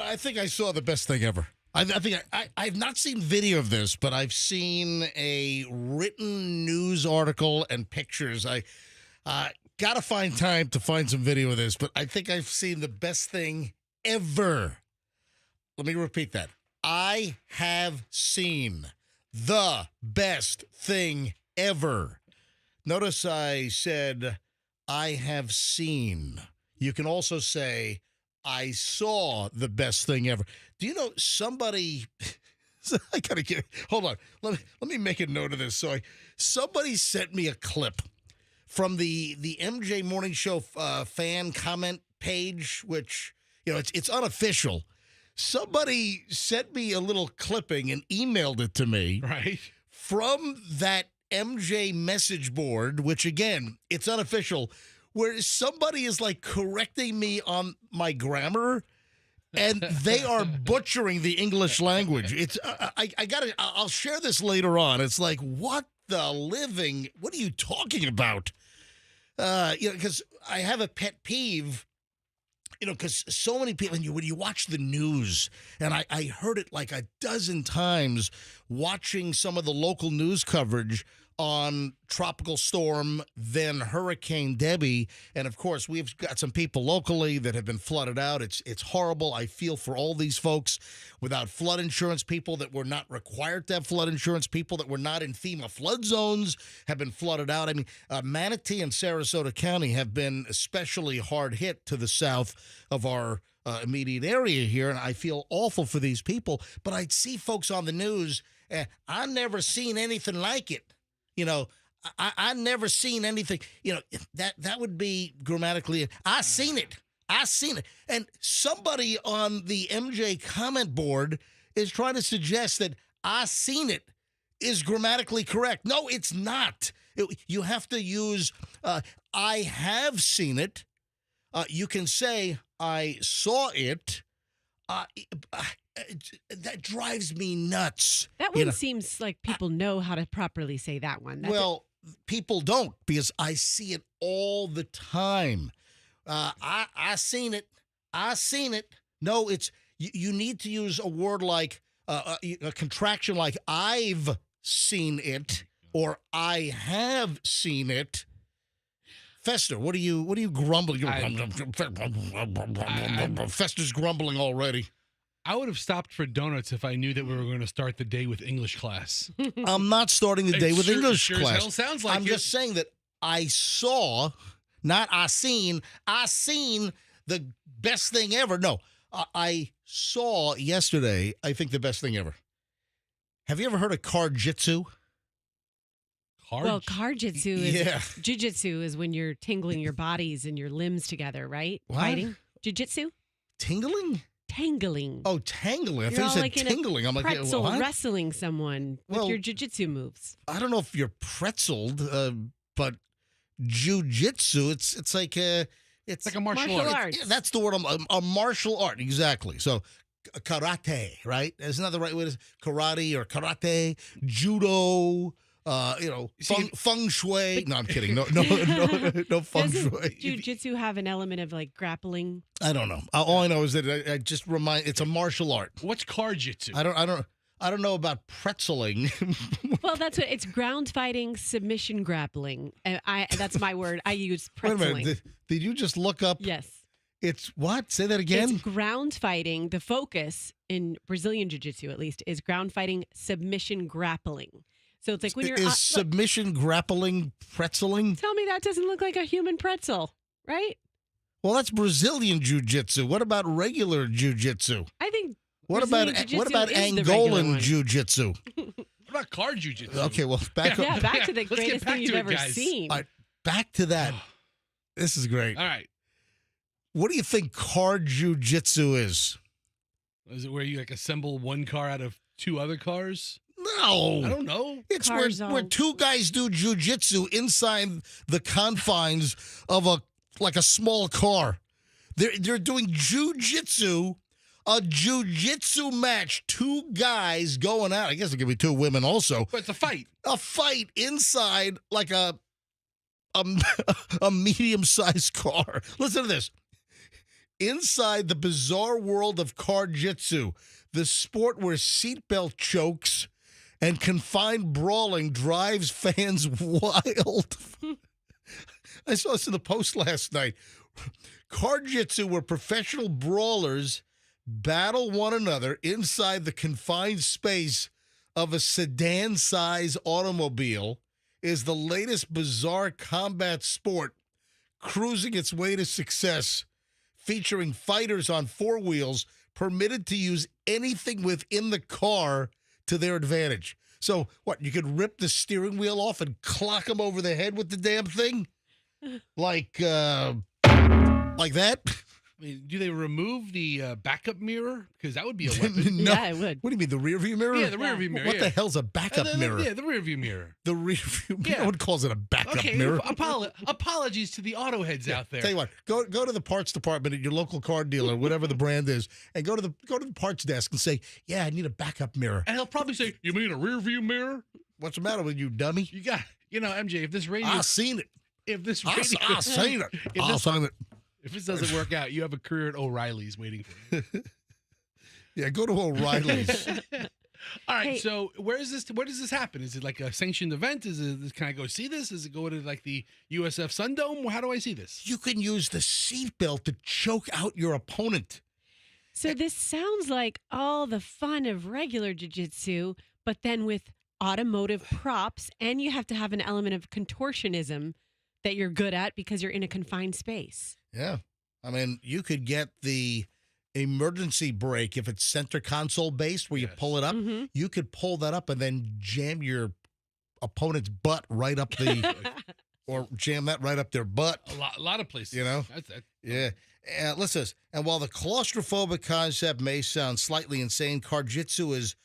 I think I saw the best thing ever. I've not seen video of this, but I've seen a written news article and pictures. I got to find time to find some video of this, but I think I've seen the best thing ever. Let me repeat that. I have seen the best thing ever. Notice I said, I have seen. You can also say, I saw the best thing ever. Do you know somebody? I gotta get. Hold on. Let me make a note of this. Somebody sent me a clip from the MJ Morning Show fan comment page, which it's unofficial. Somebody sent me a little clipping and emailed it to me. Right. From that MJ message board, which again, it's unofficial, where somebody is like correcting me on my grammar, and they are butchering the English language. It's I'll share this later on. It's like, what are you talking about? Because I have a pet peeve. Because so many people, and when you watch the news, and I heard it like a dozen times watching some of the local news coverage on Tropical Storm, then Hurricane Debbie. And of course, we've got some people locally that have been flooded out. It's horrible. I feel for all these folks without flood insurance, people that were not required to have flood insurance, people that were not in FEMA flood zones have been flooded out. I mean, Manatee and Sarasota County have been especially hard hit to the south of our immediate area here, and I feel awful for these people. But I'd see folks on the news, I never seen anything like it. I never seen anything. That would be grammatically. I seen it. And somebody on the MJ comment board is trying to suggest that I seen it is grammatically correct. No, it's not. You have to use I have seen it. You can say I saw it. That drives me nuts. That one seems like people know how to properly say that one. People don't, because I see it all the time. I seen it. I seen it. No, it's you need to use a word like a contraction like I've seen it or I have seen it. Fester, what are you grumbling? Fester's grumbling already. I would have stopped for donuts if I knew that we were going to start the day with English class. I'm not starting the day with English class. As hell sounds like I'm just saying that I saw, not I seen the best thing ever. No, I saw yesterday, I think, the best thing ever. Have you ever heard of Carjitsu? Well, Carjitsu is jiu-jitsu is when you're tingling your bodies and your limbs together, right? What? Fighting. Jiu-jitsu? Tingling? Tangling. Oh, tangling. I thought you said tingling. I'm like, pretzel what? Wrestling someone with your jiu-jitsu moves. I don't know if you're pretzeled, but jiu-jitsu, it's like it's like a martial art. That's the word. A martial art, exactly. So karate, right? Isn't that the right way to say karate or karate, judo? Feng shui. No, I'm kidding. No feng shui. Doesn't jiu-jitsu have an element of like grappling? I don't know. All I know is that I just it's a martial art. What's Carjitsu? I don't know about pretzeling. Well, it's ground fighting, submission grappling. And that's my word. I use pretzeling. Wait a minute. Did you just look up? Yes. It's what? Say that again? It's ground fighting. The focus in Brazilian Jiu-Jitsu, at least, is ground fighting, submission, grappling. So it's like when you're... Is submission, grappling, pretzeling? Tell me that doesn't look like a human pretzel, right? Well, that's Brazilian jiu-jitsu. What about regular jiu-jitsu? I think What Brazilian about jiu-jitsu is the regular Angolan one. jiu-jitsu? What about Carjitsu? Okay, well, back Yeah, back to the Let's get greatest back thing you've to it, ever guys. seen. All right, back to that. This is great. All right. What do you think car jiu-jitsu is? Is it where you like assemble one car out of two other cars? No. I don't know. It's Cars where two guys do jiu-jitsu inside the confines of a small car. They're doing jiu-jitsu, a jiu-jitsu match. Two guys going out. I guess it could be two women also. But it's a fight. A fight inside like a medium-sized car. Listen to this. Inside the bizarre world of Carjitsu, the sport where seatbelt chokes and confined brawling drives fans wild. I saw this in the Post last night. Carjitsu, where professional brawlers battle one another inside the confined space of a sedan-size automobile, is the latest bizarre combat sport cruising its way to success, featuring fighters on four wheels permitted to use anything within the car to their advantage. So, what, you could rip the steering wheel off and clock them over the head with the damn thing? Like that? I mean, do they remove the backup mirror? Because that would be a weapon. No. Yeah, I would. What do you mean, the rear view mirror? Yeah, the rear view mirror. What yeah. the hell's a backup mirror? Yeah, the rear view mirror. The rear view mirror? Yeah. No one calls it a backup Okay, mirror. apologies to the auto heads out there. Tell you what, go to the parts department at your local car dealer, whatever the brand is, and go to the parts desk and say, "Yeah, I need a backup mirror." And he'll probably say, "You mean a rear view mirror?" What's the matter with you, dummy? You got, MJ. If this radio, I seen it. if this I radio, seen it. I seen it. if this doesn't work out, you have a career at O'Reilly's waiting for you. Yeah, go to O'Reilly's. All right, Hey. so where does this happen? Is it like a sanctioned event? Can I go see this? Is it go to like the USF Sundome? How do I see this? You can use the seatbelt to choke out your opponent. So this sounds like all the fun of regular jiu-jitsu, but then with automotive props, and you have to have an element of contortionism that you're good at because you're in a confined space. Yeah. I mean, you could get the emergency brake if it's center console based where you Yes. pull it up. Mm-hmm. You could pull that up and then jam your opponent's butt right up the, or jam that right up their butt. A lot of places. You know? That's that. Yeah. Listen, and while the claustrophobic concept may sound slightly insane, Carjitsu is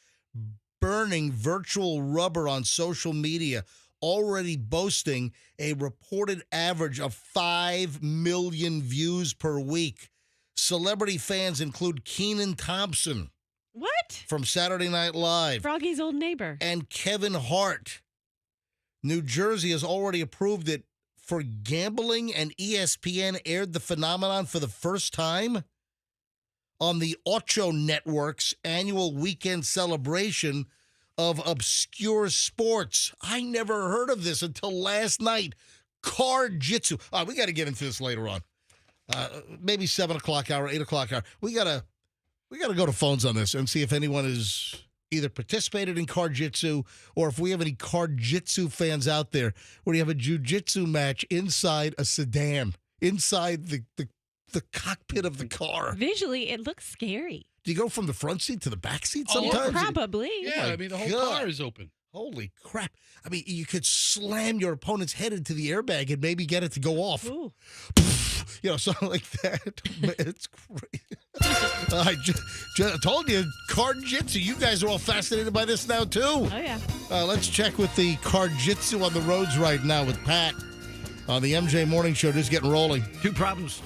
burning virtual rubber on social media, already boasting a reported average of 5 million views per week. Celebrity fans include Kenan Thompson What? from Saturday Night Live Froggy's old neighbor. and Kevin Hart. New Jersey has already approved it for gambling, and ESPN aired the phenomenon for the first time on the Ocho Network's annual weekend celebration of obscure sports. I never heard of this until last night. Carjitsu. We got to get into this later on. Maybe 7 o'clock hour, 8 o'clock hour. We gotta go to phones on this and see if anyone has either participated in Carjitsu or if we have any Carjitsu fans out there where you have a jiu-jitsu match inside a sedan, inside the cockpit of the car. Visually, it looks scary. Do you go from the front seat to the back seat Oh, sometimes? Probably. Yeah, my I mean the whole God. car is open. Holy crap. I mean, you could slam your opponent's head into the airbag and maybe get it to go off. Ooh. Something like that. It's crazy. I just told you, Carjitsu. You guys are all fascinated by this now, too. Oh, yeah. Let's check with the Carjitsu on the roads right now with Pat on the MJ Morning Show. Just getting rolling. 2 problems.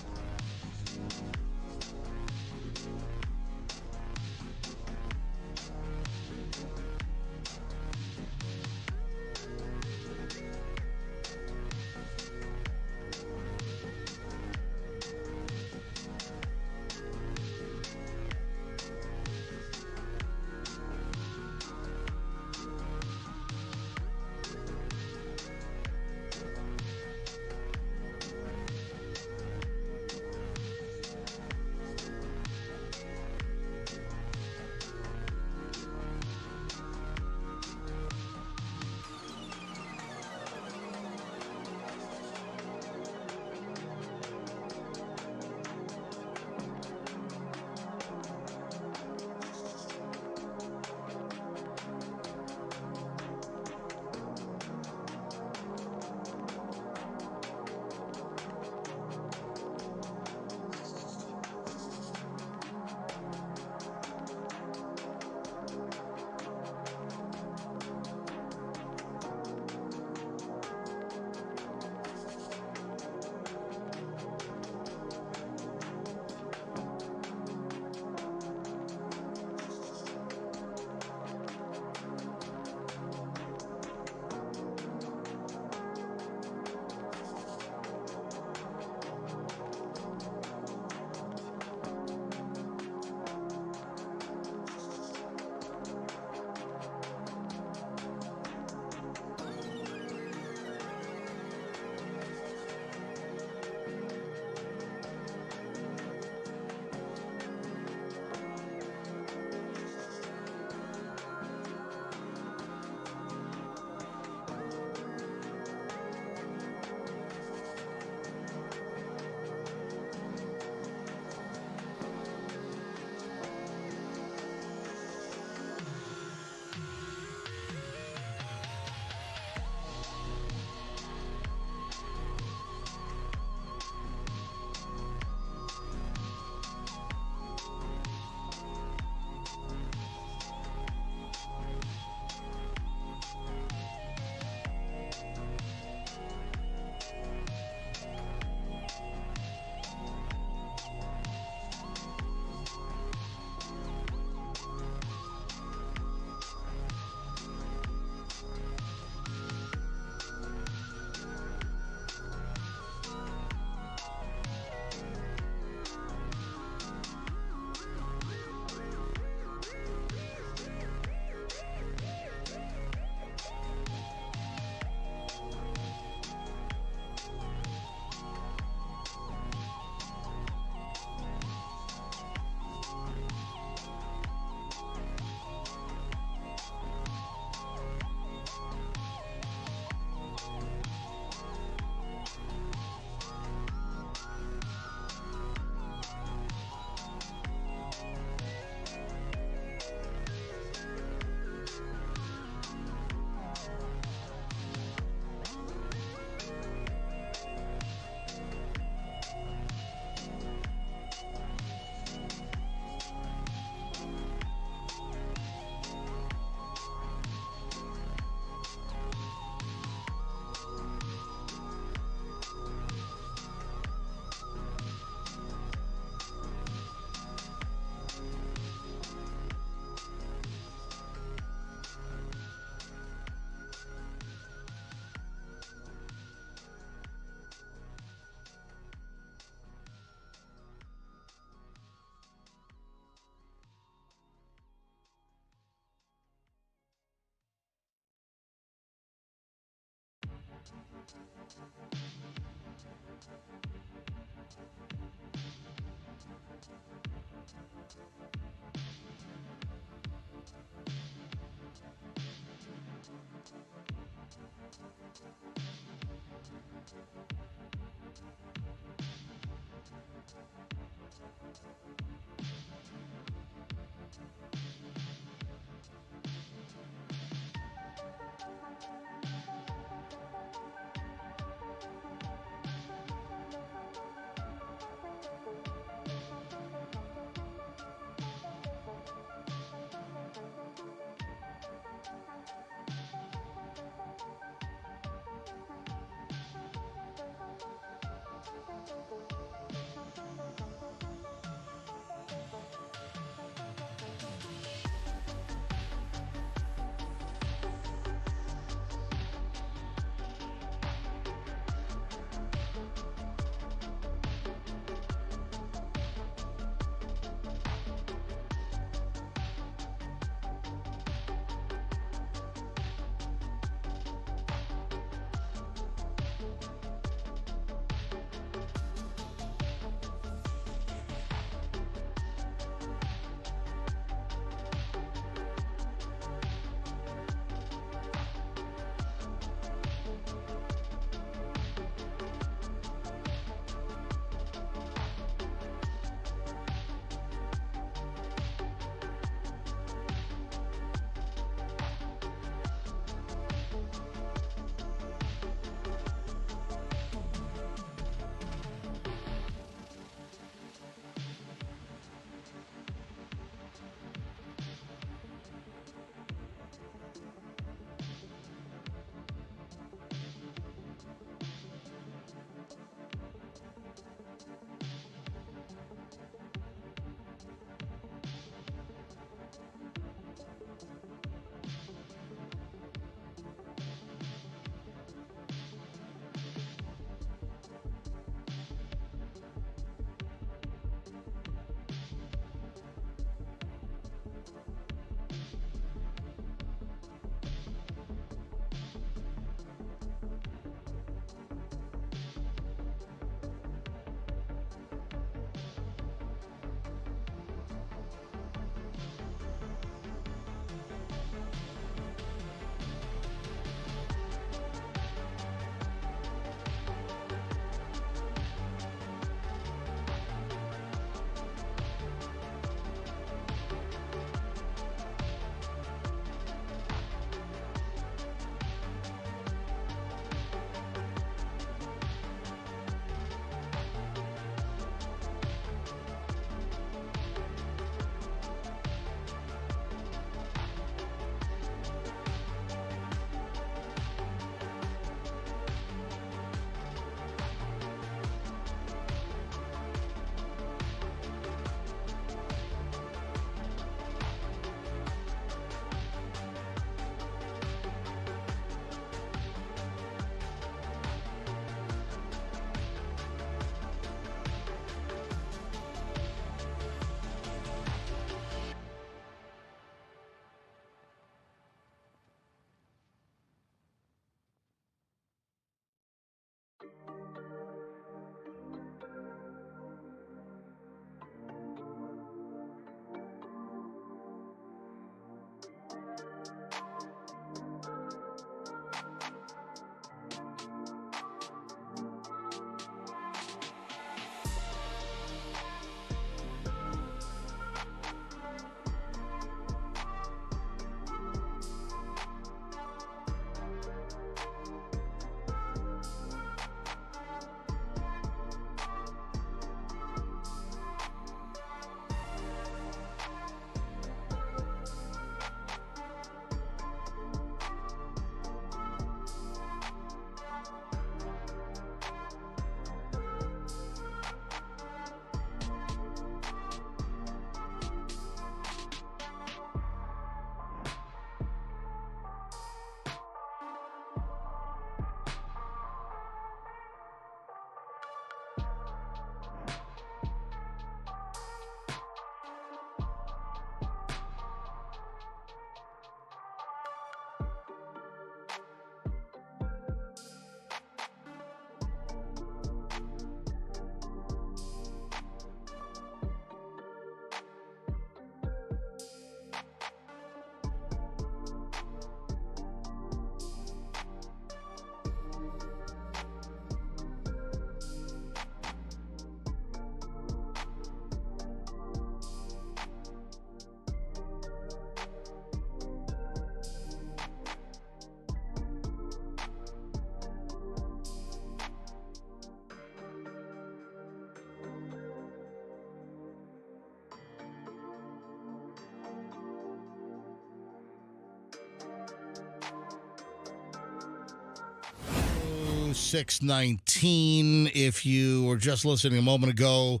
619. If you were just listening a moment ago,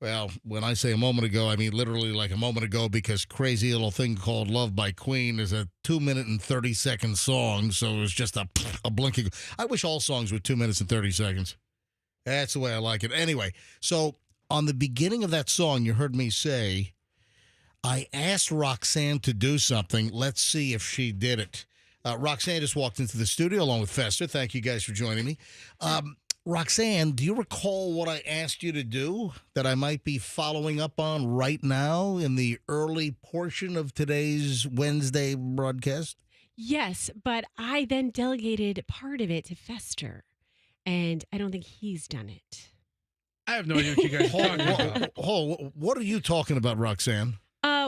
well, when I say a moment ago, I mean literally like a moment ago, because Crazy Little Thing Called Love by Queen is a 2-minute and 30-second song, so it was just a blinking. I wish all songs were 2 minutes and 30 seconds. That's the way I like it. Anyway, so on the beginning of that song, you heard me say, I asked Roxanne to do something. Let's see if she did it. Roxanne just walked into the studio along with Fester. Thank you guys for joining me. Roxanne, do you recall what I asked you to do that I might be following up on right now in the early portion of today's Wednesday broadcast? Yes, but I then delegated part of it to Fester, and I don't think he's done it. I have no idea what you guys are talking about. What are you talking about, Roxanne?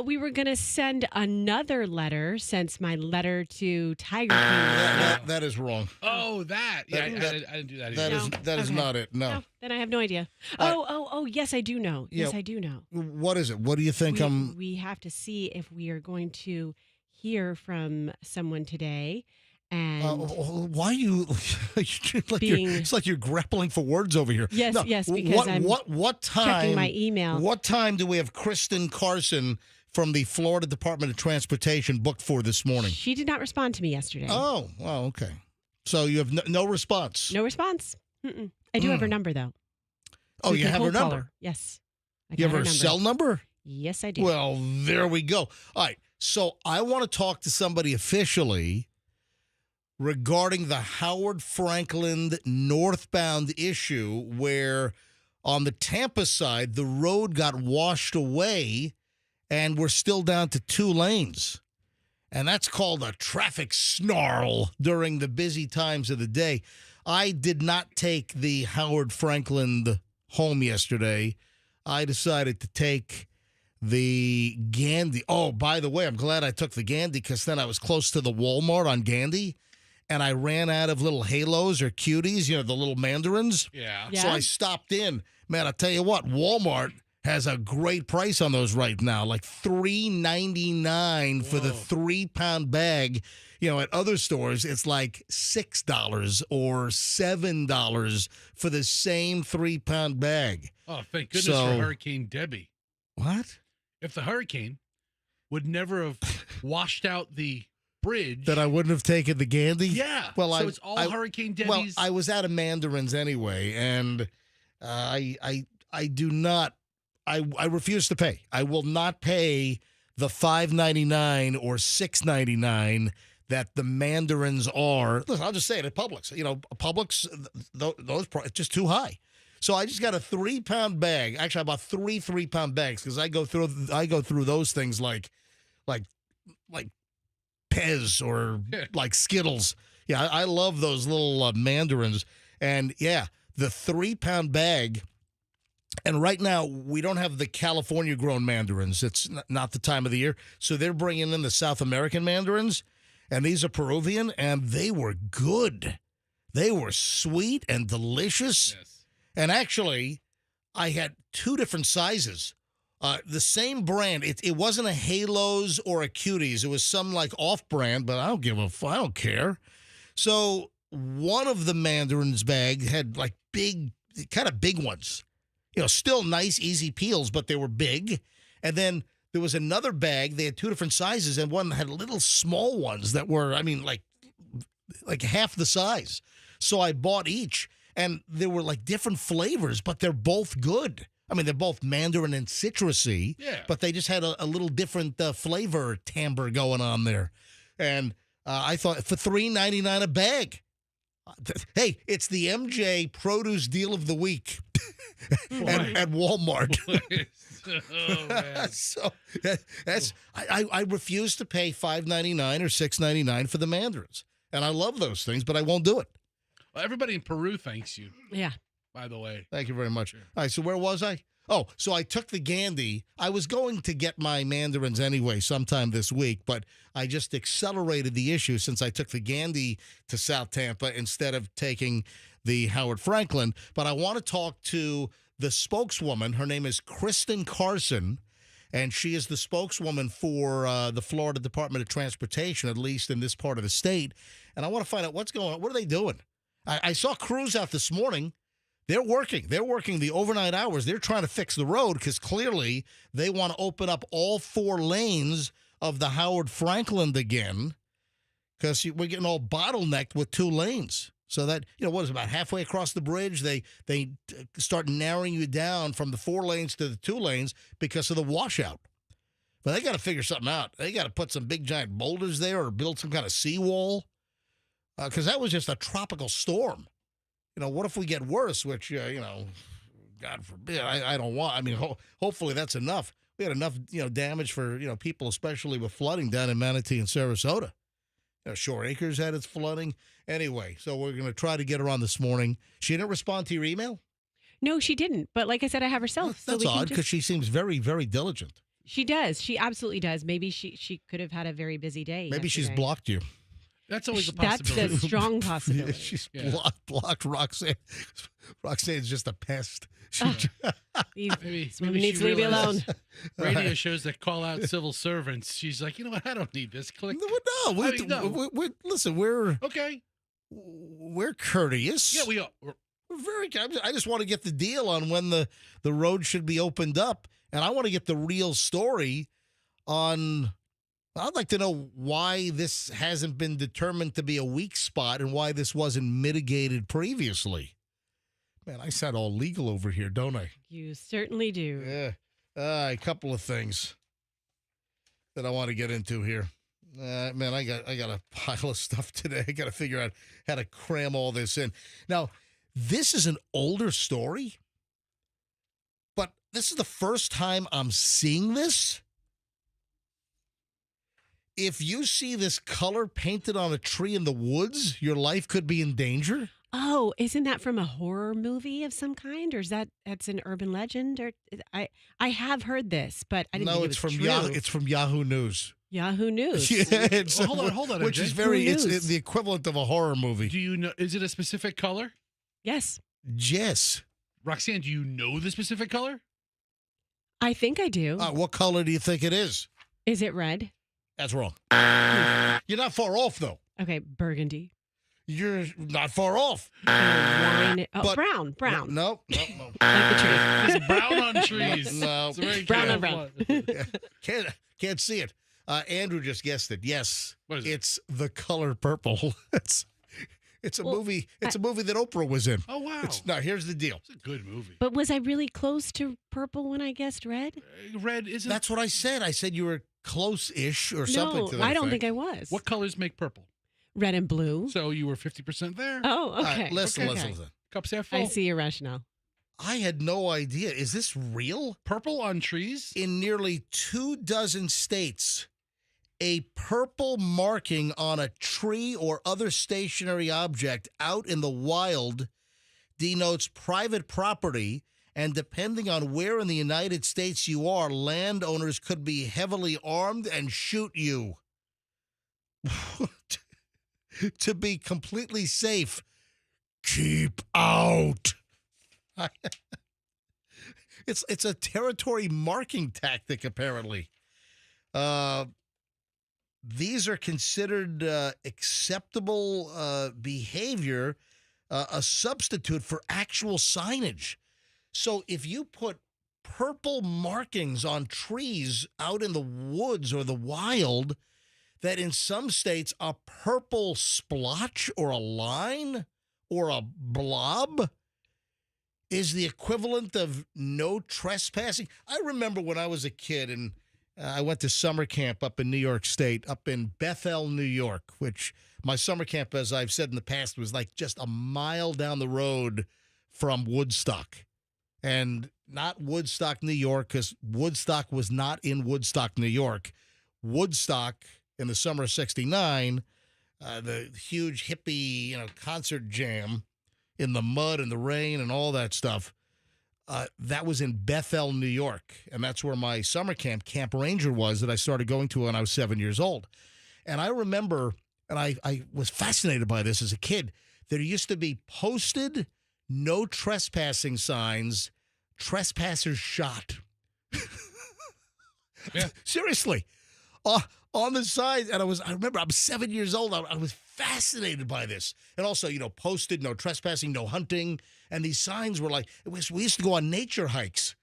We were going to send another letter since my letter to Tiger King. That is wrong. Oh, that. Yeah, I didn't do that That either. that is Okay. not it. No. Then I have no idea. I- Oh, yes, I do know. Yes, Yeah. I do know. What is it? What do you think We have to see if we are going to hear from someone today. And why are you it's like you're grappling for words over here. Yes, No, yes, because I'm what time checking my email. What time do we have Kristen Carson from the Florida Department of Transportation booked for this morning? She did not respond to me yesterday. Oh, okay. So you have no response. No response. Mm-mm. I do have her number, though. Oh, So we you can have her cold call number. Yes. I You got have her number. cell number? Yes, I do. Well, there we go. All right. So I want to talk to somebody officially regarding the Howard Franklin northbound issue where on the Tampa side, the road got washed away and we're still down to 2 lanes. And that's called a traffic snarl during the busy times of the day. I did not take the Howard Franklin home yesterday. I decided to take the Gandy. Oh, by the way, I'm glad I took the Gandy because then I was close to the Walmart on Gandy. And I ran out of little halos or cuties, the little mandarins. Yeah. Yeah. So I stopped in. Man, I'll tell you what, Walmart has a great price on those right now, like $3.99 for the 3-pound bag. At other stores, it's like $6 or $7 for the same 3-pound bag. Oh, thank goodness So- for Hurricane Debbie. What? If the hurricane would never have washed out the bridge. That I wouldn't have taken the Gandy? Yeah. Well, so it's all Hurricane Well, Debbie's. I was out of mandarins anyway, and I do not. I refuse to pay. I will not pay the $5.99 or $6.99 that the mandarins are. Listen, I'll just say it at Publix. Publix, those it's just too high. So I just got a 3-pound bag. Actually, I bought 3 3-pound bags because I go through those things like Pez or like Skittles. Yeah, I love those little mandarins. And yeah, the 3-pound bag. And right now, we don't have the California-grown mandarins. It's not the time of the year. So they're bringing in the South American mandarins, and these are Peruvian, and they were good. They were sweet and delicious. Yes. And actually, I had 2 different sizes. The same brand. It wasn't a Halos or a Cuties. It was some like off-brand, but I don't care. So one of the mandarins bag had like kind of big ones. Still nice, easy peels, but they were big. And then there was another bag. They had 2 different sizes, and one had little small ones that were, like half the size. So I bought each, and there were like different flavors, but they're both good. They're both mandarin and citrusy, Yeah. but they just had a little different flavor timbre going on there. And I thought for $3.99 a bag. Hey, it's the MJ Produce Deal of the Week at Walmart. Oh, man. So I refuse to pay $5.99 or $6.99 for the mandarins. And I love those things, but I won't do it. Well, everybody in Peru thanks you, Yeah. by the way. Thank you very much. Sure. All right, so where was I? Oh, so I took the Gandy. I was going to get my mandarins anyway sometime this week, but I just accelerated the issue since I took the Gandy to South Tampa instead of taking the Howard Franklin. But I want to talk to the spokeswoman. Her name is Kristen Carson, and she is the spokeswoman for the Florida Department of Transportation, at least in this part of the state. And I want to find out what's going on. What are they doing? I saw crews out this morning. They're working. They're working the overnight hours. They're trying to fix the road because clearly they want to open up all 4 lanes of the Howard Franklin again because we're getting all bottlenecked with 2 lanes. So that, what is it, about halfway across the bridge, they start narrowing you down from the 4 lanes to the 2 lanes because of the washout. But they got to figure something out. They got to put some big giant boulders there or build some kind of seawall because that was just a tropical storm. What if we get worse, which, God forbid, I don't want. I mean, hopefully that's enough. We had enough, damage for, people, especially with flooding down in Manatee and Sarasota. Shore Acres had its flooding. Anyway, so we're going to try to get her on this morning. She didn't respond to your email? No, she didn't. But like I said, I have her cell. That's odd because she seems very, very diligent. She does. She absolutely does. Maybe she could have had a very busy day. Maybe she's yesterday. blocked you. That's always a possibility. That's a strong possibility. She's blocked Roxanne. Roxanne's just a pest. Maybe needs to leave me alone. Radio shows that call out civil servants. She's like, what? I don't need this. Click. No, listen, we're okay. We're courteous. Yeah, we are. We're very. I just want to get the deal on when the road should be opened up, and I want to get the real story on. I'd like to know why this hasn't been determined to be a weak spot and why this wasn't mitigated previously. Man, I sound all legal over here, don't I? You certainly do. Yeah. A couple of things that I want to get into here. Man, I got a pile of stuff today. I got to figure out how to cram all this in. Now, this is an older story, but this is the first time I'm seeing this. If you see this color painted on a tree in the woods, your life could be in danger. Oh, isn't that from a horror movie of some kind, or is that's an urban legend? Or I have heard this, but I didn't think it was from true. Yahoo. It's from Yahoo News. Yahoo News. Yeah, hold on, which MJ. is it's the equivalent of a horror movie. Do you know? Is it a specific color? Yes. Yes. Roxanne, do you know the specific color? I think I do. What color do you think it is? Is it red? That's wrong. You're not far off, though. Okay, burgundy. You're not far off. Wine. Oh, But- brown. No. Like the tree. It's brown on trees. No. It's very Brown on camouflage. Can't see it. Andrew just guessed it. Yes. What is it? It's The Color Purple. It's a movie. It's a movie that Oprah was in. Oh, wow. Now, here's the deal. It's a good movie. But was I really close to purple when I guessed red? Red isn't. That's what I said. I said you were close-ish or something to that No, I don't effect. think I was. What colors make purple? Red and blue. So you were 50% there. Oh, All okay. right, listen. Cups half full. I see your rationale. I had no idea. Is this real? Purple on trees? In nearly 24 states, a purple marking on a tree or other stationary object out in the wild denotes private property, and depending on where in the United States you are, landowners could be heavily armed and shoot you. To be completely safe, keep out. It's a territory marking tactic, apparently. These are considered acceptable behavior, a substitute for actual signage. So if you put purple markings on trees out in the woods or the wild, that in some states a purple splotch or a line or a blob is the equivalent of no trespassing. I remember when I was a kid and I went to summer camp up in New York State, up in Bethel, New York, which my summer camp, as I've said in the past, was like just a mile down the road from Woodstock. And not Woodstock, New York, because Woodstock was not in Woodstock, New York. Woodstock in the summer of '69, the huge hippie, concert jam in the mud and the rain and all that stuff. That was in Bethel, New York, and that's where my summer camp, Camp Ranger, was that I started going to when I was 7 years old. And I remember, and I was fascinated by this as a kid, there used to be posted no trespassing signs, trespassers shot. Yeah. Seriously. On the side, and I remember I was 7 years old. I was fascinated by this. And also, posted, no trespassing, no hunting. And these signs were like, we used to go on nature hikes.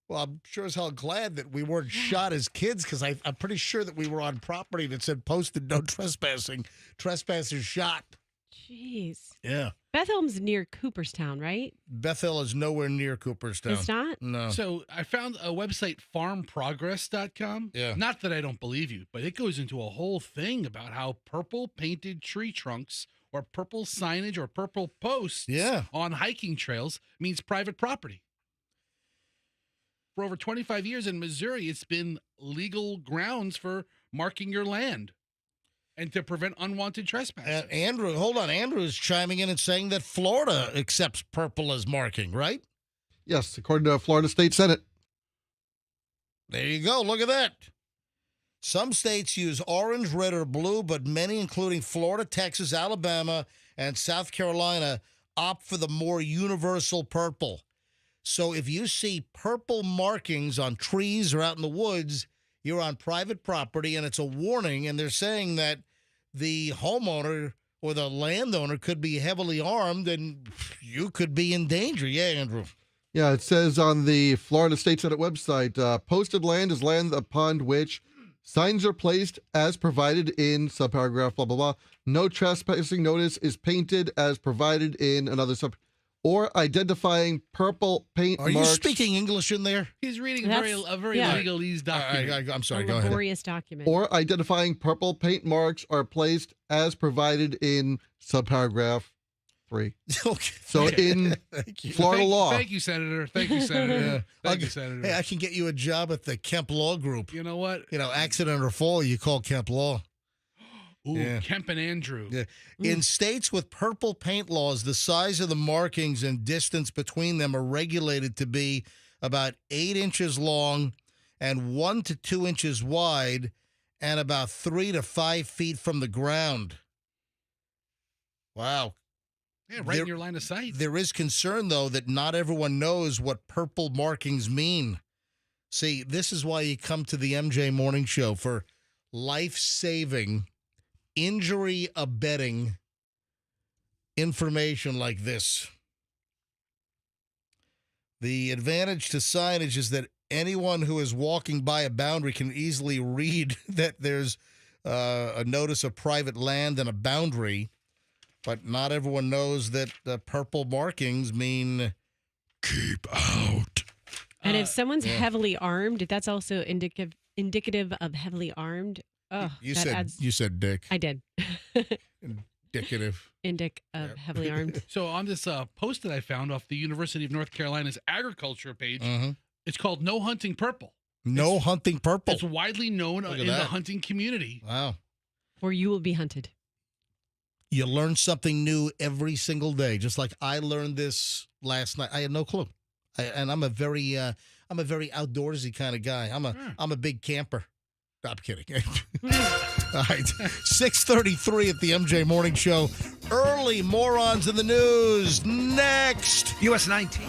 Well, I'm sure as hell glad that we weren't shot as kids because I'm pretty sure that we were on property that said posted no trespassing. Trespassers shot. Jeez. Yeah. Bethelm's near Cooperstown, right? Bethel is nowhere near Cooperstown. It's not? No. So I found a website, farmprogress.com. Yeah. Not that I don't believe you, but it goes into a whole thing about how purple painted tree trunks or purple signage or purple posts on hiking trails means private property. For over 25 years in Missouri, it's been legal grounds for marking your land and to prevent unwanted trespassing. Andrew, hold on. Andrew is chiming in and saying that Florida accepts purple as marking, right? Yes, according to Florida State Senate. There you go. Look at that. Some states use orange, red, or blue, but many, including Florida, Texas, Alabama, and South Carolina, opt for the more universal purple. So if you see purple markings on trees or out in the woods, you're on private property, and it's a warning, and they're saying that the homeowner or the landowner could be heavily armed, and you could be in danger. Yeah, Andrew. Yeah, it says on the Florida State Senate website, posted land is land upon which signs are placed as provided in subparagraph blah, blah, blah. No trespassing notice is painted as provided in another or identifying purple paint Are marks. you speaking English in there? He's reading a very legalese document. I'm sorry, A go ahead. laborious document. Or identifying purple paint marks are placed as provided in subparagraph 3. Okay. So in Thank you. Florida law. Thank you, Senator. Thank you, Senator. Thank you, Hey, Senator. I can get you a job at the Kemp Law Group. You know what? Accident or fall, you call Kemp Law. Ooh, Yeah. Kemp and Andrew. Yeah. In states with purple paint laws, the size of the markings and distance between them are regulated to be about 8 inches long and 1 to 2 inches wide and about 3 to 5 feet from the ground. Wow. Yeah, right in your line of sight. There is concern, though, that not everyone knows what purple markings mean. See, this is why you come to the MJ Morning Show for life-saving, injury-abetting information like this. The advantage to signage is that anyone who is walking by a boundary can easily read that there's a notice of private land and a boundary, but not everyone knows that the purple markings mean keep out. And if someone's heavily armed, that's also indicative of heavily armed. Oh, You that said dick. I did. Indicative. Indic of heavily armed. So on this post that I found off the University of North Carolina's agriculture page, it's called No Hunting Purple. No hunting purple. It's widely known Look at in the that. hunting community. Wow. Or you will be hunted. You learn something new every single day. Just like I learned this last night. I had no clue. I'm a very outdoorsy kind of guy. I'm a big camper. No, I'm kidding. All right. 6:33 at the MJ Morning Show. Early morons in the news. Next. US 19.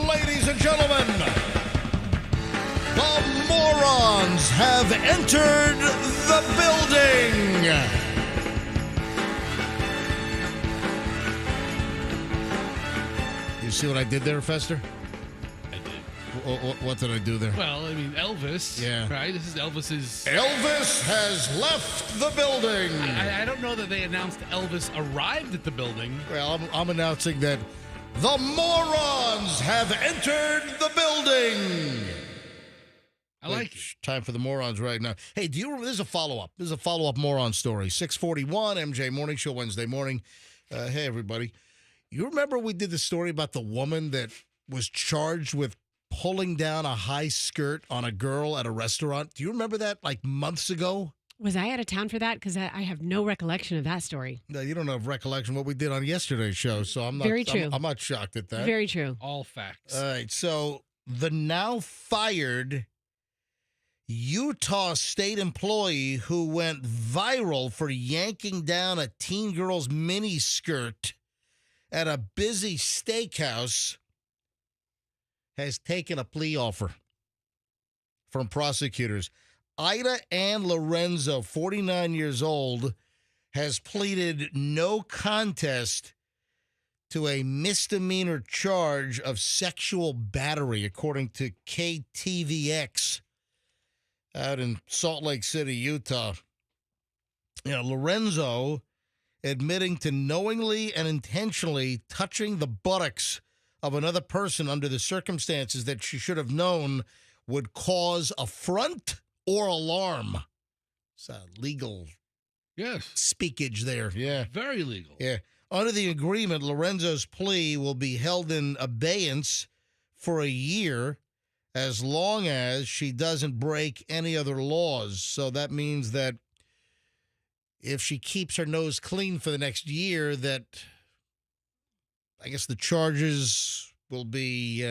Ladies and gentlemen, the Morons have entered the building. You see what I did there, Fester? I did. What did I do there? Well, I mean, Elvis. Yeah. Right? This is Elvis's. Elvis has left the building. I don't know that they announced Elvis arrived at the building. Well, I'm announcing that the Morons have entered the building. I like it. Time for the Morons right now. Hey, do you remember? This is a follow-up. This is a follow-up Moron story. 641 MJ Morning Show Wednesday morning. Hey, everybody. You remember we did the story about the woman that was charged with pulling down a high skirt on a girl at a restaurant? Do you remember that like months ago? Was I out of town for that? Because I have no recollection of that story. No, you don't have recollection of what we did on yesterday's show, so I'm not. Very true. I'm not shocked at that. Very true. All facts. All right, so the now fired Utah state employee who went viral for yanking down a teen girl's mini skirt at a busy steakhouse has taken a plea offer from prosecutors. Ida Ann Lorenzo, 49 years old, has pleaded no contest to a misdemeanor charge of sexual battery, according to KTVX out in Salt Lake City, Utah. Lorenzo admitting to knowingly and intentionally touching the buttocks of another person under the circumstances that she should have known would cause affront or alarm. It's a legal speakage there. Yeah. Very legal. Yeah. Under the agreement, Lorenzo's plea will be held in abeyance for a year as long as she doesn't break any other laws. So that means that if she keeps her nose clean for the next year, that I guess the charges will be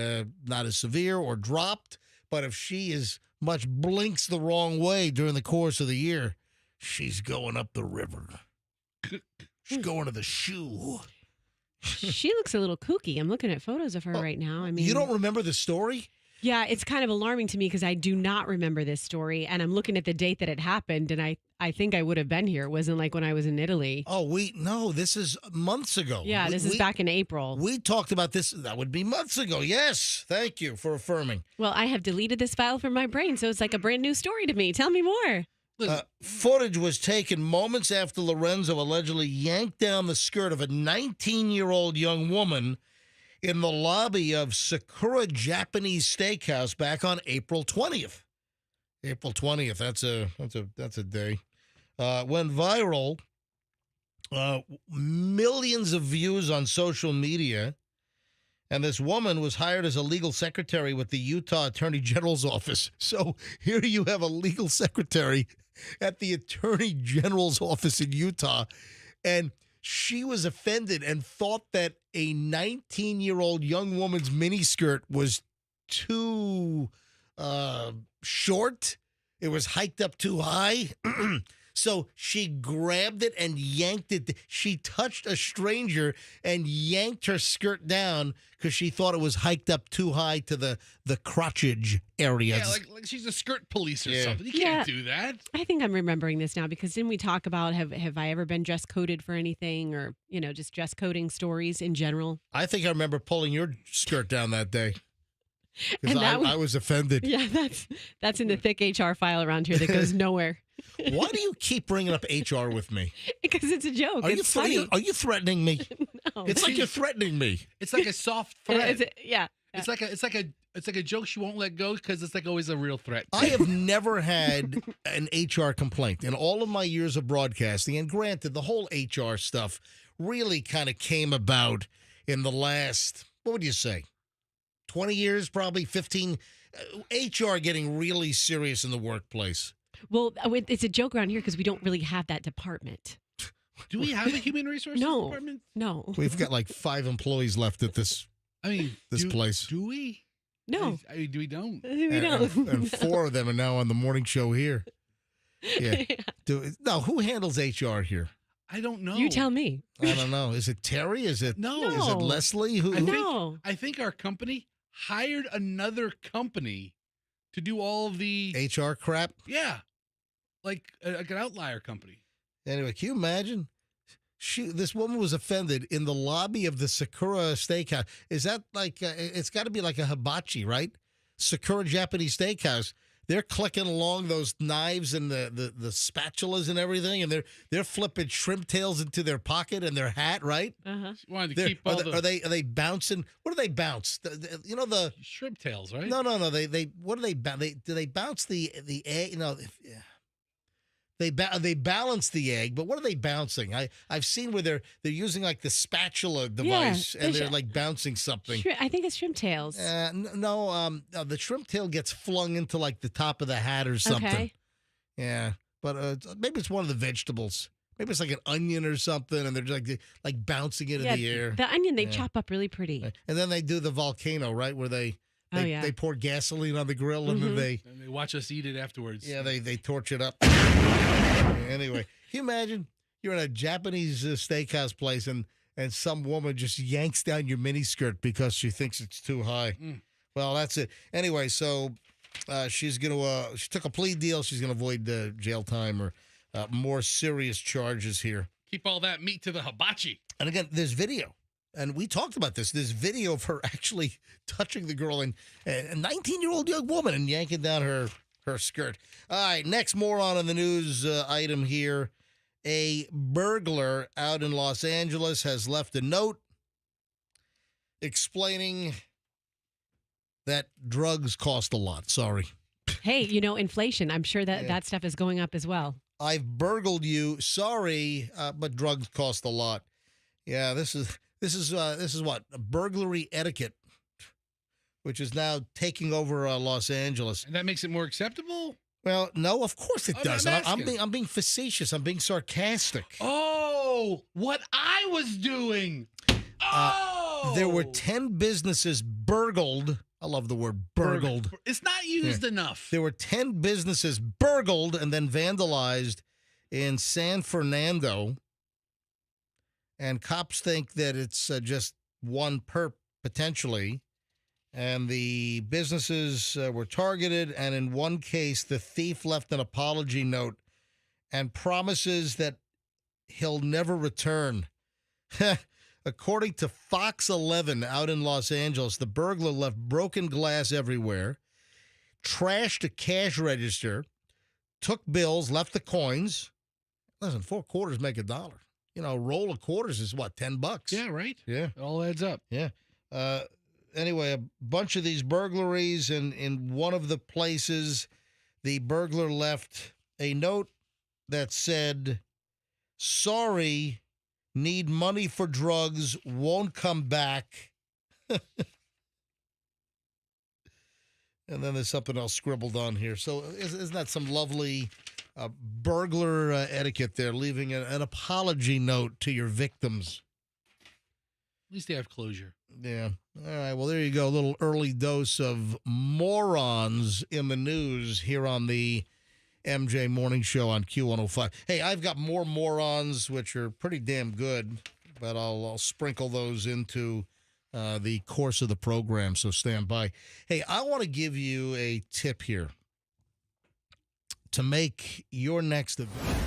not as severe or dropped. But if she is much blinks the wrong way during the course of the year, she's going up the river. She's going to the shoe. She looks a little kooky. I'm looking at photos of her right now. I mean, you don't remember the story? Yeah, it's kind of alarming to me because I do not remember this story, and I'm looking at the date that it happened, and I think I would have been here. It wasn't like when I was in Italy. Oh, no, this is months ago. Yeah, this is back in April. We talked about this. That would be months ago. Yes, thank you for affirming. Well, I have deleted this file from my brain, so it's like a brand new story to me. Tell me more. Footage was taken moments after Lorenzo allegedly yanked down the skirt of a 19-year-old young woman in the lobby of Sakura Japanese Steakhouse back on April 20th. April 20th. That's a day. Went viral. Millions of views on social media. And this woman was hired as a legal secretary with the Utah Attorney General's office. So here you have a legal secretary at the Attorney General's office in Utah. And she was offended and thought that a 19-year-old young woman's miniskirt was too short. It was hiked up too high. So she grabbed it and yanked it. She touched a stranger and yanked her skirt down because she thought it was hiked up too high to the crotchage area. Yeah, like she's a skirt police or something. You can't do that. I think I'm remembering this now because didn't we talk about have I ever been dress coded for anything or, just dress coding stories in general? I think I remember pulling your skirt down that day. Because I was offended. Yeah, that's in the thick HR file around here that goes nowhere. Why do you keep bringing up HR with me? Because it's a joke. It's funny. Are you threatening me? No. It's like you're threatening me. It's like a soft threat. It's like a joke she won't let go because it's like always a real threat. I have never had an HR complaint in all of my years of broadcasting. And granted, the whole HR stuff really kind of came about in the last, what would you say, 20 years, probably 15. HR getting really serious in the workplace. Well, it's a joke around here because we don't really have that department. Do we have a human resources department? No. We've got like 5 employees left at this place. Do we? No. Do we don't? We don't. And 4 of them are now on the morning show here. Yeah. Who handles HR here? I don't know. You tell me. I don't know. Is it Terry? Is it No. Is it Leslie? I think our company hired another company to do all of the HR crap? Yeah. Like an outlier company. Anyway, can you imagine? This woman was offended in the lobby of the Sakura Steakhouse. Is that like, it's got to be like a hibachi, right? Sakura Japanese Steakhouse. They're clicking along those knives and the spatulas and everything, and they're flipping shrimp tails into their pocket and their hat, right? Uh-huh. Wanted to keep all are they bouncing? What do they bounce? The shrimp tails, right? No. They what do they bounce? Do they bounce the egg? They balance the egg, but what are they bouncing? I've seen where they're using like the spatula device and they're like bouncing something. I think it's shrimp tails. No, the shrimp tail gets flung into like the top of the hat or something. Okay. Yeah, but maybe it's one of the vegetables. Maybe it's like an onion or something, and they're just like bouncing it in the air. The onion they chop up really pretty. And then they do the volcano, right, where they pour gasoline on the grill and then they watch us eat it afterwards. Yeah, they torch it up. Anyway, can you imagine you're in a Japanese steakhouse place and some woman just yanks down your miniskirt because she thinks it's too high? Well, that's it. Anyway, so she took a plea deal. She's going to avoid jail time or more serious charges here. Keep all that meat to the hibachi. And again, there's video. And we talked about this. There's video of her actually touching the girl and a 19-year-old young woman and yanking down her skirt. All right, next moron on the news item here. A burglar out in Los Angeles has left a note explaining that drugs cost a lot. Sorry. Hey, inflation. I'm sure that stuff is going up as well. I've burgled you. Sorry, but drugs cost a lot. Yeah, this is what? Burglary etiquette, which is now taking over Los Angeles. And that makes it more acceptable? Well, no, of course it does. I'm being facetious. I'm being sarcastic. Oh, what I was doing. There were 10 businesses burgled. I love the word burgled. It's not used enough. There were 10 businesses burgled and then vandalized in San Fernando. and cops think that it's just one perp potentially. And the businesses were targeted, and in one case, the thief left an apology note and promises that he'll never return. According to Fox 11 out in Los Angeles, the burglar left broken glass everywhere, trashed a cash register, took bills, left the coins. Listen, 4 quarters make $1. You know, a roll of quarters is what, $10? Yeah, right? Yeah. It all adds up. Yeah. Anyway, a bunch of these burglaries, and in one of the places, the burglar left a note that said, "Sorry, need money for drugs, won't come back." And then there's something else scribbled on here. So isn't that some lovely burglar etiquette there, leaving an apology note to your victims? At least they have closure. Yeah. All right. Well, there you go. A little early dose of morons in the news here on the MJ Morning Show on Q105. Hey, I've got more morons, which are pretty damn good, but I'll sprinkle those into the course of the program, so stand by. Hey, I want to give you a tip here to make your next event.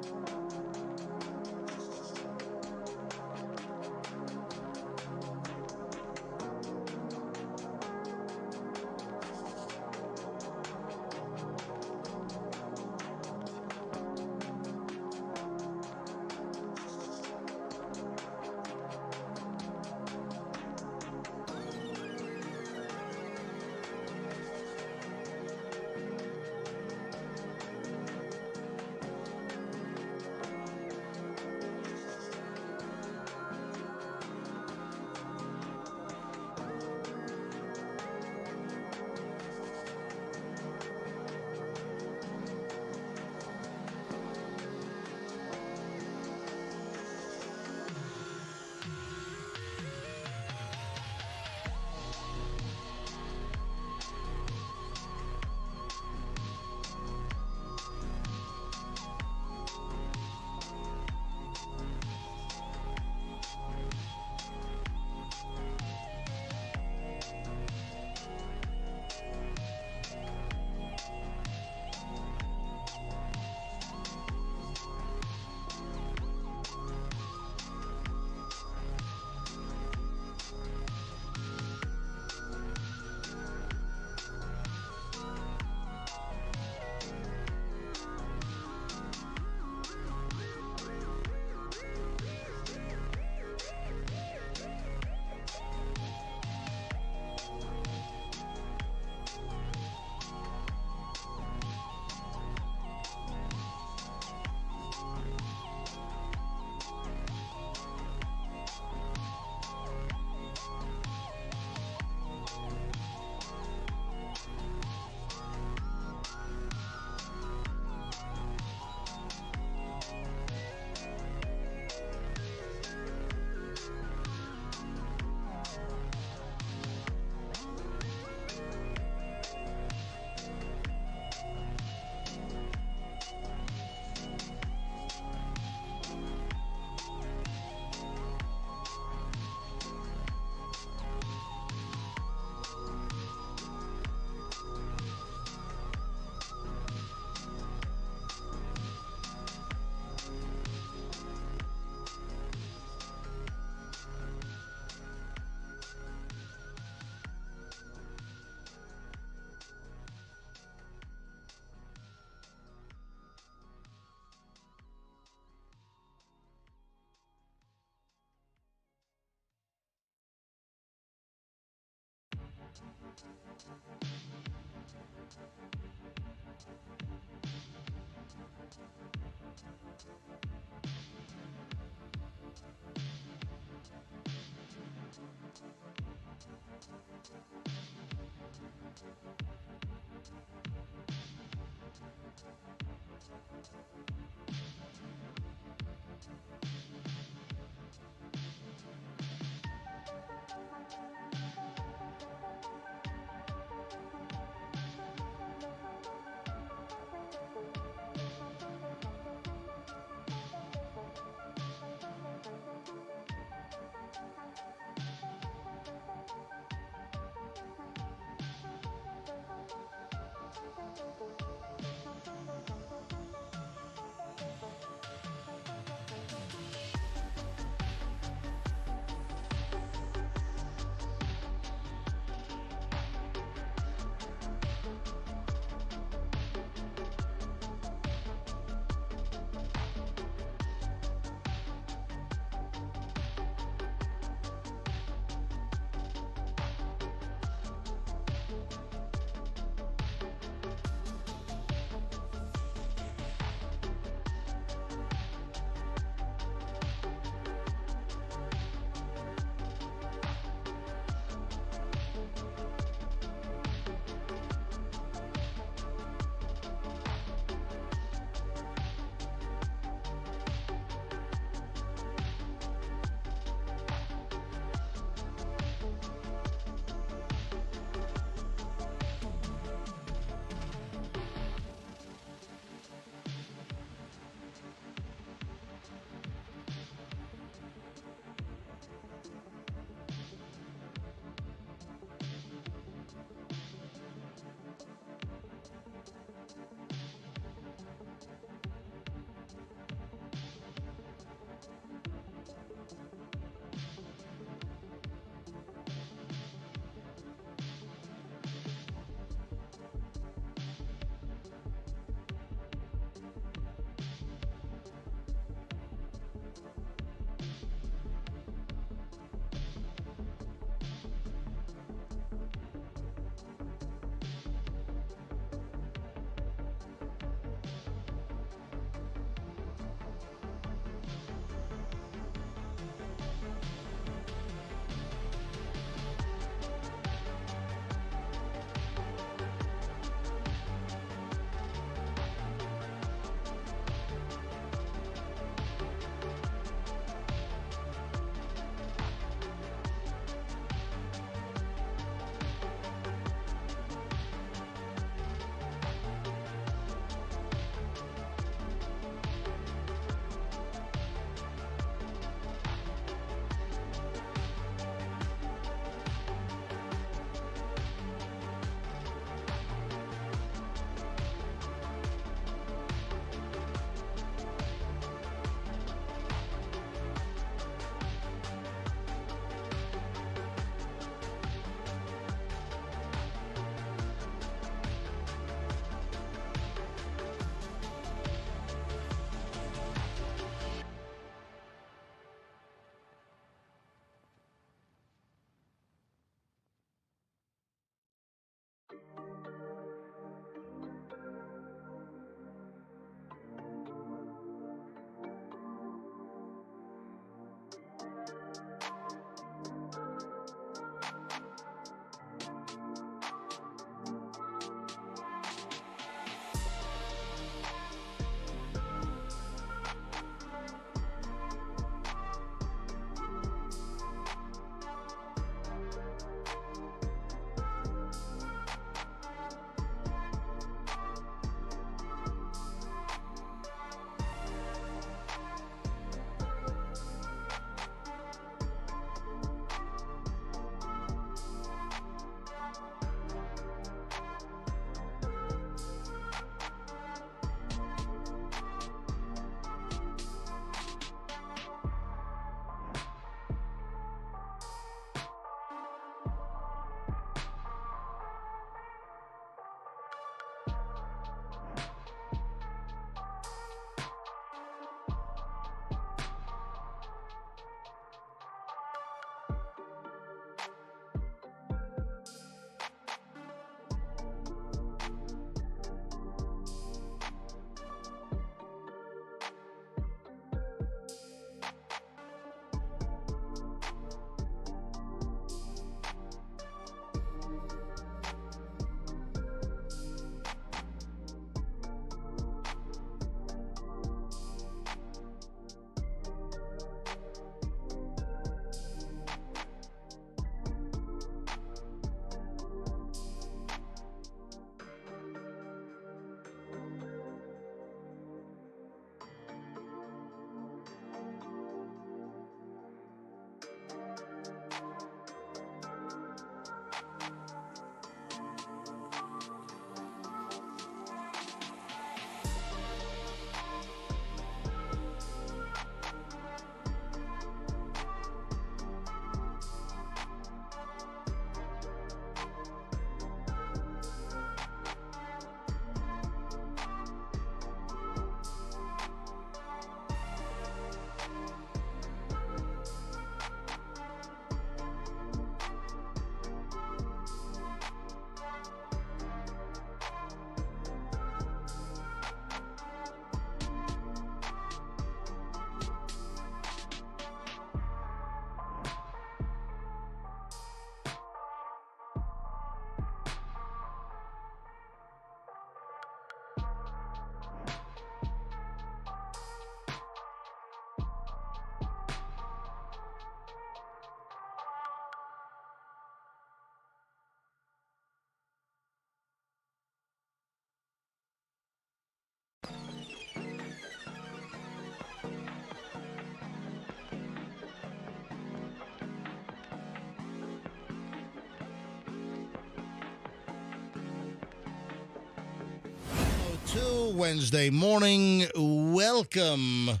to Wednesday morning. Welcome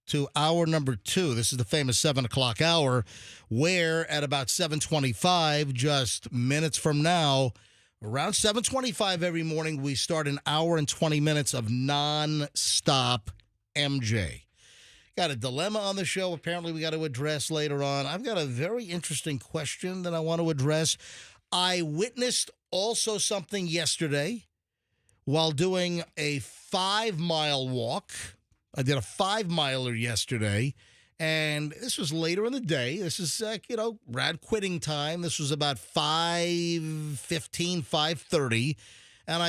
to hour number 2. This is the famous 7 o'clock hour, where at about 7:25, just minutes from now, around 7:25 every morning, we start an hour and 20 minutes of non-stop MJ. Got a dilemma on the show apparently we got to address later on. I've got a very interesting question that I want to address. I witnessed also something yesterday while doing a 5-mile walk. I did a 5-miler yesterday, and this was later in the day. This is, rad quitting time. This was about 5:15, 5:30, and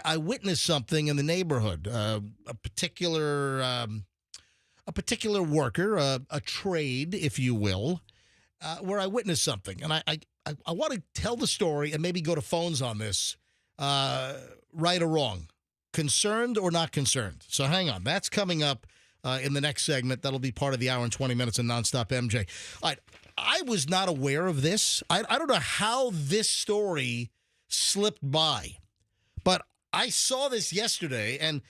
I witnessed something in the neighborhood. A particular worker, a trade, if you will, where I witnessed something, and I want to tell the story and maybe go to phones on this. Right or wrong, concerned or not concerned. So hang on. That's coming up in the next segment. That'll be part of the hour and 20 minutes of nonstop MJ. All right. I was not aware of this. I don't know how this story slipped by, but I saw this yesterday and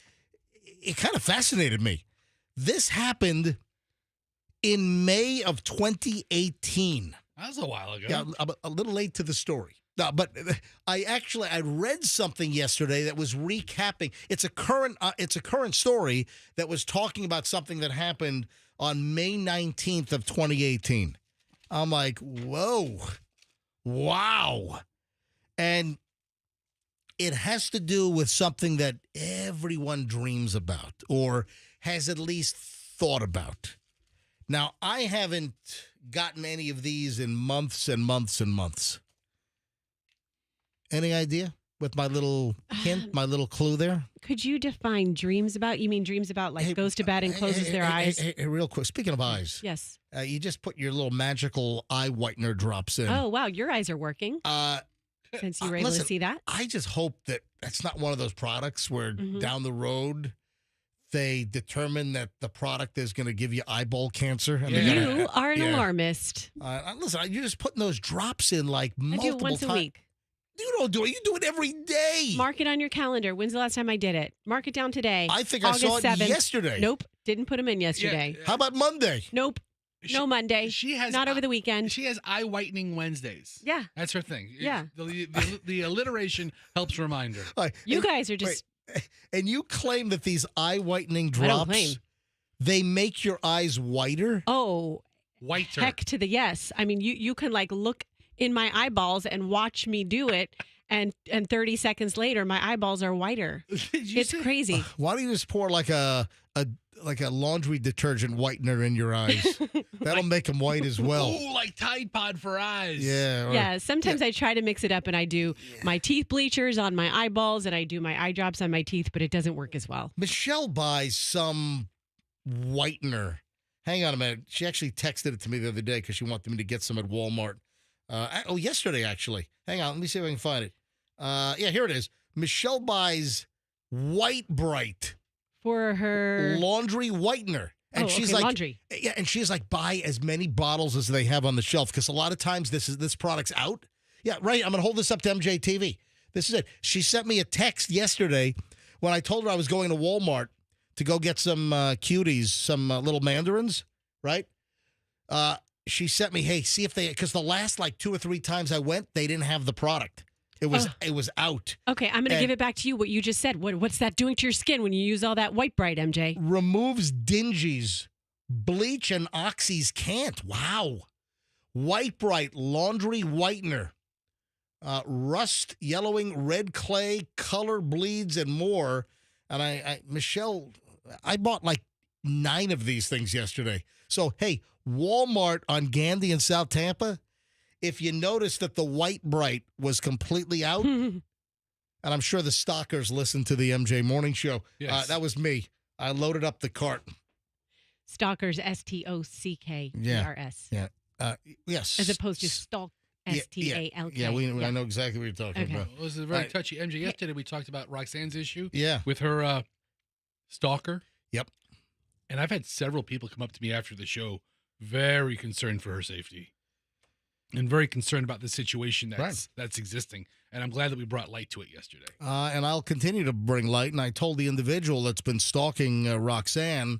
it kind of fascinated me. This happened in May of 2018. That was a while ago. Yeah, I'm a little late to the story. No, but I read something yesterday that was recapping. It's a current story that was talking about something that happened on May 19th of 2018. I'm like, whoa, wow. And it has to do with something that everyone dreams about or has at least thought about. Now, I haven't gotten any of these in months and months and months. Any idea with my little hint, my little clue there? Could you define dreams about? You mean dreams about goes to bed and closes their eyes? Hey, real quick. Speaking of eyes. Yes. You just put your little magical eye whitener drops in. Oh, wow. Your eyes are working. Since you were able to see that. I just hope that that's not one of those products where down the road they determine that the product is going to give you eyeball cancer. And you are an alarmist. Listen, you're just putting those drops in multiple I do it once a week. You don't do it. You do it every day. Mark it on your calendar. When's the last time I did it? Mark it down today. I think August I saw it 7th. yesterday. Nope. Didn't put them in yesterday. How about Monday? Nope. No Monday. She has not over the weekend. She has eye whitening Wednesdays. Yeah. That's her thing. Yeah. The alliteration helps remind her. You guys are just... And you claim that these eye whitening drops, I don't claim. They make your eyes whiter? Oh. Whiter. Heck to the yes. I mean, you can look in my eyeballs and watch me do it. And 30 seconds later, my eyeballs are whiter. It's crazy. Why don't you just pour like a laundry detergent whitener in your eyes? That'll make them white as well. Oh, like Tide Pod for eyes. Yeah. Yeah. Sometimes I try to mix it up and I do my teeth bleachers on my eyeballs and I do my eye drops on my teeth, but it doesn't work as well. Michelle buys some whitener. Hang on a minute. She actually texted it to me the other day because she wanted me to get some at Walmart. Yesterday, actually. Hang on. Let me see if I can find it. Here it is. Michelle buys White Bright for her laundry whitener. And she's like, laundry. Yeah, and she's like, buy as many bottles as they have on the shelf because a lot of times this product's out. Yeah, right. I'm gonna hold this up to MJ TV. This is it. She sent me a text yesterday when I told her I was going to Walmart to go get some cuties, some little mandarins, right? She sent me, hey, see if because the last 2 or 3 times I went, they didn't have the product. It was out. Okay, I'm going to give it back to you, what you just said. What's that doing to your skin when you use all that White Bright, MJ? Removes dingies. Bleach and oxys can't. Wow. White Bright laundry whitener. Rust, yellowing, red clay, color bleeds, and more. And Michelle, I bought 9 of these things yesterday. So, hey, Walmart on Gandy in South Tampa, if you notice that the White Bright was completely out, and I'm sure the stalkers listen to the MJ Morning Show. Yes. That was me. I loaded up the cart. Stalkers, STOCKERS. Yeah. Yes. As opposed to stalk, STALK. Yeah, I know exactly what you're talking about. It was a very touchy. MJ, yesterday we talked about Roxanne's issue. Yeah. With her stalker. Yep. And I've had several people come up to me after the show very concerned for her safety. and very concerned about the situation that's existing. And I'm glad that we brought light to it yesterday. And I'll continue to bring light. And I told the individual that's been stalking Roxanne,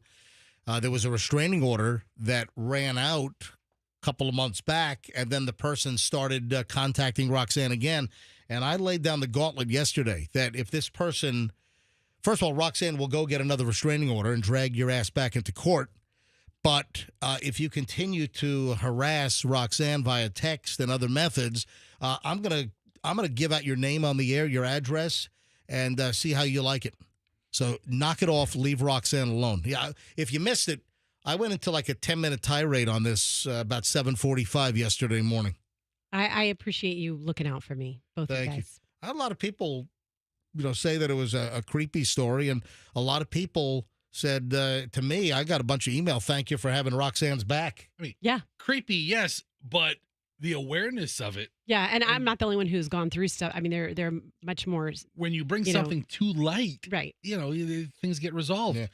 there was a restraining order that ran out a couple of months back, and then the person started contacting Roxanne again. And I laid down the gauntlet yesterday that if this person, first of all, Roxanne will go get another restraining order and drag your ass back into court. But if you continue to harass Roxanne via text and other methods, I'm gonna give out your name on the air, your address, and see how you like it. So knock it off. Leave Roxanne alone. Yeah, if you missed it, I went into like a 10-minute tirade on this about 7:45 yesterday morning. I appreciate you looking out for me, both of you Thank you. guys. I had a lot of people, say that it was a creepy story, and a lot of people said to me, I got a bunch of email. Thank you for having Roxanne's back. I mean, Yeah. creepy, yes, but the awareness of it. Yeah, and I'm not the only one who's gone through stuff. I mean, they're much more. When you bring something to light, right? Things get resolved. Yeah.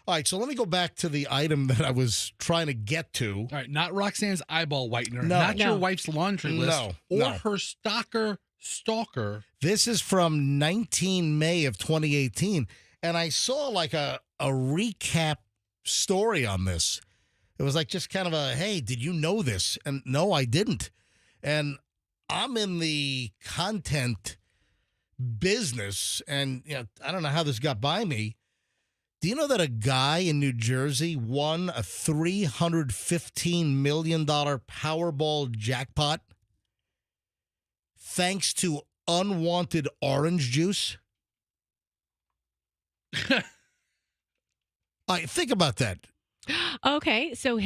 All right, so let me go back to the item that I was trying to get to. All right, not Roxanne's eyeball whitener, No. not your wife's laundry list, or no. her stalker. This is from 19 May of 2018, and I saw like a recap story on this. It was like just kind of a, hey, did you know this? And no, I didn't. And I'm in the content business, and I don't know how this got by me. Do you know that a guy in New Jersey won a $315 million Powerball jackpot thanks to unwanted orange juice? All right, think about that. Okay, so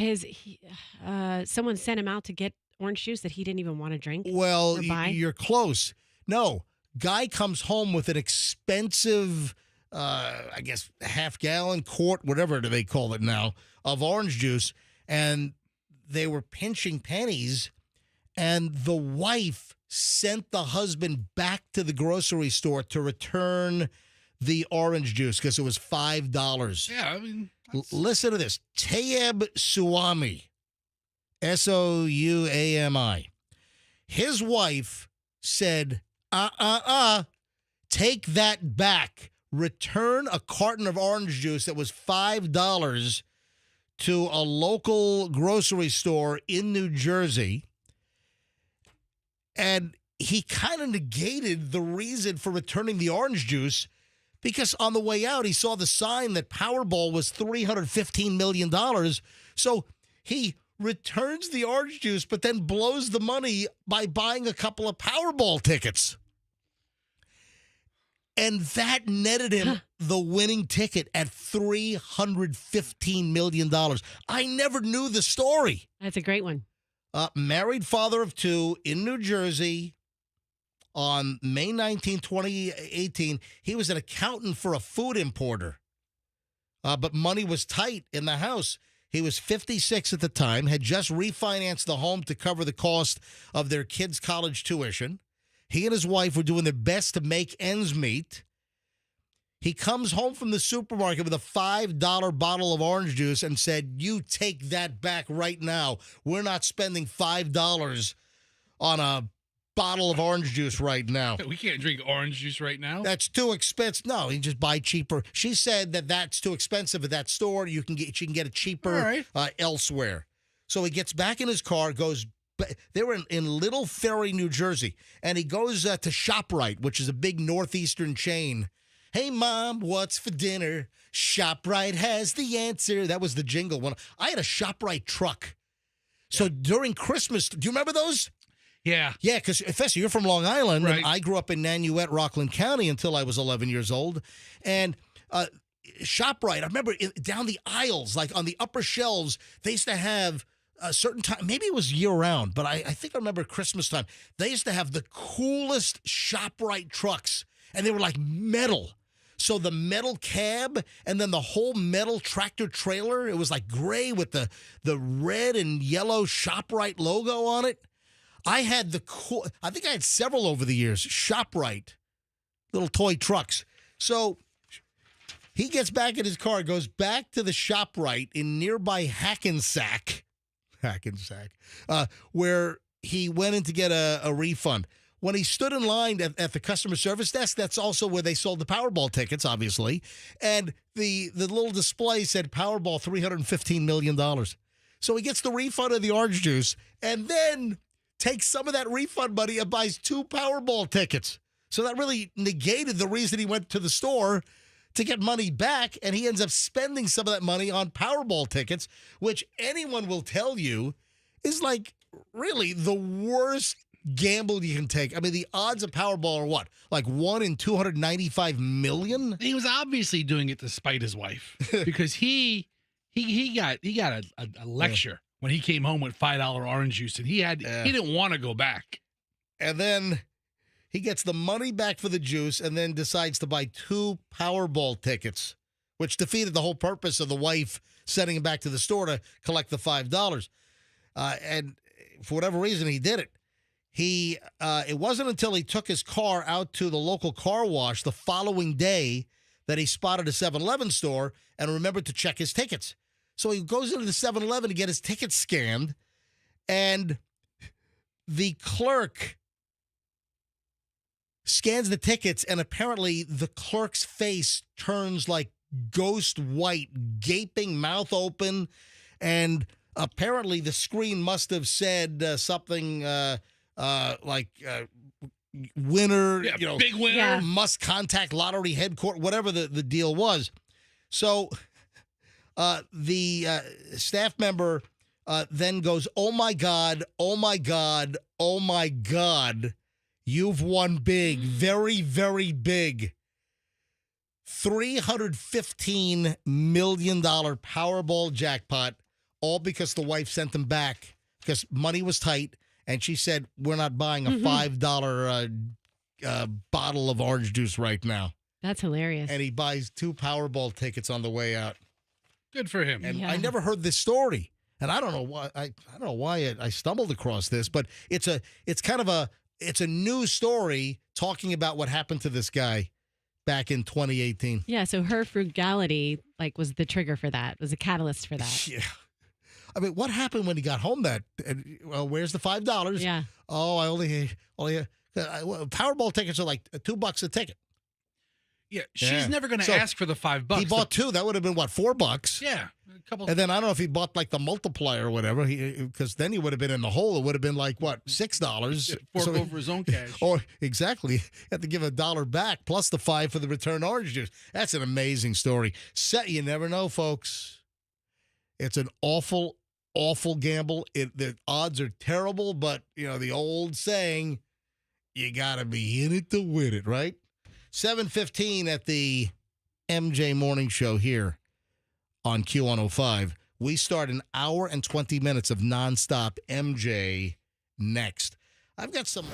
someone sent him out to get orange juice that he didn't even want to drink. Well, or buy? you're close. No, guy comes home with an expensive, I guess, half-gallon, quart, whatever they call it now, of orange juice, and they were pinching pennies, and the wife sent the husband back to the grocery store to return the orange juice because it was $5. Yeah, I mean, listen to this. Tayeb Suami, Souami. His wife said, take that back. Return a carton of orange juice that was $5 to a local grocery store in New Jersey. And he kind of negated the reason for returning the orange juice because on the way out, he saw the sign that Powerball was $315 million. So he returns the orange juice, but then blows the money by buying a couple of Powerball tickets. And that netted him the winning ticket at $315 million. I never knew the story. That's a great one. Married father of two in New Jersey. On May 19, 2018, he was an accountant for a food importer. But money was tight in the house. He was 56 at the time, had just refinanced the home to cover the cost of their kids' college tuition. He and his wife were doing their best to make ends meet. He comes home from the supermarket with a $5 bottle of orange juice and said, you take that back right now. We're not spending $5 on a bottle of orange juice right now. We can't drink orange juice right now. That's too expensive. No, you just buy cheaper. She said that that's too expensive at that store. She can get it cheaper elsewhere. So he gets back in his car, goes. They were in Little Ferry, New Jersey, and he goes to ShopRite, which is a big northeastern chain. Hey, Mom, what's for dinner? ShopRite has the answer. That was the jingle. When I had a ShopRite truck. So during Christmas, do you remember those? Yeah. Yeah, because, Fessy, you're from Long Island, right. And I grew up in Nanuet, Rockland County until I was 11 years old. And ShopRite, I remember down the aisles, like on the upper shelves, they used to have a certain time, maybe it was year-round, but I think I remember Christmas time, they used to have the coolest ShopRite trucks, and they were like metal. So the metal cab and then the whole metal tractor trailer, it was like gray with the red and yellow ShopRite logo on it. I had I think I had several over the years, ShopRite, little toy trucks. So he gets back in his car, goes back to the ShopRite in nearby Hackensack, where he went in to get a refund. When he stood in line at the customer service desk, that's also where they sold the Powerball tickets, obviously. And the little display said Powerball $315 million. So he gets the refund of the orange juice and then takes some of that refund money and buys 2 Powerball tickets. So that really negated the reason he went to the store to get money back. And he ends up spending some of that money on Powerball tickets, which anyone will tell you is like really the worst gamble you can take. I mean, the odds of Powerball are what? Like 1 in 295 million? He was obviously doing it to spite his wife because he got a lecture when he came home with $5 orange juice, and he didn't want to go back. And then he gets the money back for the juice and then decides to buy 2 Powerball tickets, which defeated the whole purpose of the wife sending him back to the store to collect the $5. And for whatever reason, he did it. It wasn't until he took his car out to the local car wash the following day that he spotted a 7-Eleven store and remembered to check his tickets. So he goes into the 7-Eleven to get his tickets scanned, and the clerk scans the tickets, and apparently the clerk's face turns like ghost white, gaping mouth open, and apparently the screen must have said something like winner, big winner, must contact lottery headquarters, whatever the deal was. So the staff member then goes, "Oh my God, oh my God, oh my God, you've won big, very, very big. $315 million Powerball jackpot, all because the wife sent them back because money was tight. And she said, we're not buying a $5 bottle of orange juice right now. That's hilarious. And he buys 2 Powerball tickets on the way out. Good for him. And I never heard this story. And I don't know why I don't know why I stumbled across this, but it's a news story talking about what happened to this guy back in 2018. Yeah, so her frugality was the trigger for that, was a catalyst for that. Yeah. I mean, what happened when he got home well, where's the $5? Yeah. Oh, I only Powerball tickets are like $2 a ticket. Yeah, she's never going to ask for the $5. He bought 2. That would have been what, $4? Yeah, a couple. And then I don't know if he bought like the multiplier or whatever, because then he would have been in the hole. It would have been like what, $6? Fork over his own cash. Or exactly, he had to give $1 back plus the $5 for the return orange juice. That's an amazing story. You never know, folks. It's an awful gamble. The odds are terrible, but the old saying, you gotta be in it to win it, right? 7:15 at the MJ Morning Show here on Q105. We start an hour and 20 minutes of nonstop MJ next. I've got some.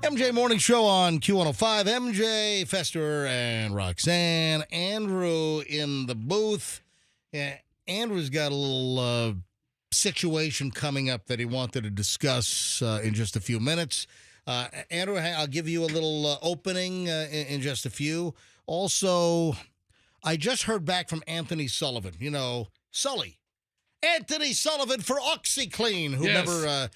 MJ Morning Show on Q105. MJ, Fester, and Roxanne. Andrew in the booth. Yeah, Andrew's got a little situation coming up that he wanted to discuss in just a few minutes. Andrew, I'll give you a little opening in just a few. Also, I just heard back from Anthony Sullivan. You know, Sully. Anthony Sullivan for OxyClean, who never...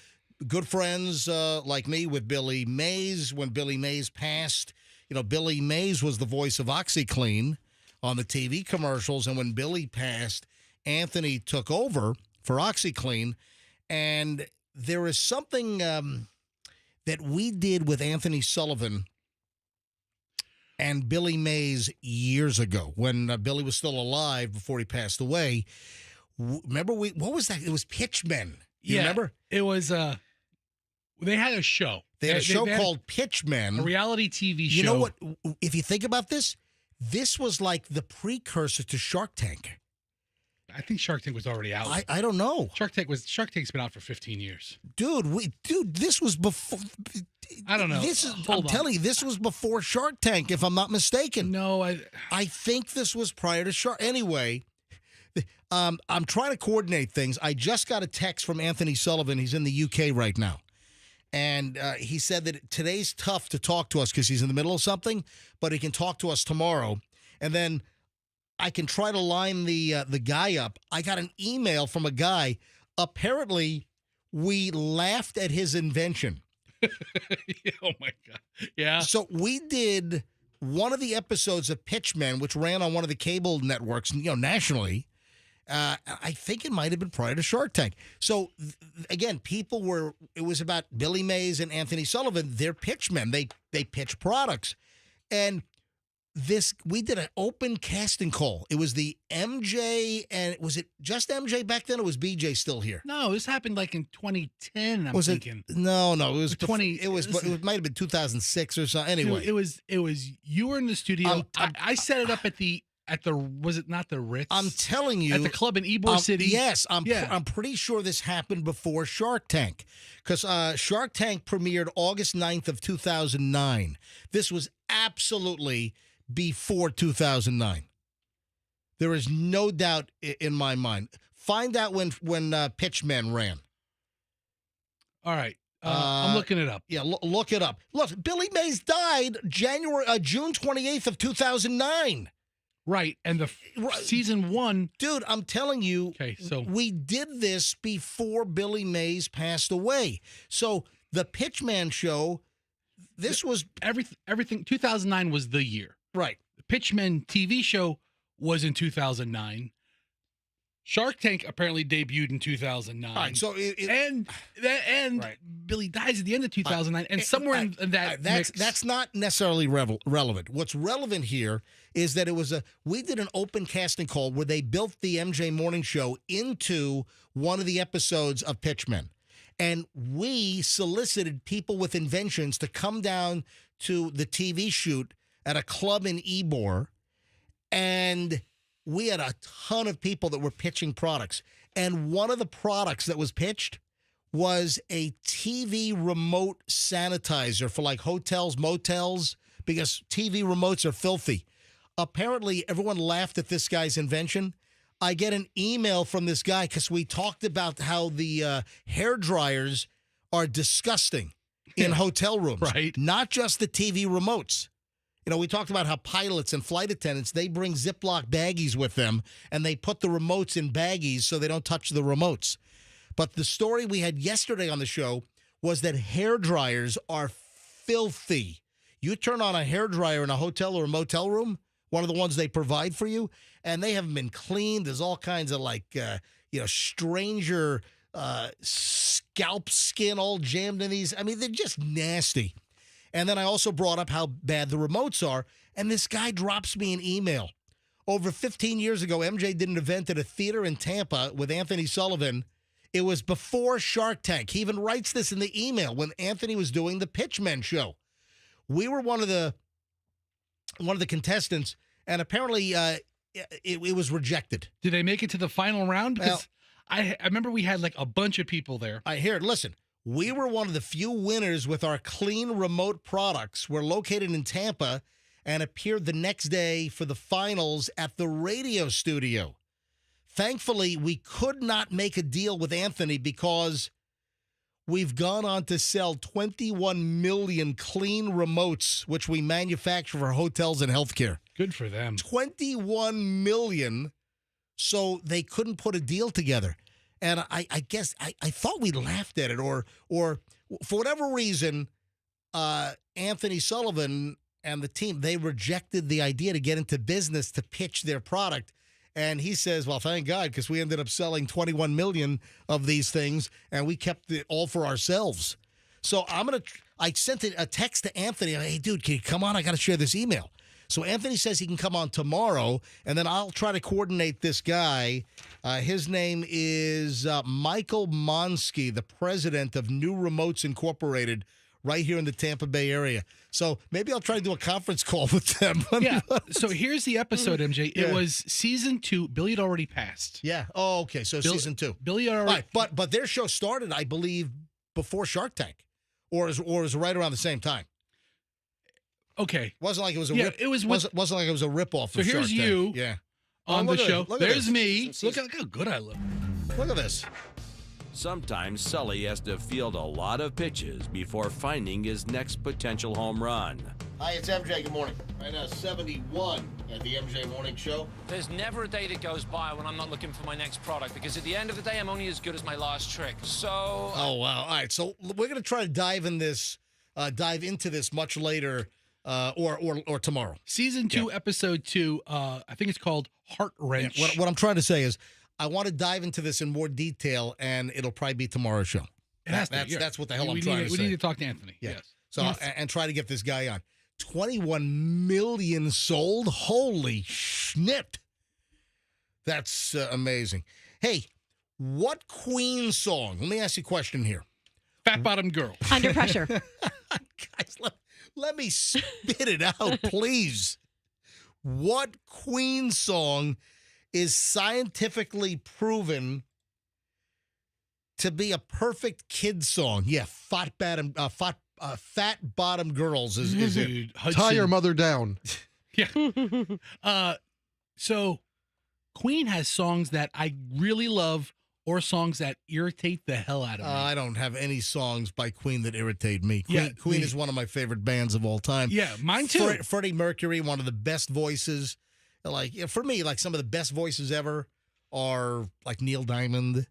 good friends like me with Billy Mays. When Billy Mays passed, you know, Billy Mays was the voice of OxyClean on the TV commercials. And when Billy passed, Anthony took over for OxyClean. And there is something that we did with Anthony Sullivan and Billy Mays years ago when Billy was still alive before he passed away. Remember, what was that? It was Pitchmen. You remember? It was, they had a show. They had a show called Pitchmen. A reality TV show. You know what? If you think about this was like the precursor to Shark Tank. I think Shark Tank was already out. I don't know. Shark Tank's been out for 15 years. Dude, this was before. I don't know. I'm telling you, this was before Shark Tank, if I'm not mistaken. No, I think this was prior to Shark. Anyway, I'm trying to coordinate things. I just got a text from Anthony Sullivan. He's in the UK right now. And he said that today's tough to talk to us because he's in the middle of something, but he can talk to us tomorrow. And then I can try to line the guy up. I got an email from a guy. Apparently, we laughed at his invention. Oh, my God. Yeah. So we did one of the episodes of Pitchmen, which ran on one of the cable networks, you know, nationally. I think it might have been prior to Shark Tank. So, again, it was about Billy Mays and Anthony Sullivan. They're pitchmen. They pitch products. And we did an open casting call. It was the MJ, and was it just MJ back then, or was BJ still here? No, this happened like in 2010, I'm thinking. No, it was 20. It might have been 2006 or something. Anyway. It was you were in the studio. I set it up at the was it not the Ritz? I'm telling you. At the club in Ybor City. Yes, I'm pretty sure this happened before Shark Tank because Shark Tank premiered August 9th of 2009. This was absolutely before 2009. There is no doubt in my mind. Find out when Pitchmen ran. All right. I'm looking it up. Yeah, look it up. Look, Billy Mays died June 28th of 2009. Right, and the season 1. Dude, I'm telling you, so we did this before Billy Mays passed away. So the Pitchman show, this was... Everything, 2009 was the year. Right. The Pitchmen TV show was in 2009. Shark Tank apparently debuted in 2009. All right, so and right. Billy dies at the end of 2009, and somewhere in that that's not necessarily relevant. What's relevant here is that we did an open casting call where they built the MJ Morning Show into one of the episodes of Pitchmen, and we solicited people with inventions to come down to the TV shoot at a club in Ybor, and we had a ton of people that were pitching products. And one of the products that was pitched was a TV remote sanitizer for like hotels, motels, because TV remotes are filthy. Apparently, everyone laughed at this guy's invention. I get an email from this guy because we talked about how the hair dryers are disgusting in hotel rooms. Right. Not just the TV remotes. You know, we talked about how pilots and flight attendants, they bring Ziploc baggies with them, and they put the remotes in baggies so they don't touch the remotes. But the story we had yesterday on the show was that hair dryers are filthy. You turn on a hair dryer in a hotel or a motel room, one of the ones they provide for you, and they haven't been cleaned. There's all kinds of stranger scalp skin all jammed in these. I mean, they're just nasty. And then I also brought up how bad the remotes are. And this guy drops me an email. Over 15 years ago, MJ did an event at a theater in Tampa with Anthony Sullivan. It was before Shark Tank. He even writes this in the email when Anthony was doing the Pitchmen show. We were one of the contestants, and apparently it was rejected. Did they make it to the final round? Because I remember we had like a bunch of people there. I hear it. Listen, We were one of the few winners with our clean remote products. We're located in Tampa and appeared the next day for the finals at the radio studio. Thankfully, we could not make a deal with Anthony because we've gone on to sell 21 million clean remotes, which we manufacture for hotels and healthcare. Good for them. 21 million, so they couldn't put a deal together. And I guess I thought we laughed at it, or for whatever reason, Anthony Sullivan and the team, they rejected the idea to get into business to pitch their product. And he says, well, thank God, because we ended up selling 21 million of these things, and we kept it all for ourselves. So I sent a text to Anthony. Hey, dude, can you come on? I got to share this email. So Anthony says he can come on tomorrow, and then I'll try to coordinate this guy. His name is Michael Monsky, the president of New Remotes Incorporated, right here in the Tampa Bay area. So maybe I'll try to do a conference call with them. Yeah. So here's the episode, MJ. It was season 2. Billy had already passed. Yeah. Oh, okay. So season 2. Billy already. Right. But their show started, I believe, before Shark Tank, or is right around the same time. Okay. Wasn't like it was a wasn't like it was a ripoff. So of here's Shark you. Tank. Yeah. On the show. There's me. Look Look how good I look. Look at this. Sometimes Sully has to field a lot of pitches before finding his next potential home run. Hi, it's MJ. Good morning. Right now, 71 at the MJ Morning Show. There's never a day that goes by when I'm not looking for my next product, because at the end of the day, I'm only as good as my last trick. So. Oh wow! All right, so we're gonna try to dive into this much later, or tomorrow. Season 2, episode 2. I think it's called Heart Wrench. Yeah, what I'm trying to say is, I want to dive into this in more detail, and it'll probably be tomorrow's show. That's what the hell I'm trying to say. We need to talk to Anthony. Yeah. Yes. So and try to get this guy on. 21 million sold. Holy schnit! That's amazing. Hey, what Queen song? Let me ask you a question here. Fat Bottom Girl. Under Pressure. Guys, let me spit it out, please. What Queen song is scientifically proven to be a perfect kid song? Yeah, Fat Bottom Girls is it. Dude, Tie your mother down. Yeah. So Queen has songs that I really love, or songs that irritate the hell out of me. I don't have any songs by Queen that irritate me. Yeah, Queen is one of my favorite bands of all time. Yeah, mine too. Freddie Mercury, one of the best voices. Like, for me, like some of the best voices ever are like Neil Diamond,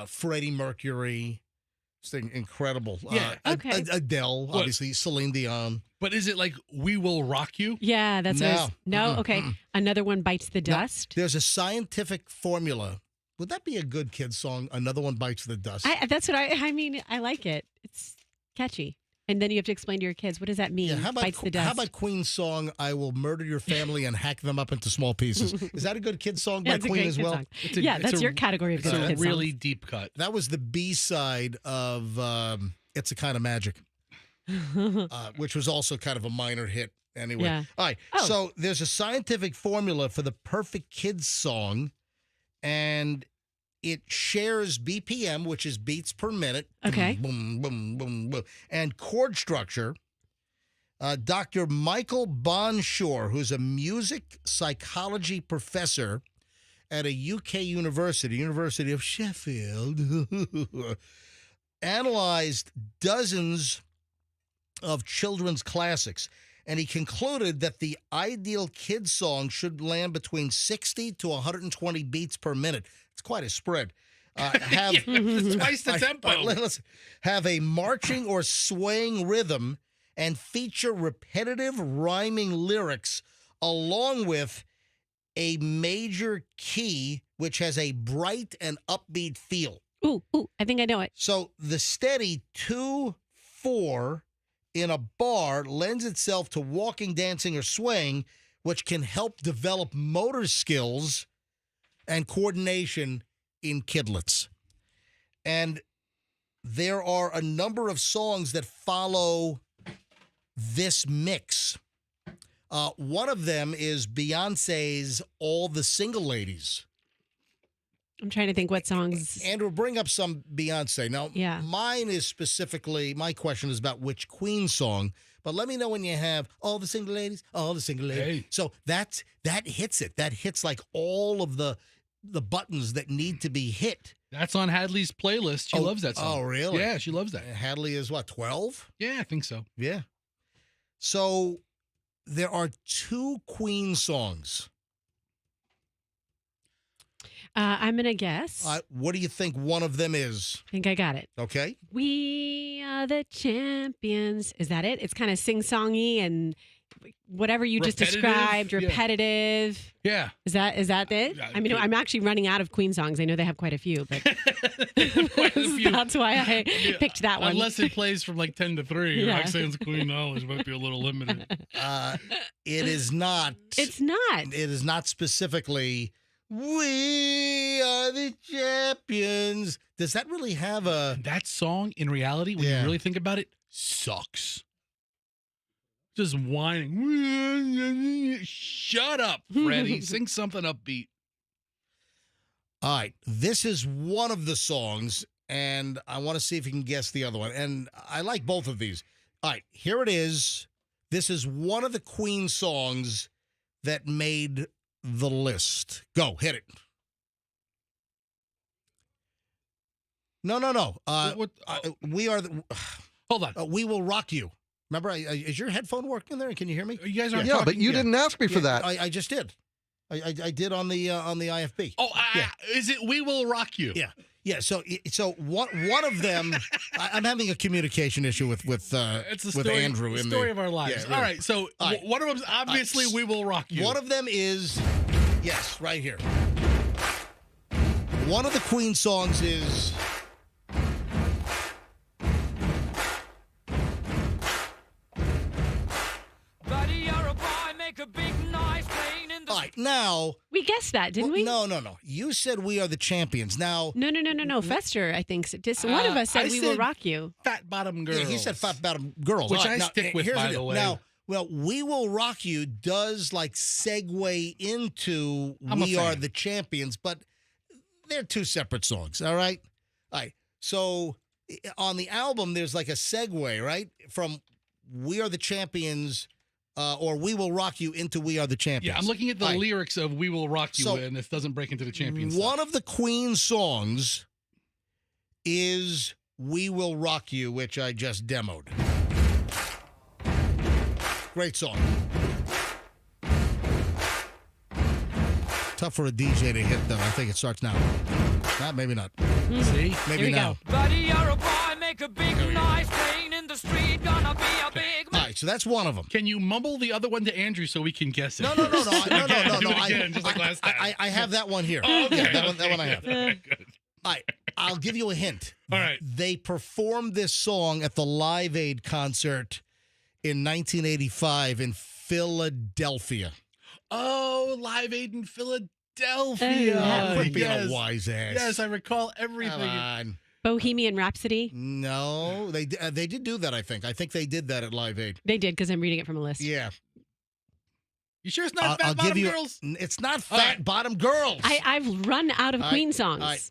Freddie Mercury. It's incredible. Yeah. Okay. Adele, obviously, Celine Dion. But is it like We Will Rock You? Yeah, that's what I was, no. Mm-mm. Okay. Another One Bites the Dust. There's a scientific formula. Would that be a good kid song? Another One Bites the Dust. That's what I mean. I like it. It's catchy. And then you have to explain to your kids, what does that mean? How Bites the dust. How about Queen's song, I Will Murder Your Family and Hack Them Up into Small Pieces? Is that a good kid song by That's a Queen great as kid well? song. It's That's your category of It's good a kid really songs. deep cut. That was the B-side of It's a Kind of Magic, which was also kind of a minor hit anyway. Yeah. All right. Oh. So there's a scientific formula for the perfect kids song, and it shares BPM, which is beats per minute. Okay. Boom, boom, boom, boom. And chord structure. Dr. Michael Bonshore, who's a music psychology professor at a UK university, University of Sheffield, analyzed dozens of children's classics, and he concluded that the ideal kids song should land between 60 to 120 beats per minute. It's quite a spread. It's twice the tempo. Listen, have a marching or swaying rhythm and feature repetitive rhyming lyrics along with a major key which has a bright and upbeat feel. Ooh, I think I know it. So the steady 2/4 in a bar lends itself to walking, dancing, or swaying, which can help develop motor skills and coordination in kidlets. And there are a number of songs that follow this mix. One of them is Beyonce's All the Single Ladies. I'm trying to think what songs. Andrew, bring up some Beyonce. Now, Yeah. mine is specifically, my question is about which Queen song, but let me know when you have all the single ladies, all the single ladies. Hey. So that hits it. That hits like all of the buttons that need to be hit. That's on Hadley's playlist. She loves that song. Oh, really? Yeah, she loves that. Hadley is what, 12? Yeah, I think so. Yeah. So there are 2 Queen songs. I'm going to guess. What do you think one of them is? I think I got it. Okay. We are the champions. Is that it? It's kind of sing-songy and whatever you just Repetitive? described, Yeah. repetitive. Yeah. Is that it? Yeah, I mean, I'm actually running out of Queen songs. I know they have quite a few, but Quite a few. that's why I picked that one. Unless it plays from like 10 to 3. Yeah. Roxanne's Queen knowledge might be a little limited. It is not. It's not. It is not specifically, we are the champions. Does that really have a... That song, in reality, when Yeah. you really think about it, sucks. Just whining. Shut up, Freddie. Sing something upbeat. All right. This is one of the songs, and I want to see if you can guess the other one. And I like both of these. All right. Here it is. This is one of the Queen songs that made the list. Go. Hit it. No. We are the... Hold on. We Will Rock You. Remember, is your headphone working there? Can you hear me? You guys aren't Yeah, talking. but you didn't ask me for that. I just did. I did on the IFB. Oh, Yeah. Is it We Will Rock You? Yeah. So one of them, I'm having a communication issue with It's the with story, Andrew the in story of our lives. Yeah, really. All right, so All right. one of them's obviously All right. We Will Rock You. One of them is, yes, right here. One of the Queen songs is... Buddy, you're a boy, make a big noise playing in the All right, now... We guessed that, didn't we? No. You said we are the champions. Now... No. Fester, I think. Just one of us said I We Will said Rock You. Fat Bottom Girls. Yeah, he said Fat Bottom Girls. Which All right, I now, stick with, here's by the the deal. way. Now, well, We Will Rock You does like segue into I'm a We Are fan. the Champions, but they're 2 separate songs, all right? All right, so on the album, there's like a segue, right? From We Are the Champions or We Will Rock You into We Are the Champions. Yeah, I'm looking at the All right, lyrics of We Will Rock You, So, and this doesn't break into the champions. one of the Queen songs is We Will Rock You, which I just demoed. Great song. Tough for a DJ to hit, though. I think it starts now. Maybe not. See? Maybe Here we now. go. Buddy, you're a boy, make a big noise playing in the street. Gonna be a big All right, so that's one of them. Can you mumble the other one to Andrew so we can guess it? No. Do it again, just like last time. I have that one here. Oh, okay. Yeah, that one I have. Good. All right, I'll give you a hint. All right. They performed this song at the Live Aid concert in 1985 in Philadelphia. Oh, Live Aid in Philadelphia. yeah. Quit being yes. a wise ass. Yes, I recall Come everything. on. Bohemian Rhapsody. No, they did do that, I think. I think they did that at Live Aid. They did because I'm reading it from a list. Yeah. You sure it's not Fat Bottom Girls? It's not All Fat right. Bottom Girls. I've run out of All Queen right, songs. all right.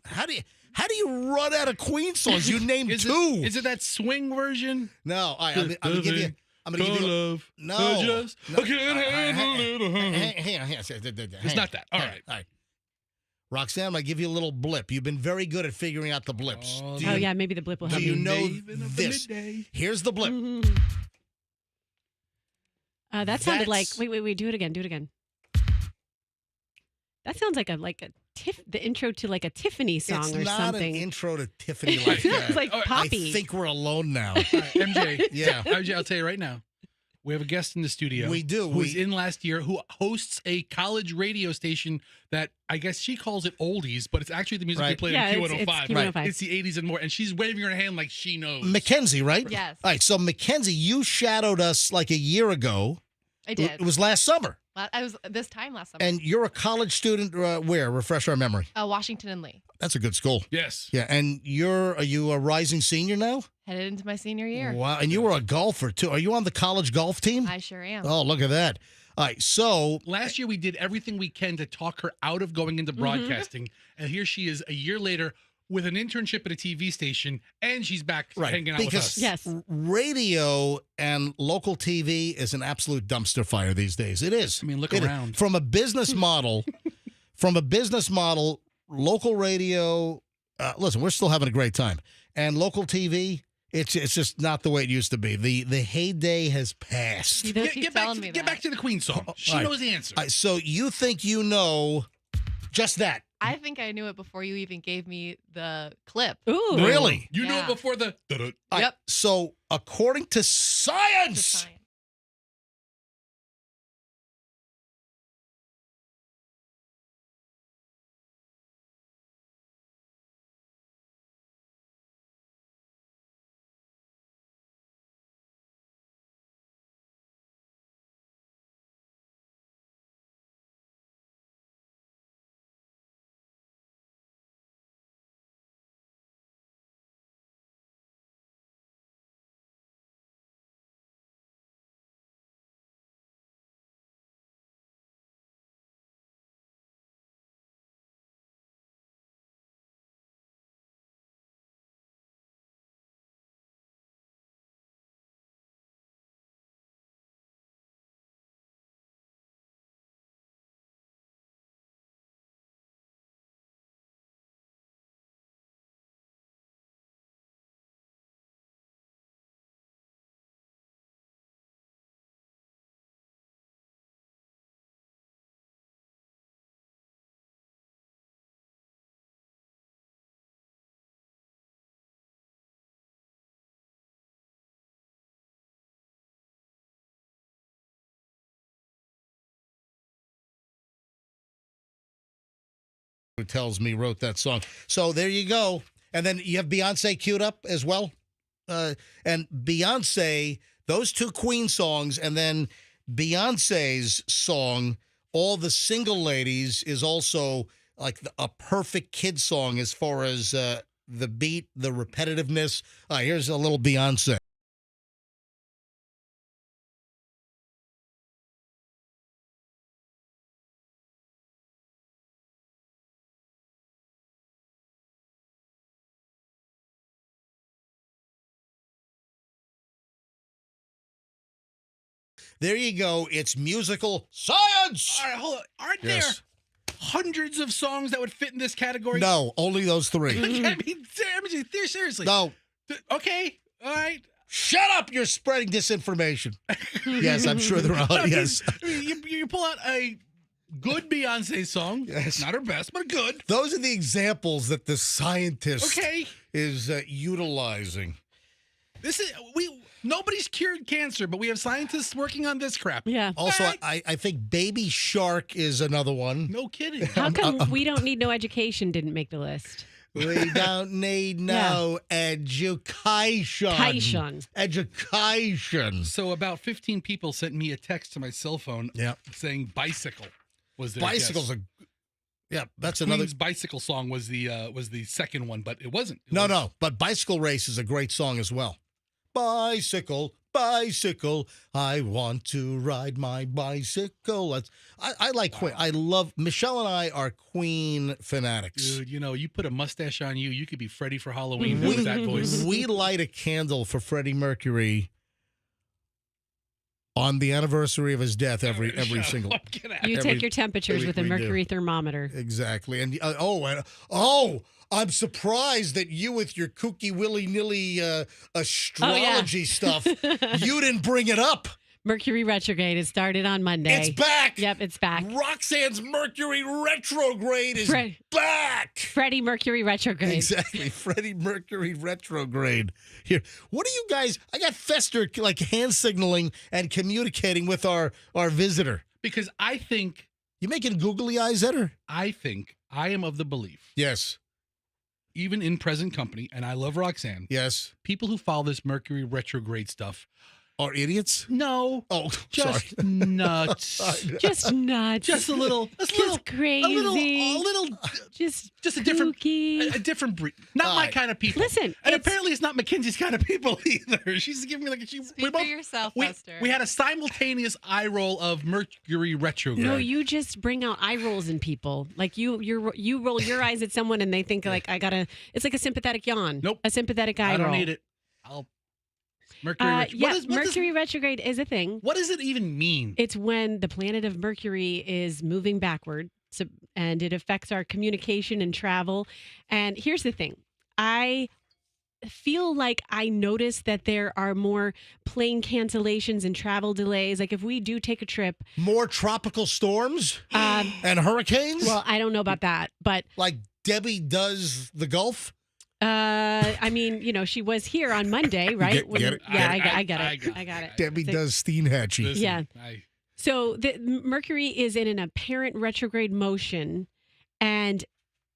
How do you run out of Queen songs? You named two. Is it that swing version? No, all right, I'm gonna give you. I'm gonna give you. Love. No. I just No. can't handle it. Hang on. It's not that. All right. All right. Roxanne, I'm gonna give you a little blip. You've been very good at figuring out the blips. Oh, Do Oh you- yeah, maybe the blip will Do help you me. know Maven of the this? midday. Here's the blip. That sounded like That's- wait, do it again. That sounds like the intro to like a Tiffany song It's or not something. an intro to Tiffany like It sounds that. like Oh, I Poppy. I think we're alone now. All right, MJ. Yeah. MJ, I'll tell you right now. We have a guest in the studio. We do. Who was in last year, who hosts a college radio station that I guess she calls it oldies, but it's actually the music we Right. played Yeah, in it's Q105. Q105. It's the 80s and more. And she's waving her hand like she knows. Mackenzie, right? Yes. All right. So Mackenzie, you shadowed us like a year ago. I did. It was last summer. I was this time last summer. And you're a college student where? Refresh our memory. Washington and Lee. That's a good school. Yes. Yeah, and are you a rising senior now? Headed into my senior year. Wow, and you were a golfer too. Are you on the college golf team? I sure am. Oh, look at that. All right, so last year we did everything we can to talk her out of going into broadcasting, and here she is a year later with an internship at a TV station, and she's back hanging out with us. Yes. Radio and local TV is an absolute dumpster fire these days. It is. I mean, look around. From a business model, local radio, listen, we're still having a great time. And local TV, it's just not the way it used to be. The heyday has passed. Get back to the Queen song. She knows the answer. So you think you know just that. I think I knew it before you even gave me the clip. Ooh. Really? You knew it before the... Yep. So according to science... Who tells me wrote that song. So there you go. And then you have Beyonce queued up as well. And Beyonce, those two Queen songs, and then Beyonce's song, All the Single Ladies, is also like a perfect kid song as far as the beat, the repetitiveness. Here's a little Beyonce. There you go. It's musical science. All right, hold on. Aren't there hundreds of songs that would fit in this category? No, only those three. I mean, seriously. No. Okay. All right. Shut up. You're spreading disinformation. Yes, I'm sure there are. Yes. You pull out a good Beyonce song. Yes. Not her best, but good. Those are the examples that the scientist Okay. is utilizing. This is nobody's cured cancer, but we have scientists working on this crap. Yeah. Also, All right. I think Baby Shark is another one. No kidding. How come We Don't Need No Education didn't make the list? We don't need no education. Education. So about 15 people sent me a text to my cell phone saying bicycle was their Bicycles guess. That's Queen's another. bicycle song was the second one, but it wasn't. No, but Bicycle Race is a great song as well. Bicycle, bicycle, I want to ride my bicycle. I like Queen. I love, Michelle and I are Queen fanatics. Dude, you put a mustache on you could be Freddie for Halloween with that voice. We light a candle for Freddie Mercury on the anniversary of his death every single. You take your temperatures with a mercury thermometer. Exactly. And I'm surprised that you with your kooky willy-nilly astrology stuff, you didn't bring it up. Mercury retrograde has started on Monday. It's back. Yep, it's back. Roxanne's Mercury retrograde is back. Freddie Mercury retrograde. Exactly. Freddie Mercury retrograde. Here. What are you guys? I got Fester like hand signaling and communicating with our visitor. Because I think. You making googly eyes at her? I think I am of the belief. Yes. Even in present company, and I love Roxanne. Yes. People who follow this Mercury retrograde stuff Are idiots? No. Oh, Just sorry. nuts. Just nuts. Just a little, Just crazy. a little, just a different, kooky. a different breed. Not my kind of people. Listen, and it's- apparently it's not Mackenzie's kind of people either. She's giving me like a. Speak for yourself, Buster. We had a simultaneous eye roll of Mercury retrograde. No, you just bring out eye rolls in people. Like you roll your eyes at someone and they think like it's like a sympathetic yawn. Nope. A sympathetic eye I roll. don't need it. Mercury retrograde. Mercury retrograde is a thing. What does it even mean? It's when the planet of Mercury is moving backward, and it affects our communication and travel. And here's the thing. I feel like I notice that there are more plane cancellations and travel delays. Like if we do take a trip. More tropical storms and hurricanes? Well, I don't know about that, but. Like Debbie does the Gulf? I mean, she was here on Monday, right? Get it? Yeah, I got it. Debbie does Steenhatchee. Listen, Yeah. So the Mercury is in an apparent retrograde motion, and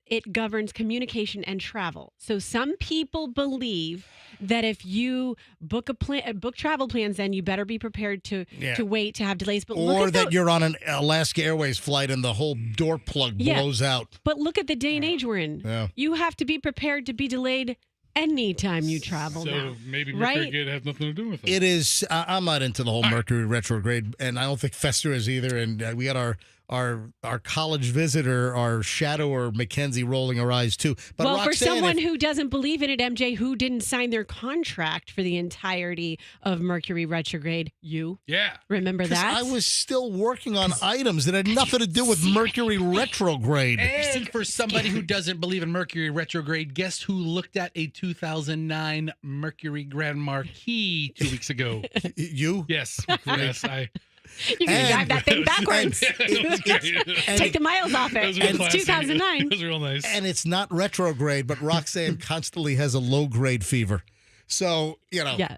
it governs communication and travel. So some people believe that if you book travel plans, then you better be prepared to wait to have delays. But or that you're on an Alaska Airways flight and the whole door plug blows out. But look at the day and age we're in. Yeah. You have to be prepared to be delayed anytime you travel now. So maybe Mercury has nothing to do with it. It is. I'm not into the whole Mercury retrograde, and I don't think Fester is either. And we got our college visitor, our shadower, Mackenzie, rolling her eyes too. But well, Roxanne, for someone who doesn't believe in it, MJ, who didn't sign their contract for the entirety of Mercury retrograde, remember that? I was still working on items that had nothing to do with Mercury retrograde. And for somebody who doesn't believe in Mercury retrograde, guess who looked at a 2009 Mercury Grand Marquis 2 weeks ago? You? Yes. Yes, You can drive that thing backwards. Take the miles off it. It's 2009. It was real nice. And it's not retrograde, but Roxanne constantly has a low-grade fever. So, Yeah,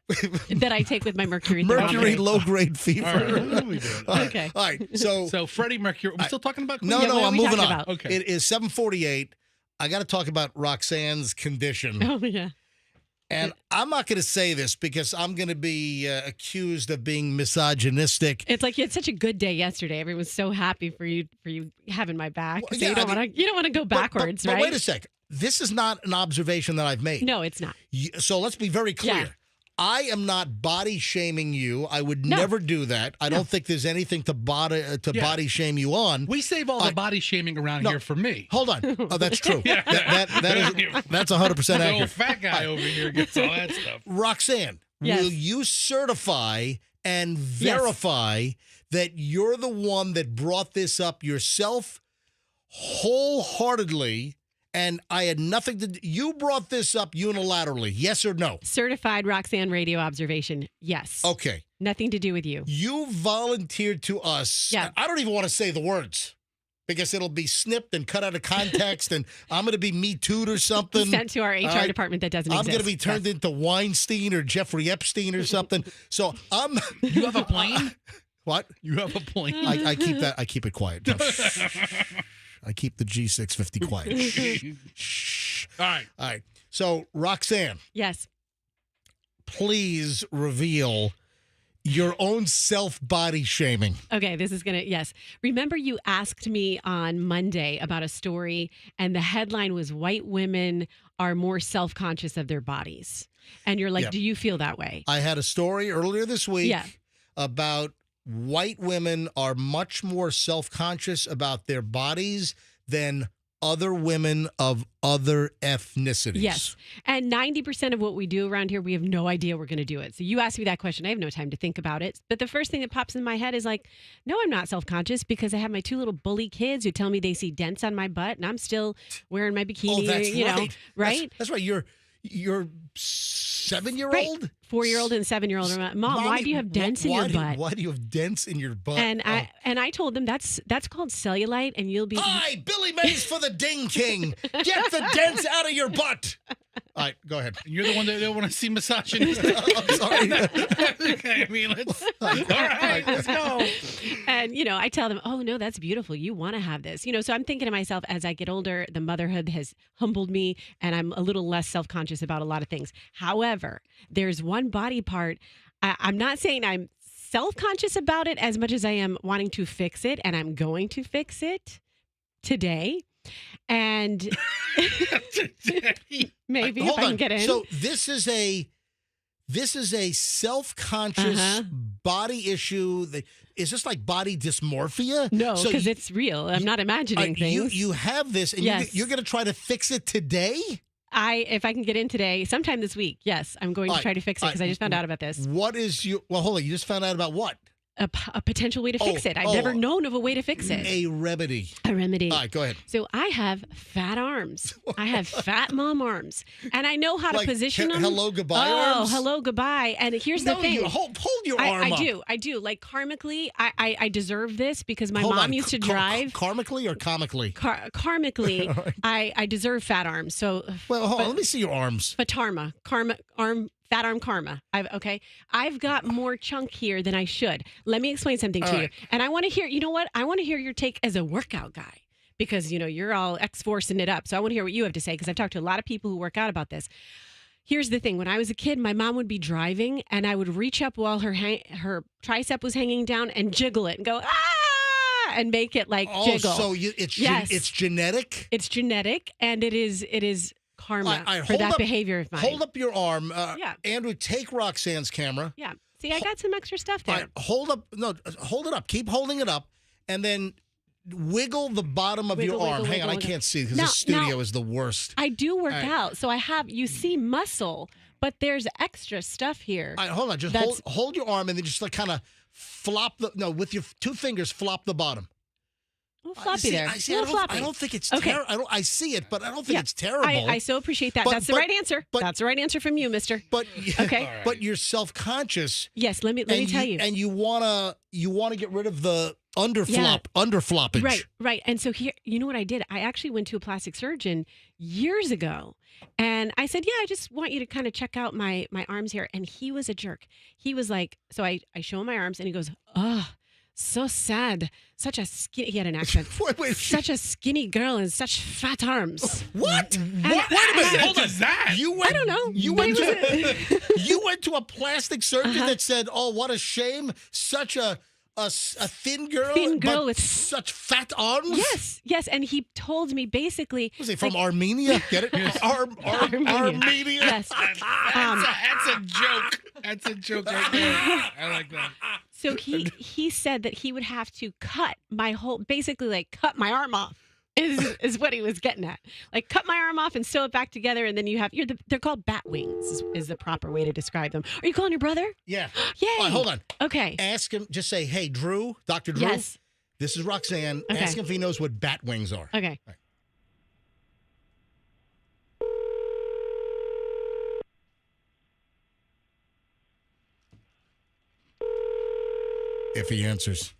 that I take with my Mercury Mercury thermometer. low-grade fever. All right. Okay. All right. So Freddie Mercury. Are we still talking about No, Yeah, what are I'm we moving talking on. about? Okay. It is 7:48. I got to talk about Roxanne's condition. Oh, yeah. And I'm not going to say this because I'm going to be accused of being misogynistic. It's like you had such a good day yesterday. Everyone's so happy for you having my back. Well, So yeah, you don't want to go backwards, but right? wait a sec. This is not an observation that I've made. No, it's not. So let's be very clear. Yeah. I am not body shaming you. I would never do that. I don't think there's anything to body shame you on. We save all the body shaming around here for me. Hold on. Oh, that's true. That's 100% The old accurate. fat guy over here gets all that stuff. Roxanne, Yes. will you certify and verify that you're the one that brought this up yourself wholeheartedly? And I had nothing to do. You brought this up unilaterally, yes or no? Certified Roxanne radio observation. Yes. Okay. Nothing to do with you. You volunteered to us. Yeah. I don't even want to say the words because it'll be snipped and cut out of context, and I'm going to be Me Too'd or something. Sent to our HR department that doesn't I'm exist. going to be turned into Weinstein or Jeffrey Epstein or something. So You have a plane? What? You have a plane? I keep that. I keep it quiet. No, shh. I keep the G650 quiet. Shh. All right. All right. So, Roxanne, Yes. please reveal your own self-body shaming. Okay, this is yes. Remember you asked me on Monday about a story, and the headline was "White Women Are More Self-Conscious of Their Bodies." And you're like, Yeah. do you feel that way? I had a story earlier this week Yeah. about white women are much more self-conscious about their bodies than other women of other ethnicities. Yes. And 90% of what we do around here, we have no idea we're going to do it. So you asked me that question. I have no time to think about it. But the first thing that pops in my head is like, no, I'm not self-conscious because I have my two little bully kids who tell me they see dents on my butt and I'm still wearing my bikini. Oh, that's you know, right. right? That's right. You're 7-year-old? Right. 4-year-old and 7-year-old. Mom, why do you have dents in your butt? Why do you have dents in your butt? And I told them that's called cellulite, and you'll be. Hi, Billy Mays for the Ding King. Get the dents out of your butt. All right, go ahead. You're the one that don't want to see misogynist. I'm sorry. Okay, I mean, all right, let's go. And, I tell them, oh, no, that's beautiful. You want to have this. So I'm thinking to myself, as I get older, the motherhood has humbled me and I'm a little less self-conscious about a lot of things. However, there's one body part I'm not saying I'm self-conscious about it as much as I am wanting to fix it, and I'm going to fix it today. And maybe if I can get in. So this is a self-conscious body issue. Is this like body dysmorphia? No, So because it's real. I'm not imagining things. You have this, and Yes. you're going to try to fix it today? If I can get in today, sometime this week, yes, I'm going to try to fix it because I just found out about this. What is well, hold on. You just found out about what? A potential way to fix it. I've never known of a way to fix it. A remedy. A remedy. All right, go ahead. So I have fat arms. I have fat mom arms. And I know how to position them. Hello, goodbye arms? Oh, hello, goodbye. And here's the thing. Hold your arm up. I do. Like, karmically, I deserve this because my mom used to drive. Karmically or comically? Karmically, I deserve fat arms. So, well, hold on. Let me see your arms. Fatarma. Fat arm karma. I've got more chunk here than I should. Let me explain something to you. And I want to hear, you know what? I want to hear your take as a workout guy because, you're all X-forcing it up. So I want to hear what you have to say because I've talked to a lot of people who work out about this. Here's the thing. When I was a kid, my mom would be driving and I would reach up while her tricep was hanging down and jiggle it and go, ah, and make it like jiggle. So it's genetic? It's genetic and it is karma for that behavior of mine. Hold up your arm. Yeah. Andrew, take Roxanne's camera. Yeah. See, I got some extra stuff there. Right, hold it up. Keep holding it up. And then wiggle the bottom of your arm. Hang on, I can't see because this studio is the worst. I do work out. So you see muscle, but there's extra stuff here. All right, hold on. Just hold your arm and then just like kind of flop with your two fingers, flop the bottom. A little floppy there. I don't think it's terrible. I see it, but I don't think it's terrible. I so appreciate that. That's the right answer. That's the right answer from you, mister. But okay. But you're self-conscious. Yes, let me tell you. And you wanna get rid of the underfloppage. Right. And so here, you know what I did? I actually went to a plastic surgeon years ago. And I said, I just want you to kind of check out my arms here. And he was a jerk. He was like, so I show him my arms and he goes, oh, so sad. Such a skinny, he had an accent. Wait. Such a skinny girl and such fat arms. What? Wait a minute. Hold on. That? I don't know. You went to a plastic surgeon that said, oh, what a shame. Such a thin girl with such fat arms? Yes. And he told me basically. Was he from Armenia? Get it? Armenia. Yes. That's a joke. That's a joke right there. I like that. So he said that he would have to cut my cut my arm off. Is what he was getting at. Like cut my arm off and sew it back together, and then they're called bat wings is the proper way to describe them. Are you calling your brother? Yeah. Yay. All right, hold on. Okay. Ask him. Just say, hey, Drew, Dr. Drew. Yes. This is Roxanne. Okay. Ask him if he knows what bat wings are. Okay. Right. If he answers,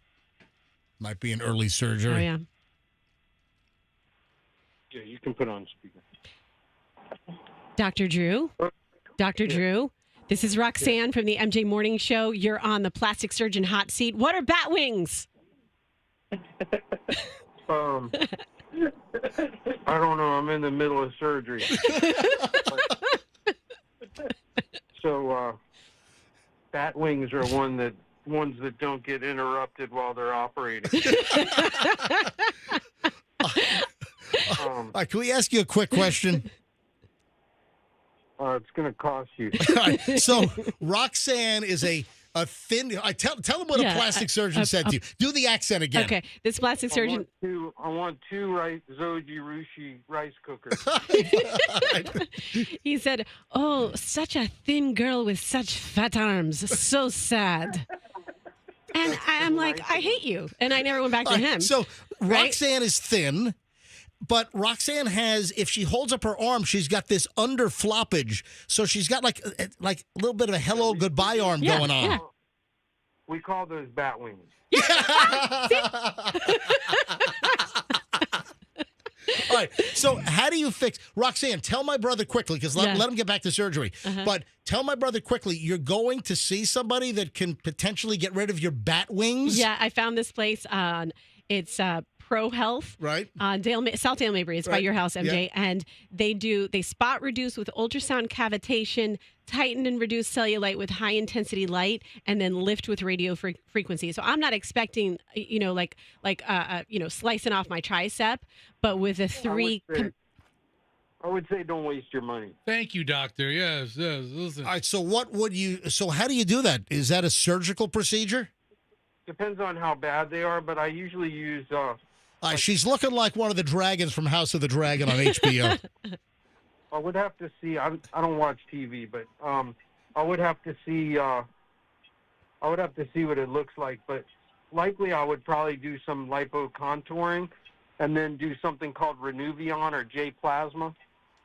might be an early surgery. Oh yeah. Yeah, you can put on speaker. Dr. Drew? Dr. Drew? This is Roxanne from the MJ Morning Show. You're on the plastic surgeon hot seat. What are bat wings? I don't know. I'm in the middle of surgery. So, bat wings are ones that don't get interrupted while they're operating. All right, can we ask you a quick question? It's going to cost you. All right, so Roxanne is a thin. Tell them what a plastic surgeon said to you. Do the accent again. Okay, this plastic surgeon. I want two Zoji Rushi rice cookers. He said, "Oh, such a thin girl with such fat arms. So sad." And I'm like, I hate you. And I never went back to him. So Roxanne is thin. But Roxanne has, if she holds up her arm, she's got this under floppage. So she's got like a little bit of a hello, goodbye arm going on. Yeah. We call those bat wings. All right. So how do you fix Roxanne? Tell my brother quickly, because let him get back to surgery. But tell my brother quickly, you're going to see somebody that can potentially get rid of your bat wings? Yeah, I found this place on it's Pro Health. Right. South Dale Mabry. It's by your house, MJ. Yeah. And they spot reduce with ultrasound cavitation, tighten and reduce cellulite with high intensity light, and then lift with radio frequency. So I'm not expecting, slicing off my tricep, but with a three. I would say don't waste your money. Thank you, doctor. Yes. Listen. All right. So how do you do that? Is that a surgical procedure? Depends on how bad they are, but I usually use. She's looking like one of the dragons from House of the Dragon on HBO. I would have to see. I don't watch TV, but I would have to see. I would have to see what it looks like, but likely I would probably do some lipo contouring, and then do something called Renuvion or J plasma.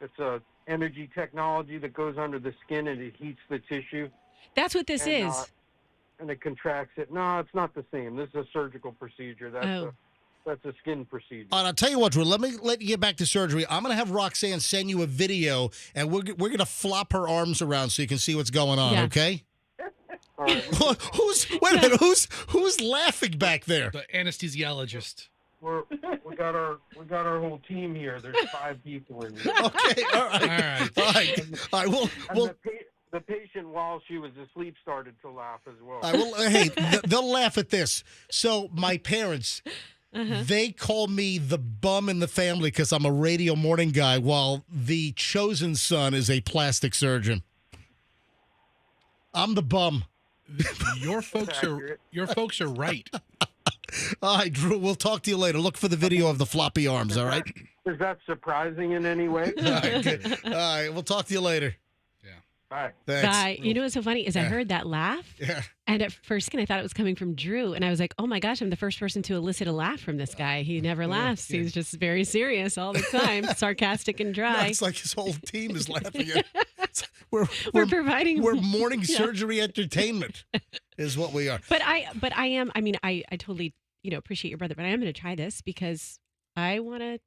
It's a energy technology that goes under the skin and it heats the tissue. That's what this is. And it contracts it. No, it's not the same. This is a surgical procedure. That's a skin procedure. And I'll tell you what, Drew, let you get back to surgery. I'm going to have Roxanne send you a video, and we're going to flop her arms around so you can see what's going on, okay? All right. Wait a minute, who's laughing back there? The anesthesiologist. We got our whole team here. There's 5 people in here. Okay, all right. The patient, while she was asleep, started to laugh as well. Hey, they'll laugh at this. So my parents, they call me the bum in the family because I'm a radio morning guy, while the chosen son is a plastic surgeon. I'm the bum. Your folks are right. All right, Drew, we'll talk to you later. Look for the video of the floppy arms, all right? Is that surprising in any way? All right, good. All right, we'll talk to you later. Yeah. Bye. Thanks. Bye. You know what's so funny is I heard that laugh, and at first I thought it was coming from Drew, and I was like, oh my gosh, I'm the first person to elicit a laugh from this guy. He never laughs. He's just very serious all the time, sarcastic and dry. No, it's like his whole team is laughing at We're providing. We're morning surgery entertainment is what we are. But I am. I mean, I totally appreciate your brother, but I am going to try this because I want to.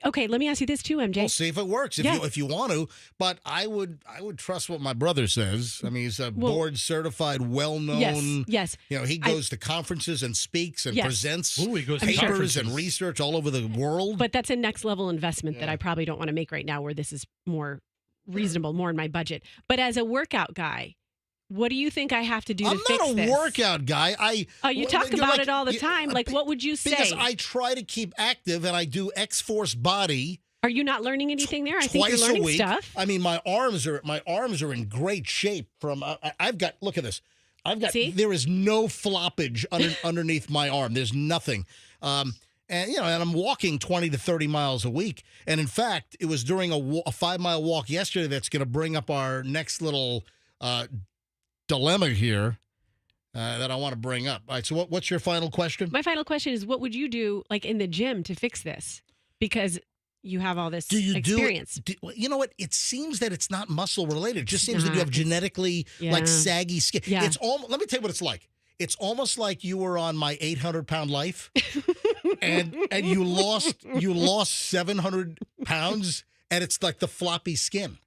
Okay, let me ask you this too, MJ. We'll see if it works if you want to. But I would trust what my brother says. I mean, he's a board certified, well known. Yes. He goes to conferences and speaks and presents he goes to papers and research all over the world. But that's a next level investment that I probably don't want to make right now, where this is more reasonable, more in my budget. But as a workout guy, what do you think I have to do to fix this? I'm not a workout guy. You talk about it all the time. Like, what would you say? Because I try to keep active and I do X-Force Body. Are you not learning anything there? I think you're learning stuff. I mean, my arms are in great shape. I've got, look at this. There is no floppage underneath my arm. There's nothing. And I'm walking 20 to 30 miles a week. And in fact, it was during a 5-mile walk yesterday that's going to bring up our next little dilemma here that I want to bring up. All right, so what's your final question? My final question is, what would you do, like in the gym, to fix this? Because you have all this experience. You know what? It seems that it's not muscle related. It just seems that you have genetically like saggy skin. Yeah. It's let me tell you what it's like. It's almost like you were on my 800-pound life, and you lost 700 pounds, and it's like the floppy skin.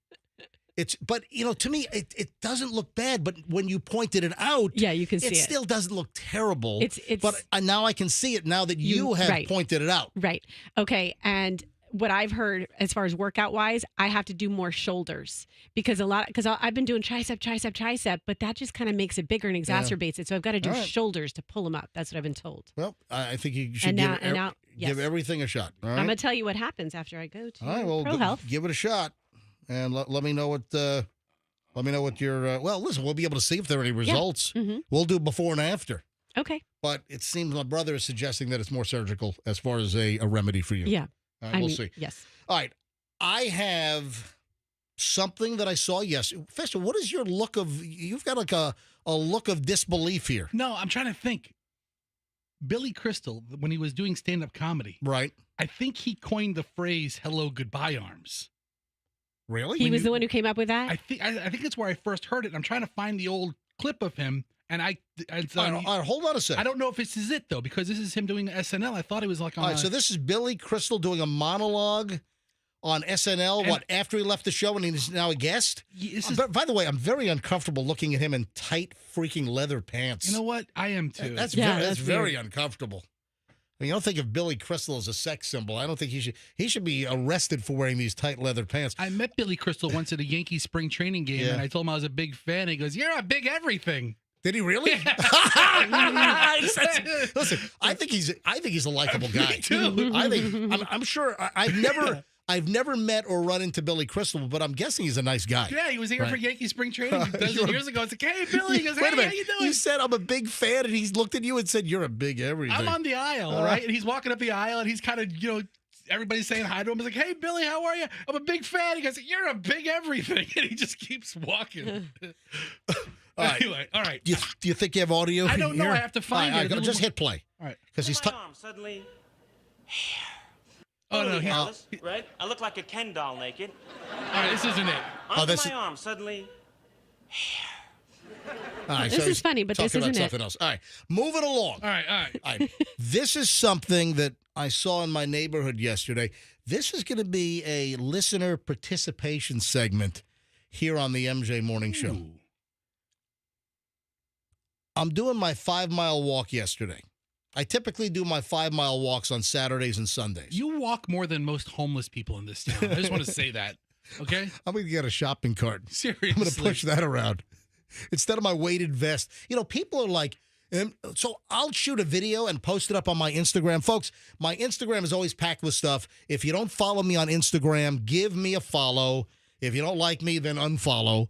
But to me, it doesn't look bad. But when you pointed it out, you can see it. It still doesn't look terrible. It's but now I can see it now that you have pointed it out. Right. Okay. And what I've heard as far as workout wise, I have to do more shoulders because I've been doing tricep, but that just kind of makes it bigger and exacerbates it. So I've got to do shoulders to pull them up. That's what I've been told. Well, I think you should give everything a shot. All right? I'm going to tell you what happens after I go to Pro Health. Give it a shot. And let me know what your listen, we'll be able to see if there are any results. Yeah. Mm-hmm. We'll do before and after. Okay. But it seems my brother is suggesting that it's more surgical as far as a remedy for you. Yeah. We'll see. Yes. All right. I have something that I saw yesterday. Fester, what is your look of, you've got like a look of disbelief here. No, I'm trying to think. Billy Crystal, when he was doing stand-up comedy. Right. I think he coined the phrase "hello, goodbye arms." Really? He was the one who came up with that? I think that's where I first heard it. I'm trying to find the old clip of him, and all right, hold on a second. I don't know if this is it, though, because this is him doing SNL. I thought it was like on all right, so this is Billy Crystal doing a monologue on SNL, after he left the show and he's now a guest? By the way, I'm very uncomfortable looking at him in tight freaking leather pants. You know what? I am, too. That's very uncomfortable. I mean, I don't think of Billy Crystal as a sex symbol. I don't think he should be arrested for wearing these tight leather pants. I met Billy Crystal once at a Yankee spring training game, and I told him I was a big fan. He goes, "You're a big everything." Did he really? Listen, I think he's a likable guy. Me too. I'm sure I've never met or run into Billy Crystal, but I'm guessing he's a nice guy. Yeah, he was here for Yankee spring training a dozen years ago. It's like, "Hey, Billy." He goes, Wait a "Hey, minute. how you doing?" You said I'm a big fan, and he's looked at you and said, "You're a big everything." I'm on the aisle, right? And he's walking up the aisle, and he's kind of, everybody's saying hi to him. He's like, "Hey, Billy, how are you? I'm a big fan." He goes, "You're a big everything," and he just keeps walking. All right. Anyway, all right. Do you think you have audio? I don't know. Here? I have to find all right, it. Just hit play. All right. Because he's my arm suddenly. Oh no, right? I look like a Ken doll naked. All right, this isn't it. Under my arm suddenly. All right, this is funny, but this talking isn't about something else. All right, moving along. All right. This is something that I saw in my neighborhood yesterday. This is going to be a listener participation segment here on the MJ Morning Show. Ooh. I'm doing my 5-mile walk yesterday. I typically do my 5-mile walks on Saturdays and Sundays. You walk more than most homeless people in this town. I just want to say that. Okay? I'm going to get a shopping cart. Seriously. I'm going to push that around instead of my weighted vest. People are like, so I'll shoot a video and post it up on my Instagram. Folks, my Instagram is always packed with stuff. If you don't follow me on Instagram, give me a follow. If you don't like me, then unfollow.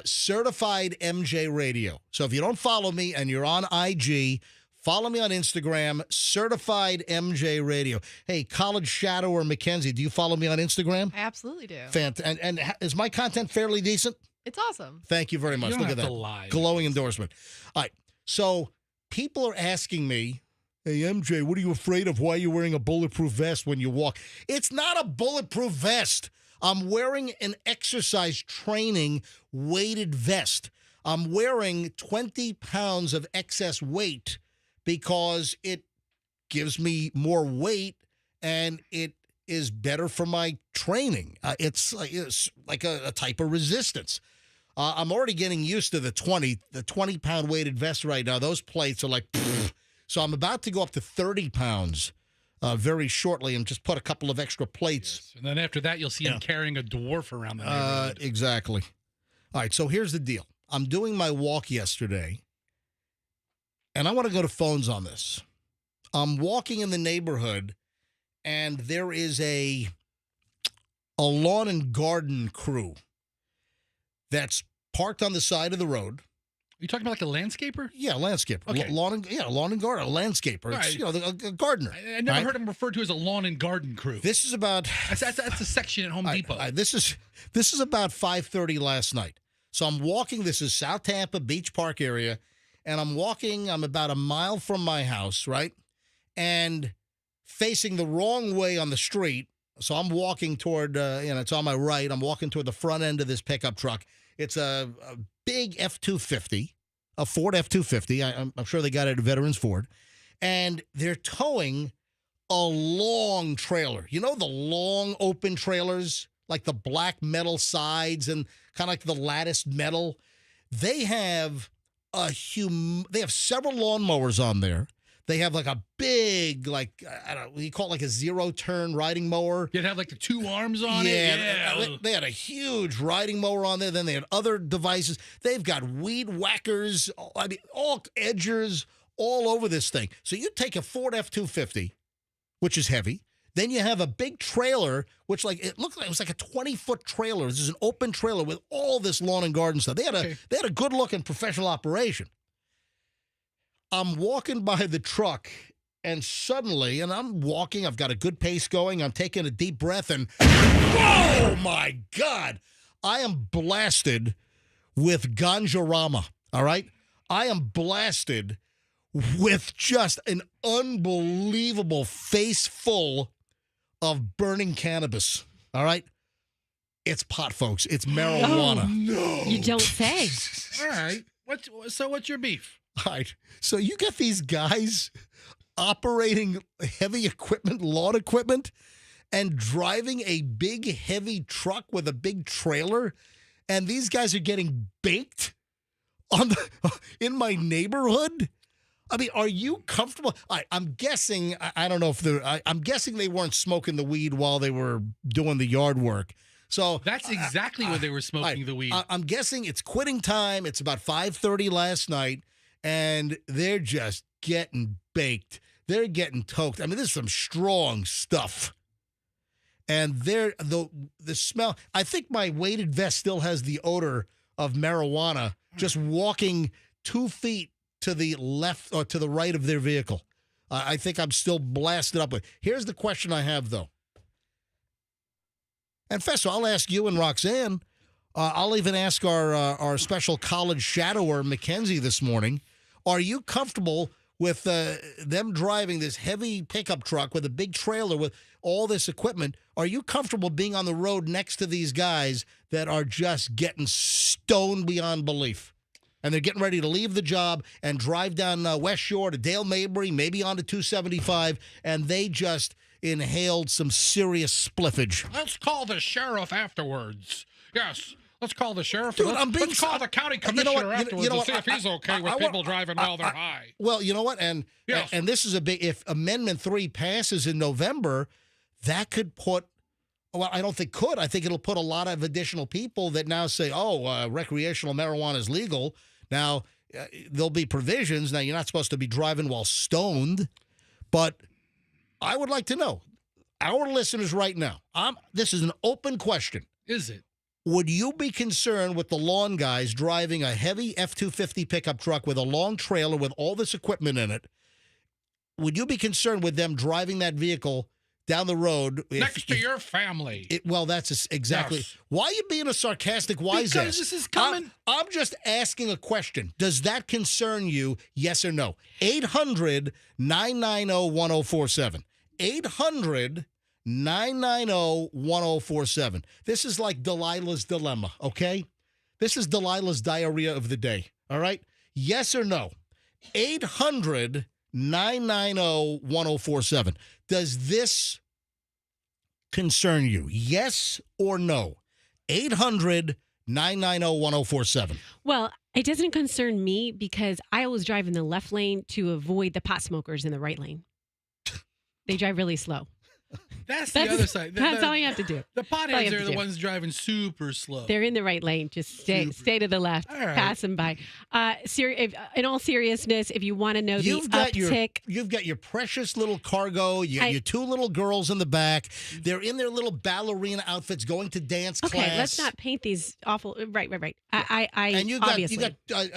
Certified MJ Radio. So if you don't follow me and you're on IG, follow me on Instagram, Certified MJ Radio. Hey, College Shadow or Mackenzie, do you follow me on Instagram? I absolutely do. And is my content fairly decent? It's awesome. Thank you very much. You don't Look have at that. to lie. Glowing endorsement. All right. So people are asking me, "Hey, MJ, what are you afraid of? Why are you wearing a bulletproof vest when you walk?" It's not a bulletproof vest. I'm wearing an exercise training weighted vest. I'm wearing 20 pounds of excess weight because it gives me more weight and it is better for my training. It's like a type of resistance. I'm already getting used to the 20-pound weighted vest right now. Those plates are like, pfft. So I'm about to go up to 30 pounds very shortly and just put a couple of extra plates. Yes. And then after that, you'll see him carrying a dwarf around the neighborhood. Exactly. All right, so here's the deal. I'm doing my walk yesterday, and I want to go to phones on this. I'm walking in the neighborhood, and there is a lawn and garden crew that's parked on the side of the road. Are you talking about like a landscaper? Yeah, landscaper. Okay. Lawn and garden, a landscaper. It's, a gardener. I never heard him referred to as a lawn and garden crew. This is about... That's a section at Home Depot. This is about 5:30 last night. So I'm walking. This is South Tampa Beach Park area, and I'm walking. I'm about a mile from my house, right? And facing the wrong way on the street. So I'm walking toward, it's on my right. I'm walking toward the front end of this pickup truck. It's a big F-250, a Ford F-250. I'm sure they got it at Veterans Ford. And they're towing a long trailer. You know the long open trailers, like the black metal sides and kind of like the latticed metal? They have they have several lawnmowers on there. They have like a big, I don't know, you call it like a zero-turn riding mower. You'd have like the two arms on it. Yeah. They had a huge riding mower on there. Then they had other devices. They've got weed whackers, all edgers all over this thing. So you take a Ford F-250, which is heavy. Then you have a big trailer, which it looked like it was like a 20-foot trailer. This is an open trailer with all this lawn and garden stuff. They had a good-looking professional operation. I'm walking by the truck, and suddenly, and I'm walking, I've got a good pace going, I'm taking a deep breath, and oh my God, I am blasted with Ganjarama, all right? I am blasted with just an unbelievable face full of burning cannabis, all right? It's pot, folks. It's marijuana. Oh, no. You don't say. All right. What's your beef? All right. So you got these guys operating heavy equipment, lawn equipment, and driving a big, heavy truck with a big trailer, and these guys are getting baked in my neighborhood? I mean, are you comfortable? I'm guessing, I don't know if I'm guessing they weren't smoking the weed while they were doing the yard work. So that's exactly when they were smoking the weed. I'm guessing it's quitting time. It's about 5:30 last night, and they're just getting baked. They're getting toked. I mean, this is some strong stuff. And the smell, I think my weighted vest still has the odor of marijuana just walking 2 feet to the left or to the right of their vehicle. I think I'm still blasted up with. Here's the question I have, though. And Festo, I'll ask you and Roxanne. I'll even ask our special college shadower, Mackenzie, this morning. Are you comfortable with them driving this heavy pickup truck with a big trailer with all this equipment? Are you comfortable being on the road next to these guys that are just getting stoned beyond belief? And they're getting ready to leave the job and drive down West Shore to Dale Mabry, maybe onto 275, and they just inhaled some serious spliffage. Let's call the sheriff afterwards. Yes. Let's call the sheriff. Dude, let's call the county commissioner afterwards and see if he's okay with people driving while they're high. Well, you know what? And this is a big, if Amendment 3 passes in November, that could put, well, I don't think could. I think it'll put a lot of additional people that now say, recreational marijuana is legal. Now, there'll be provisions. Now, you're not supposed to be driving while stoned, but I would like to know, our listeners right now, this is an open question. Is it? Would you be concerned with the lawn guys driving a heavy F-250 pickup truck with a long trailer with all this equipment in it? Would you be concerned with them driving that vehicle down the road? Next to your family. Well, that's exactly. Yes. Why are you being a sarcastic wise ass? Because this is coming. I'm just asking a question. Does that concern you, yes or no? 800-990-1047. 800-990-1047. This is like Delilah's dilemma, okay? This is Delilah's diarrhea of the day, all right? Yes or no? 800-990-1047. Does this concern you? Yes or no? 800-990-1047. Well, it doesn't concern me because I always drive in the left lane to avoid the pot smokers in the right lane. They drive really slow. That's the other side. That's all you have to do. The potheads are the ones driving super slow. They're in the right lane. Just stay to the left. All right. Pass them by. In all seriousness, if you want to know the uptick. You've got your precious little cargo. You got your two little girls in the back. They're in their little ballerina outfits going to dance class. Okay, let's not paint these awful. Right. And you got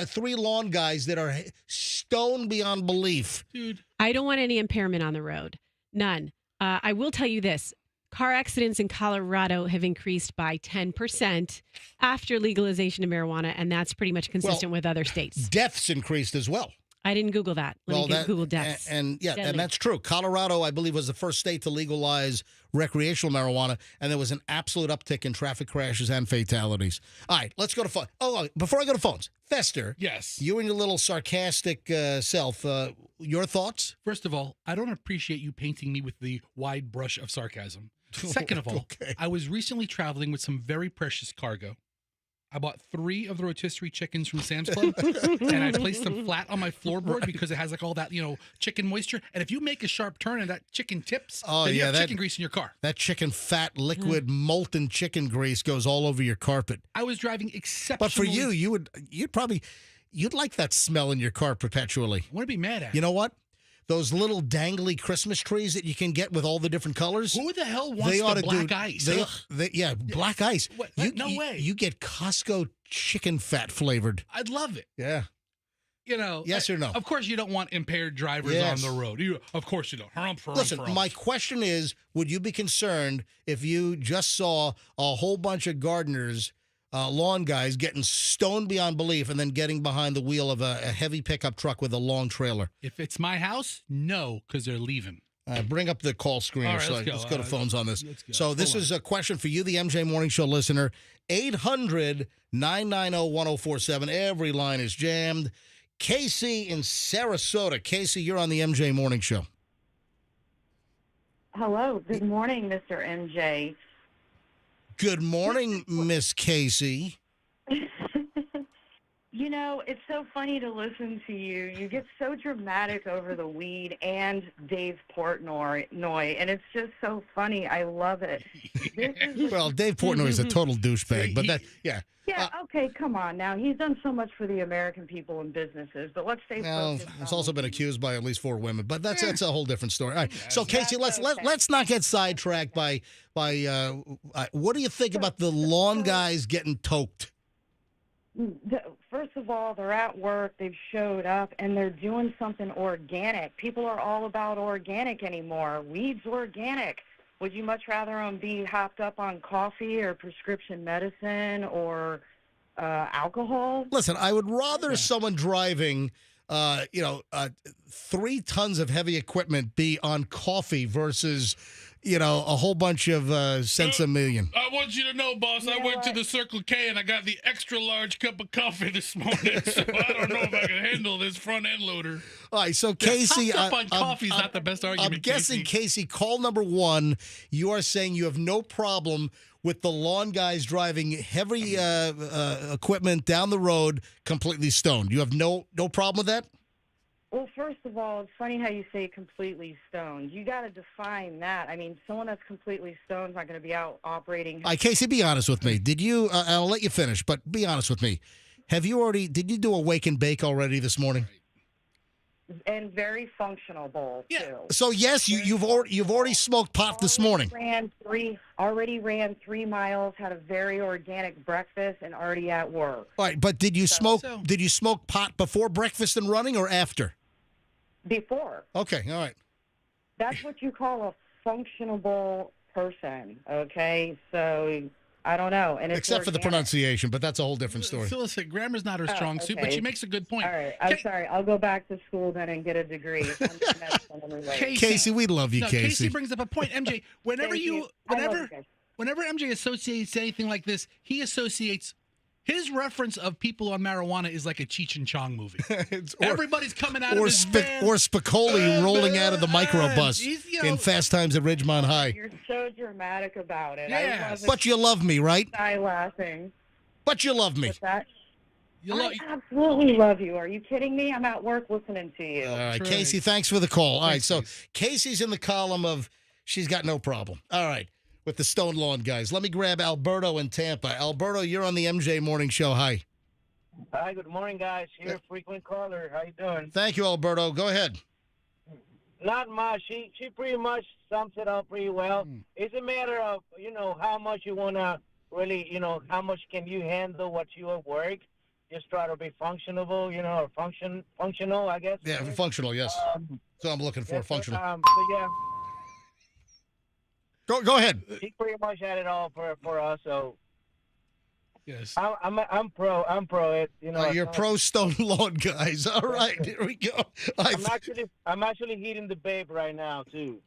three lawn guys that are stoned beyond belief. Dude. I don't want any impairment on the road. None. I will tell you this. Car accidents in Colorado have increased by 10% after legalization of marijuana, and that's pretty much consistent with other states. Deaths increased as well. I didn't Google that. Let me Google deaths. And that's true. Colorado, I believe, was the first state to legalize recreational marijuana, and there was an absolute uptick in traffic crashes and fatalities. All right, let's go to phone. Before I go to phones, Fester. Yes. You and your little sarcastic self, your thoughts? First of all, I don't appreciate you painting me with the wide brush of sarcasm. Second of all, I was recently traveling with some very precious cargo. I bought 3 of the rotisserie chickens from Sam's Club, and I placed them flat on my floorboard because it has like all that, chicken moisture. And if you make a sharp turn and that chicken tips, then you have chicken grease in your car. That chicken fat, liquid, molten chicken grease goes all over your carpet. I was driving exceptionally. But for you, you'd like that smell in your car perpetually. I want to be mad at. You know what? Those little dangly Christmas trees that you can get with all the different colors. Who the hell wants the black ice? Black ice. What? No way. You get Costco chicken fat flavored. I'd love it. Yeah. Yes or no? Of course you don't want impaired drivers on the road. Of course you don't. Listen, my question is, would you be concerned if you just saw a whole bunch of gardeners, lawn guys getting stoned beyond belief and then getting behind the wheel of a heavy pickup truck with a long trailer? If it's my house, no, because they're leaving. Bring up the call screener. Right, let's go to phones on this. So this is a question for you, the MJ Morning Show listener. 800-990-1047. Every line is jammed. Casey in Sarasota. Casey, you're on the MJ Morning Show. Hello. Good morning, Mr. MJ. Good morning, Miss Casey. You know, it's so funny to listen to you. You get so dramatic over the weed and Dave Portnoy, and it's just so funny. I love it. Well, Dave Portnoy is a total douchebag, but that, yeah. Yeah, okay, come on now. He's done so much for the American people and businesses, but let's stay Well, focused. he's also been accused by at least 4 women, but that's a whole different story. All right, so Casey, let's not get sidetracked by what do you think about the lawn guys getting toked? First of all, they're at work, they've showed up, and they're doing something organic. People are all about organic anymore. Weed's organic. Would you much rather them be hopped up on coffee or prescription medicine or alcohol? Listen, I would rather someone driving, 3 tons of heavy equipment be on coffee versus, a whole bunch of cents a million. I want you to know, boss, I went to the Circle K and I got the extra large cup of coffee this morning, so I don't know if I can handle this front end loader. All right, so Casey, hopped up on coffee is not the best argument. I'm guessing, Casey, call number 1, you are saying you have no problem with the lawn guys driving heavy equipment down the road completely stoned. You have no problem with that? Well, first of all, it's funny how you say completely stoned. You got to define that. I mean, someone that's completely stoned is not going to be out operating. All right, Casey, be honest with me. Did you, I'll let you finish, but be honest with me. Did you do a wake and bake already this morning? And very functional bowl, too. So, yes, you've already smoked pot this morning. Already ran 3 miles, had a very organic breakfast, and already at work. All right, but did you smoke pot before breakfast and running or after? Before. Okay, all right. That's what you call a functional person, okay? So, I don't know. And it's except for the pronunciation, but that's a whole different story. So listen, grammar's not her strong suit, but she makes a good point. All right, I'm sorry. I'll go back to school then and get a degree. Casey, we love you, Casey. Casey brings up a point, MJ. Whenever MJ associates anything like this, he associates his reference of people on marijuana is like a Cheech and Chong movie. Everybody's coming out of his van. Or Spicoli rolling out of the microbus in Fast Times at Ridgemont High. You're so dramatic about it. Yeah. But you love me, right? Die laughing. But you love me. I absolutely love you. Are you kidding me? I'm at work listening to you. All right, Casey, thanks for the call. All right, so Casey's in the column of she's got no problem. All right. With the Stone Lawn guys. Let me grab Alberto in Tampa. Alberto, you're on the MJ Morning Show. Hi. Hi, good morning, guys. Here, frequent caller. How you doing? Thank you, Alberto. Go ahead. Not much. She pretty much sums it up pretty well. It's a matter of, how much you want to really, how much can you handle what you at work. Just try to be functional, or functional, I guess. Yeah, functional, yes. So I'm looking for functional. So, yeah. Go ahead. He pretty much had it all for us, so yes. I'm pro it. You're pro Stone Lawn guys. All right, here we go. I'm actually heating the vape right now too.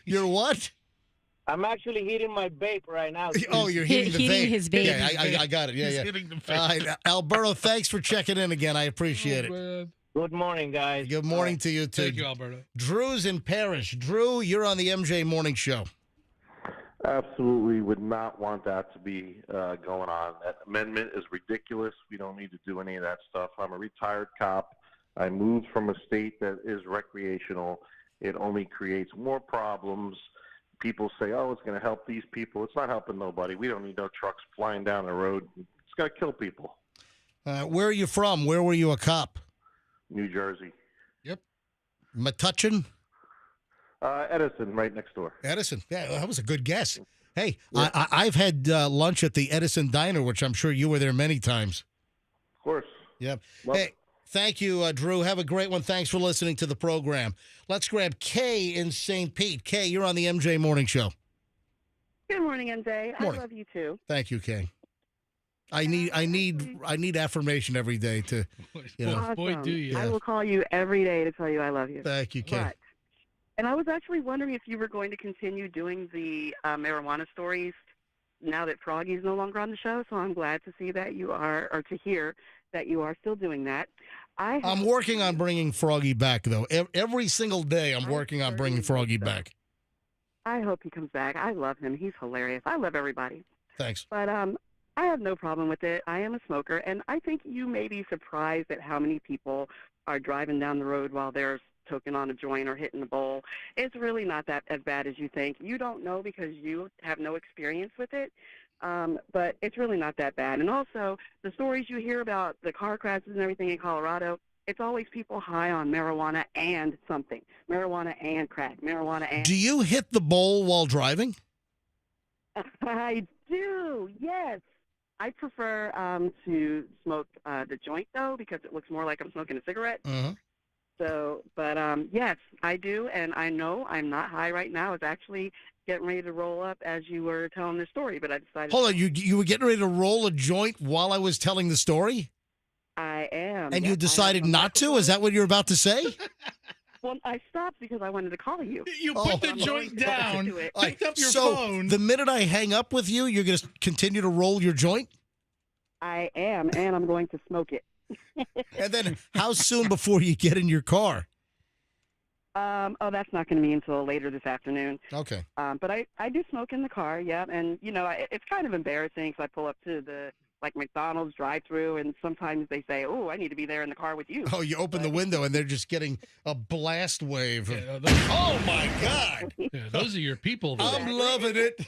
You're what? I'm actually heating my vape right now. Oh, you're heating the vape. His vape. Yeah, I got it. Yeah, He's yeah. hitting the vape. All right, Alberto, thanks for checking in again. I appreciate it. Man. Good morning, guys. Good morning to you too. Thank you, Alberto. Drew's in Parrish. Drew, you're on the MJ Morning Show. Absolutely would not want that to be going on. That amendment is ridiculous. We don't need to do any of that stuff. I'm a retired cop. I moved from a state that is recreational. It only creates more problems. People say, oh, it's going to help these people. It's not helping nobody. We don't need no trucks flying down the road. It's going to kill people. Where are you from? Where were you a cop? New Jersey. Yep. Metuchen? Edison, right next door. Edison. Yeah, that was a good guess. Hey, yeah. I've had lunch at the Edison Diner, which I'm sure you were there many times. Of course. Yep. Hey, thank you, Drew. Have a great one. Thanks for listening to the program. Let's grab Kay in St. Pete. Kay, you're on the MJ Morning Show. Good morning, MJ. Morning. I love you too. Thank you, Kay. I need affirmation every day to, Awesome. Boy, do you. I will call you every day to tell you I love you. Thank you, Kay. And I was actually wondering if you were going to continue doing the marijuana stories now that Froggy's no longer on the show. So I'm glad to see that you are, or to hear that you are still doing that. I'm working on bringing Froggy back, though. Every single day I'm working on bringing Froggy back. I hope he comes back. I love him. He's hilarious. I love everybody. Thanks. But I have no problem with it. I am a smoker, and I think you may be surprised at how many people are driving down the road while they're toking on a joint or hitting the bowl. It's really not that as bad as you think. You don't know because you have no experience with it, but it's really not that bad. And also, the stories you hear about the car crashes and everything in Colorado, it's always people high on marijuana and something. Marijuana and crack. Marijuana and... Do you hit the bowl while driving? I do, yes. I prefer to smoke the joint, though, because it looks more like I'm smoking a cigarette. Uh-huh. So, but yes, I do, and I know I'm not high right now. I was actually getting ready to roll up as you were telling the story, but I decided... Hold on, you were getting ready to roll a joint while I was telling the story? I am. And yes, you decided not to? Is that what you're about to say? Well, I stopped because I wanted to call you. You put the joint down, picked up your so phone. The minute I hang up with you, you're going to continue to roll your joint? I am, and I'm going to smoke it. And then how soon before you get in your car? Oh, that's not going to be until later this afternoon. Okay. But I do smoke in the car, yeah. And, you know, it's kind of embarrassing because I pull up to the, like, McDonald's drive-thru, and sometimes they say, oh, I need to be there in the car with you. Oh, you open the window, and they're just getting a blast wave. Oh, my God. Yeah, those are your people. I'm loving it.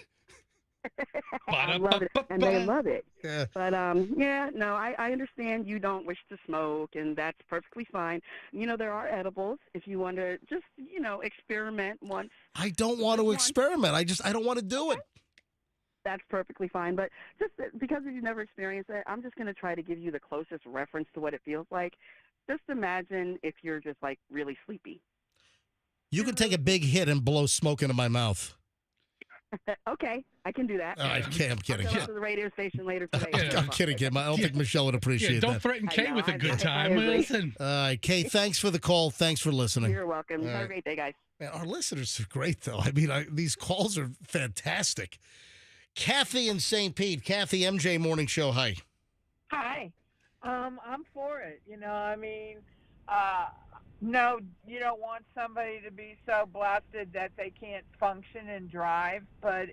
I love it, and they love it. Yeah. But, yeah, no, I understand you don't wish to smoke, and that's perfectly fine. You know, there are edibles if you want to just, you know, experiment once. I don't want to experiment. I don't want to do it. That's perfectly fine. But just because you've never experienced it, I'm just going to try to give you the closest reference to what it feels like. Just imagine if you're just, like, really sleepy. You can take a big hit and blow smoke into my mouth. Okay, I can do that. I'm kidding. I'll go to the radio station later today. I'm kidding, Kim. I don't think Michelle would appreciate don't that. threaten Kay with a good time. agree. Listen. All right, Kay, thanks for the call. Thanks for listening. You're welcome. All Have a right. great day, guys. Man, our listeners are great, though. I mean, these calls are fantastic. Kathy in St. Pete. Kathy, MJ Morning Show. Hi. Hi. I'm for it. You know, I mean, no, you don't want somebody to be so blasted that they can't function and drive, but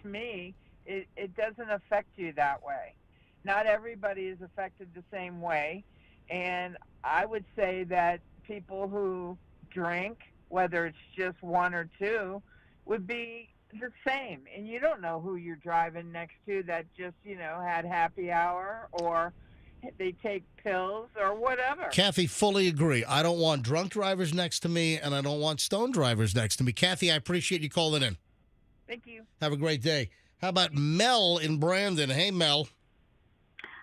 to me, it doesn't affect you that way. Not everybody is affected the same way, and I would say that people who drink, whether it's just one or two, would be the same. And you don't know who you're driving next to that just, you know, had happy hour or they take pills or whatever. Kathy, fully agree. I don't want drunk drivers next to me, and I don't want stoned drivers next to me. Kathy, I appreciate you calling in. Thank you. Have a great day. How about Mel in Brandon? Hey, Mel.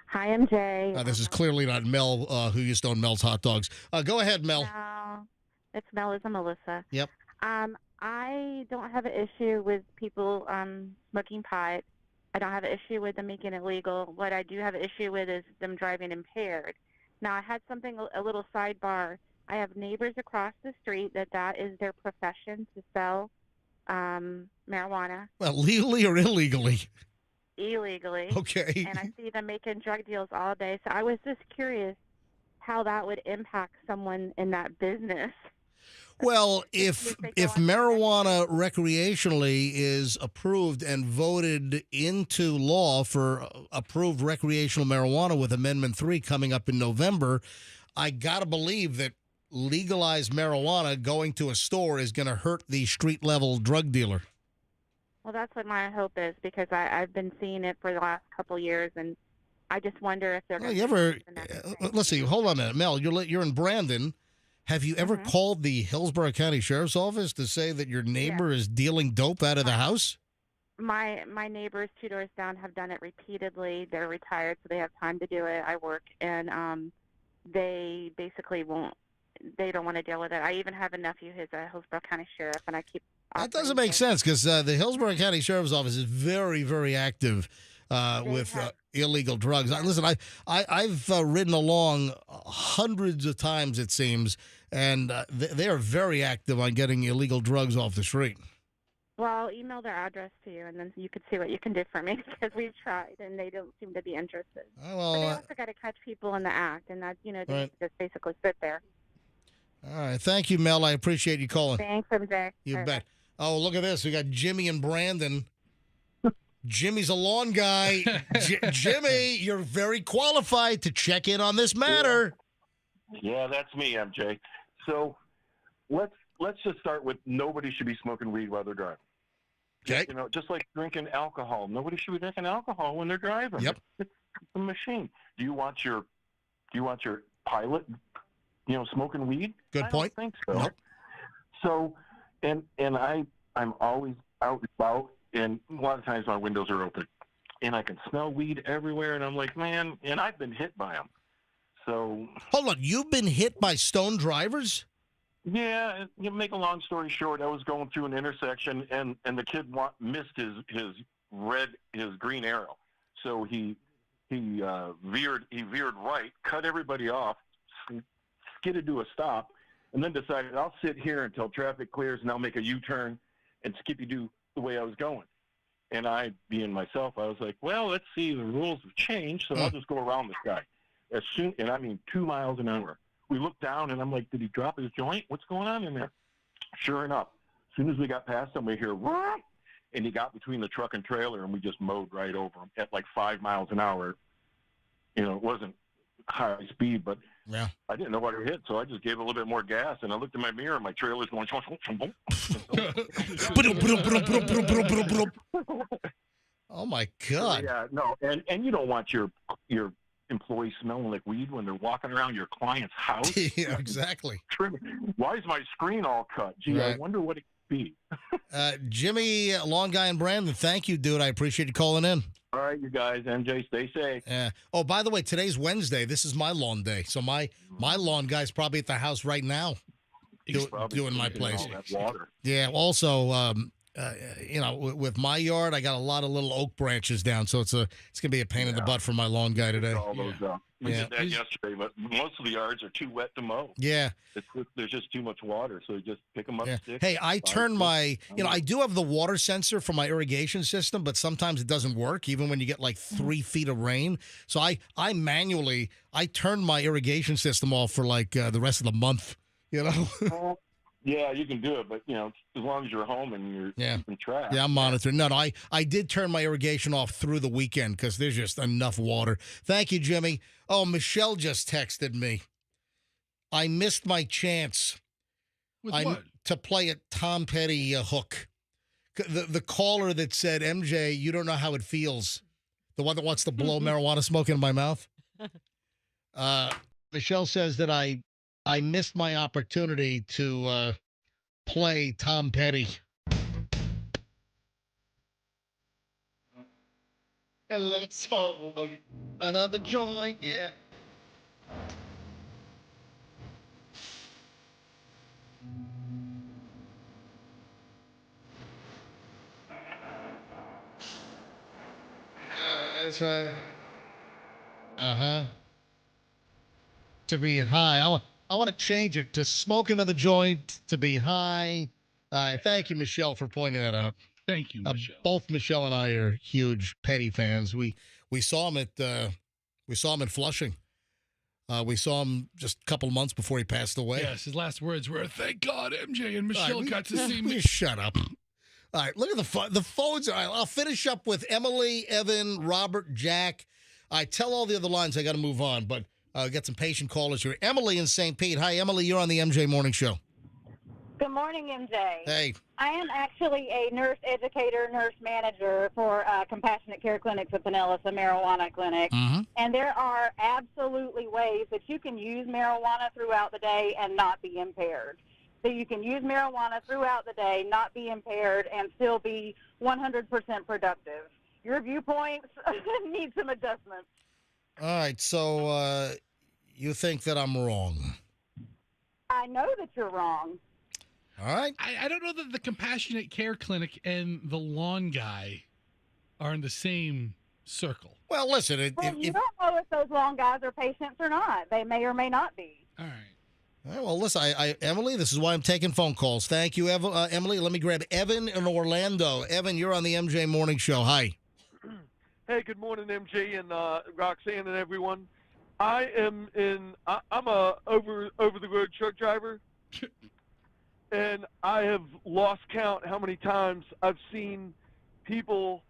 Hi, MJ. This is clearly not Mel who used to own Mel's Hot Dogs. Go ahead, Mel. No, it's Mel. It's Melissa. Yep. I don't have an issue with people smoking pot. I don't have an issue with them making it legal. What I do have an issue with is them driving impaired. Now, I had something, a little sidebar. I have neighbors across the street that is their profession to sell marijuana. Well, legally or illegally? Illegally. Okay. And I see them making drug deals all day. So I was just curious how that would impact someone in that business. Well, if marijuana recreationally is approved and voted into law for approved recreational marijuana with Amendment 3 coming up in November, I got to believe that legalized marijuana going to a store is going to hurt the street-level drug dealer. Well, that's what my hope is, because I've been seeing it for the last couple years, and I just wonder if they're going to... Let's see. Hold on a minute. Mel, you're in Brandon. Have you ever called the Hillsborough County Sheriff's Office to say that your neighbor is dealing dope out of the house? My neighbors 2 doors down have done it repeatedly. They're retired, so they have time to do it. I work, and they basically won't. They don't want to deal with it. I even have a nephew who's a Hillsborough County Sheriff, and I keep... That doesn't make sense, because the Hillsborough County Sheriff's Office is very, very active with illegal drugs. Listen, I've ridden along hundreds of times, it seems, and they are very active on getting illegal drugs off the street. Well, I'll email their address to you, and then you could see what you can do for me, because we've tried, and they don't seem to be interested. Well, but they also got to catch people in the act, and that, they right. just basically sit there. All right. Thank you, Mel. I appreciate you calling. Thanks, MJ. You All bet. right. Oh, look at this. We got Jimmy and Brandon. Jimmy's a lawn guy. Jimmy, you're very qualified to check in on this matter. Yeah, that's me, MJ. So let's just start with nobody should be smoking weed while they're driving. Okay. You know, just like drinking alcohol. Nobody should be drinking alcohol when they're driving. Yep. It's a machine. Do you want your pilot, smoking weed? Good point. I don't think so. Nope. So, and I'm always out and about, and a lot of times my windows are open, and I can smell weed everywhere, and I'm like, man, and I've been hit by them. So hold on, you've been hit by stone drivers? Yeah, you make a long story short, I was going through an intersection, and the kid missed his green arrow, so he veered right, cut everybody off, skidded to a stop, and then decided I'll sit here until traffic clears, and I'll make a U-turn and skippy-doo the way I was going. And I, being myself, I was like, well, let's see, the rules have changed, so I'll just go around this guy. And I mean 2 miles an hour. We looked down, and I'm like, did he drop his joint? What's going on in there? Sure enough, as soon as we got past him, we hear, "Wah!" And he got between the truck and trailer, and we just mowed right over him at like 5 miles an hour. You know, it wasn't high speed, but yeah, I didn't know what it hit, so I just gave it a little bit more gas, and I looked in my mirror, and my trailer's going, oh my God. Yeah, no, and you don't want your employees smelling like weed when they're walking around your client's house. Yeah, exactly. Why is my screen all cut? Gee, Right. I wonder what it could be. Jimmy, long guy in Brandon, thank you, dude. I appreciate you calling in. All right, you guys, MJ, stay safe. Yeah. Oh, by the way, today's Wednesday. This is my lawn day, so my lawn guy's probably at the house right now, doing my place. All that water. Yeah. Also, with my yard, I got a lot of little oak branches down, so it's gonna be a pain in the butt for my lawn guy today. All those up. We did that yesterday, but most of the yards are too wet to mow. Yeah. There's just too much water, so you just pick them up. Yeah. Sticks, Hey, I turn my, I do have the water sensor for my irrigation system, but sometimes it doesn't work, even when you get like 3 feet of rain. So I manually turn my irrigation system off for like the rest of the month, Yeah, you can do it, but as long as you're home and you're keeping track. Yeah, I'm monitoring. No, I did turn my irrigation off through the weekend because there's just enough water. Thank you, Jimmy. Oh, Michelle just texted me. I missed my chance. With what? To play a Tom Petty hook. The caller that said, MJ, you don't know how it feels. The one that wants to blow marijuana smoke into my mouth. Michelle says that I missed my opportunity to play Tom Petty. And let's smoke another joint, yeah. That's right. Uh-huh. To be high. I want to change it to smoke another joint, to be high. Thank you, Michelle, for pointing that out. Thank you, Michelle. Both Michelle and I are huge Petty fans. We saw him at Flushing. We saw him just a couple of months before he passed away. Yes, his last words were, "Thank God MJ and Michelle got to see me." Shut up. All right, look at the phones. All right, I'll finish up with Emily, Evan, Robert, Jack. I tell all the other lines I got to move on, but got some patient callers here. Emily in St. Pete. Hi, Emily. You're on the MJ Morning Show. Good morning, MJ. Hey. I am actually a nurse educator, nurse manager for Compassionate Care Clinics at Pinellas, a marijuana clinic. Mm-hmm. And there are absolutely ways that you can use marijuana throughout the day and not be impaired. So you can use marijuana throughout the day, not be impaired, and still be 100% productive. Your viewpoints need some adjustments. All right, so you think that I'm wrong? I know that you're wrong. All right. I don't know that the Compassionate Care Clinic and the lawn guy are in the same circle. Well, listen. You don't know if those lawn guys are patients or not. They may or may not be. All right. All right, well, listen, Emily, this is why I'm taking phone calls. Thank you, Emily. Let me grab Evan in Orlando. Evan, you're on the MJ Morning Show. Hi. Hey, good morning, MJ and Roxanne and everyone. I'm a over the road truck driver, and I have lost count how many times I've seen people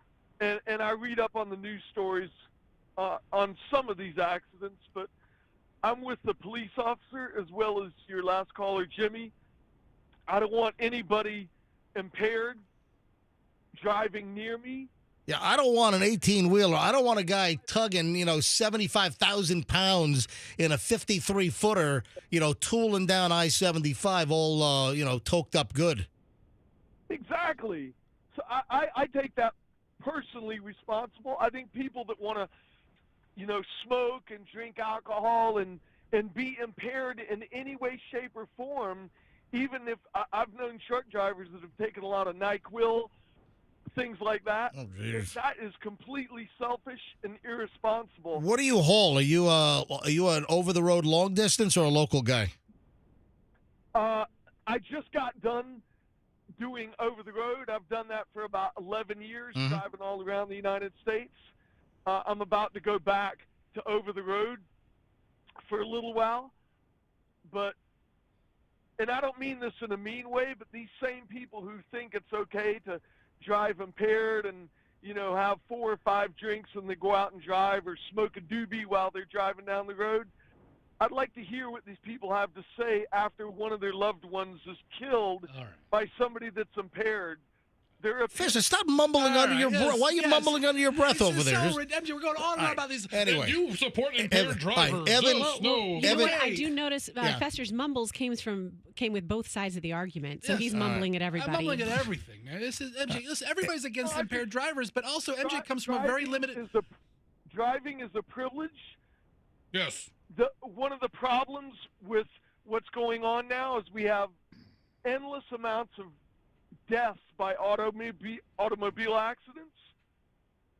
and I read up on the news stories on some of these accidents, but I'm with the police officer as well as your last caller, Jimmy. I don't want anybody impaired driving near me. Yeah, I don't want an 18-wheeler. I don't want a guy tugging, 75,000 pounds in a 53-footer, tooling down I-75 all, toked up good. Exactly. So I take that personally responsible. I think people that want to, smoke and drink alcohol and be impaired in any way, shape, or form, even if I've known truck drivers that have taken a lot of NyQuil, things like that. Oh, geez. That is completely selfish and irresponsible. What do you haul? Are you an over-the-road long distance or a local guy? I just got done doing over the road. I've done that for about 11 years, driving all around the United States. I'm about to go back to over the road for a little while. And I don't mean this in a mean way, but these same people who think it's okay to drive impaired and, have 4 or 5 drinks when they go out and drive, or smoke a doobie while they're driving down the road, I'd like to hear what these people have to say after one of their loved ones is killed by somebody that's impaired. Fisher, stop mumbling under your breath. Why are you mumbling under your breath over there? MJ, we're going on and on about these. Anyway. You support impaired drivers. Evan, I do notice Fester's mumbles came with both sides of the argument, so he's mumbling at everybody. I'm mumbling at everything, man. This is MJ. Listen, everybody's against impaired drivers, but also MJ comes from a very limited. Driving is a privilege. Yes. One of the problems with what's going on now is we have endless amounts of deaths by automobile accidents.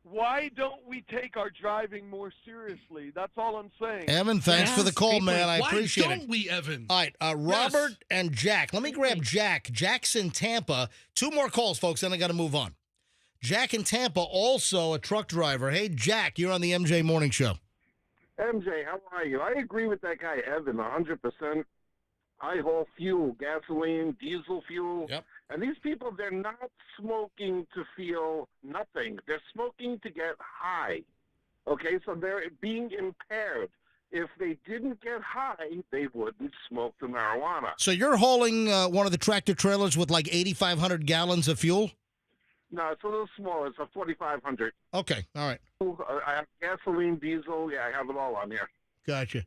Why don't we take our driving more seriously? That's all I'm saying. Evan, thanks for the call, man. I appreciate it. Why don't we, Evan? All right, Robert and Jack. Let me grab Jack. Jack's in Tampa. 2 more calls, folks, then I got to move on. Jack in Tampa, also a truck driver. Hey, Jack, you're on the MJ Morning Show. MJ, how are you? I agree with that guy, Evan, 100%. I haul fuel, gasoline, diesel fuel. Yep. And these people, they're not smoking to feel nothing. They're smoking to get high. Okay, so they're being impaired. If they didn't get high, they wouldn't smoke the marijuana. So you're hauling one of the tractor trailers with like 8,500 gallons of fuel? No, it's a little smaller. It's a 4,500. Okay, all right. I have gasoline, diesel. Yeah, I have it all on here. Gotcha.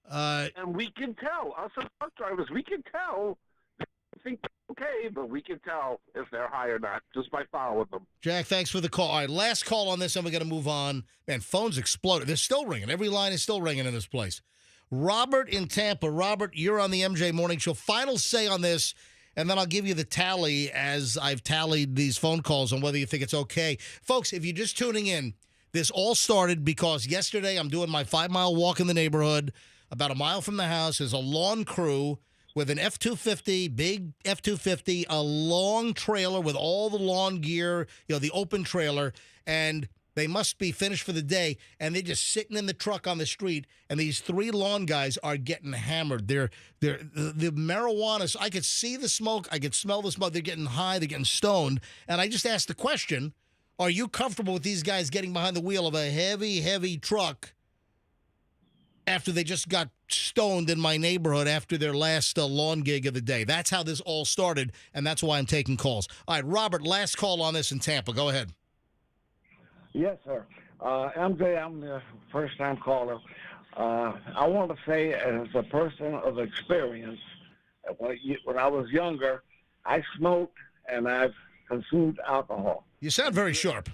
And we can tell, us as truck drivers, we can tell. They think they're okay, but we can tell if they're high or not just by following them. Jack, thanks for the call. All right, last call on this, and we're going to move on. Man, phones exploded. They're still ringing. Every line is still ringing in this place. Robert in Tampa. Robert, you're on the MJ Morning Show. Final say on this, and then I'll give you the tally as I've tallied these phone calls on whether you think it's okay. Folks, if you're just tuning in, this all started because yesterday I'm doing my 5-mile walk in the neighborhood. About a mile from the house is a lawn crew with an F-250, big F-250, a long trailer with all the lawn gear, the open trailer, and they must be finished for the day, and they're just sitting in the truck on the street, and these 3 lawn guys are getting hammered. The marijuana, I could see the smoke, I could smell the smoke, they're getting high, they're getting stoned, and I just asked the question, are you comfortable with these guys getting behind the wheel of a heavy, heavy truck after they just got stoned in my neighborhood after their last lawn gig of the day? That's how this all started, and that's why I'm taking calls. All right, Robert, last call on this in Tampa. Go ahead. Yes, sir. MJ, I'm the first-time caller. I want to say, as a person of experience, when I was younger, I smoked and I've consumed alcohol. You sound very sharp.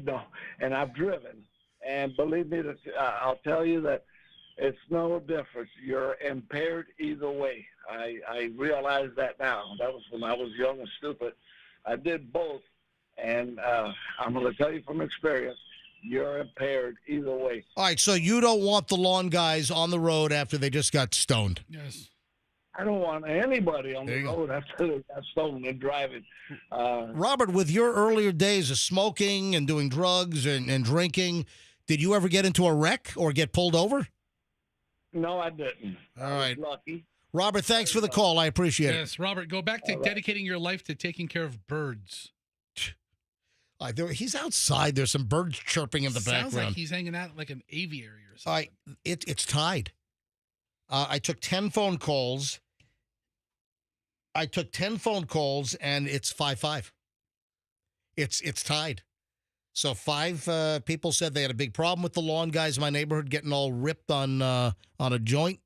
No, and I've driven. And believe me, I'll tell you that it's no difference. You're impaired either way. I realize that now. That was when I was young and stupid. I did both. And I'm going to tell you from experience, you're impaired either way. All right, so you don't want the lawn guys on the road after they just got stoned? Yes. I don't want anybody on the road after they got stoned and driving. Robert, with your earlier days of smoking and doing drugs and drinking, did you ever get into a wreck or get pulled over? No, I didn't. All right. I was lucky. Robert, thanks for the call. I appreciate it. Yes, Robert, go back to dedicating your life to taking care of birds. He's outside. There's some birds chirping in the Sounds background. like he's hanging out like an aviary or All something. right, it's tied. I took 10 phone calls. And it's 5-5. It's tied. So 5 people said they had a big problem with the lawn guys in my neighborhood getting all ripped on a joint.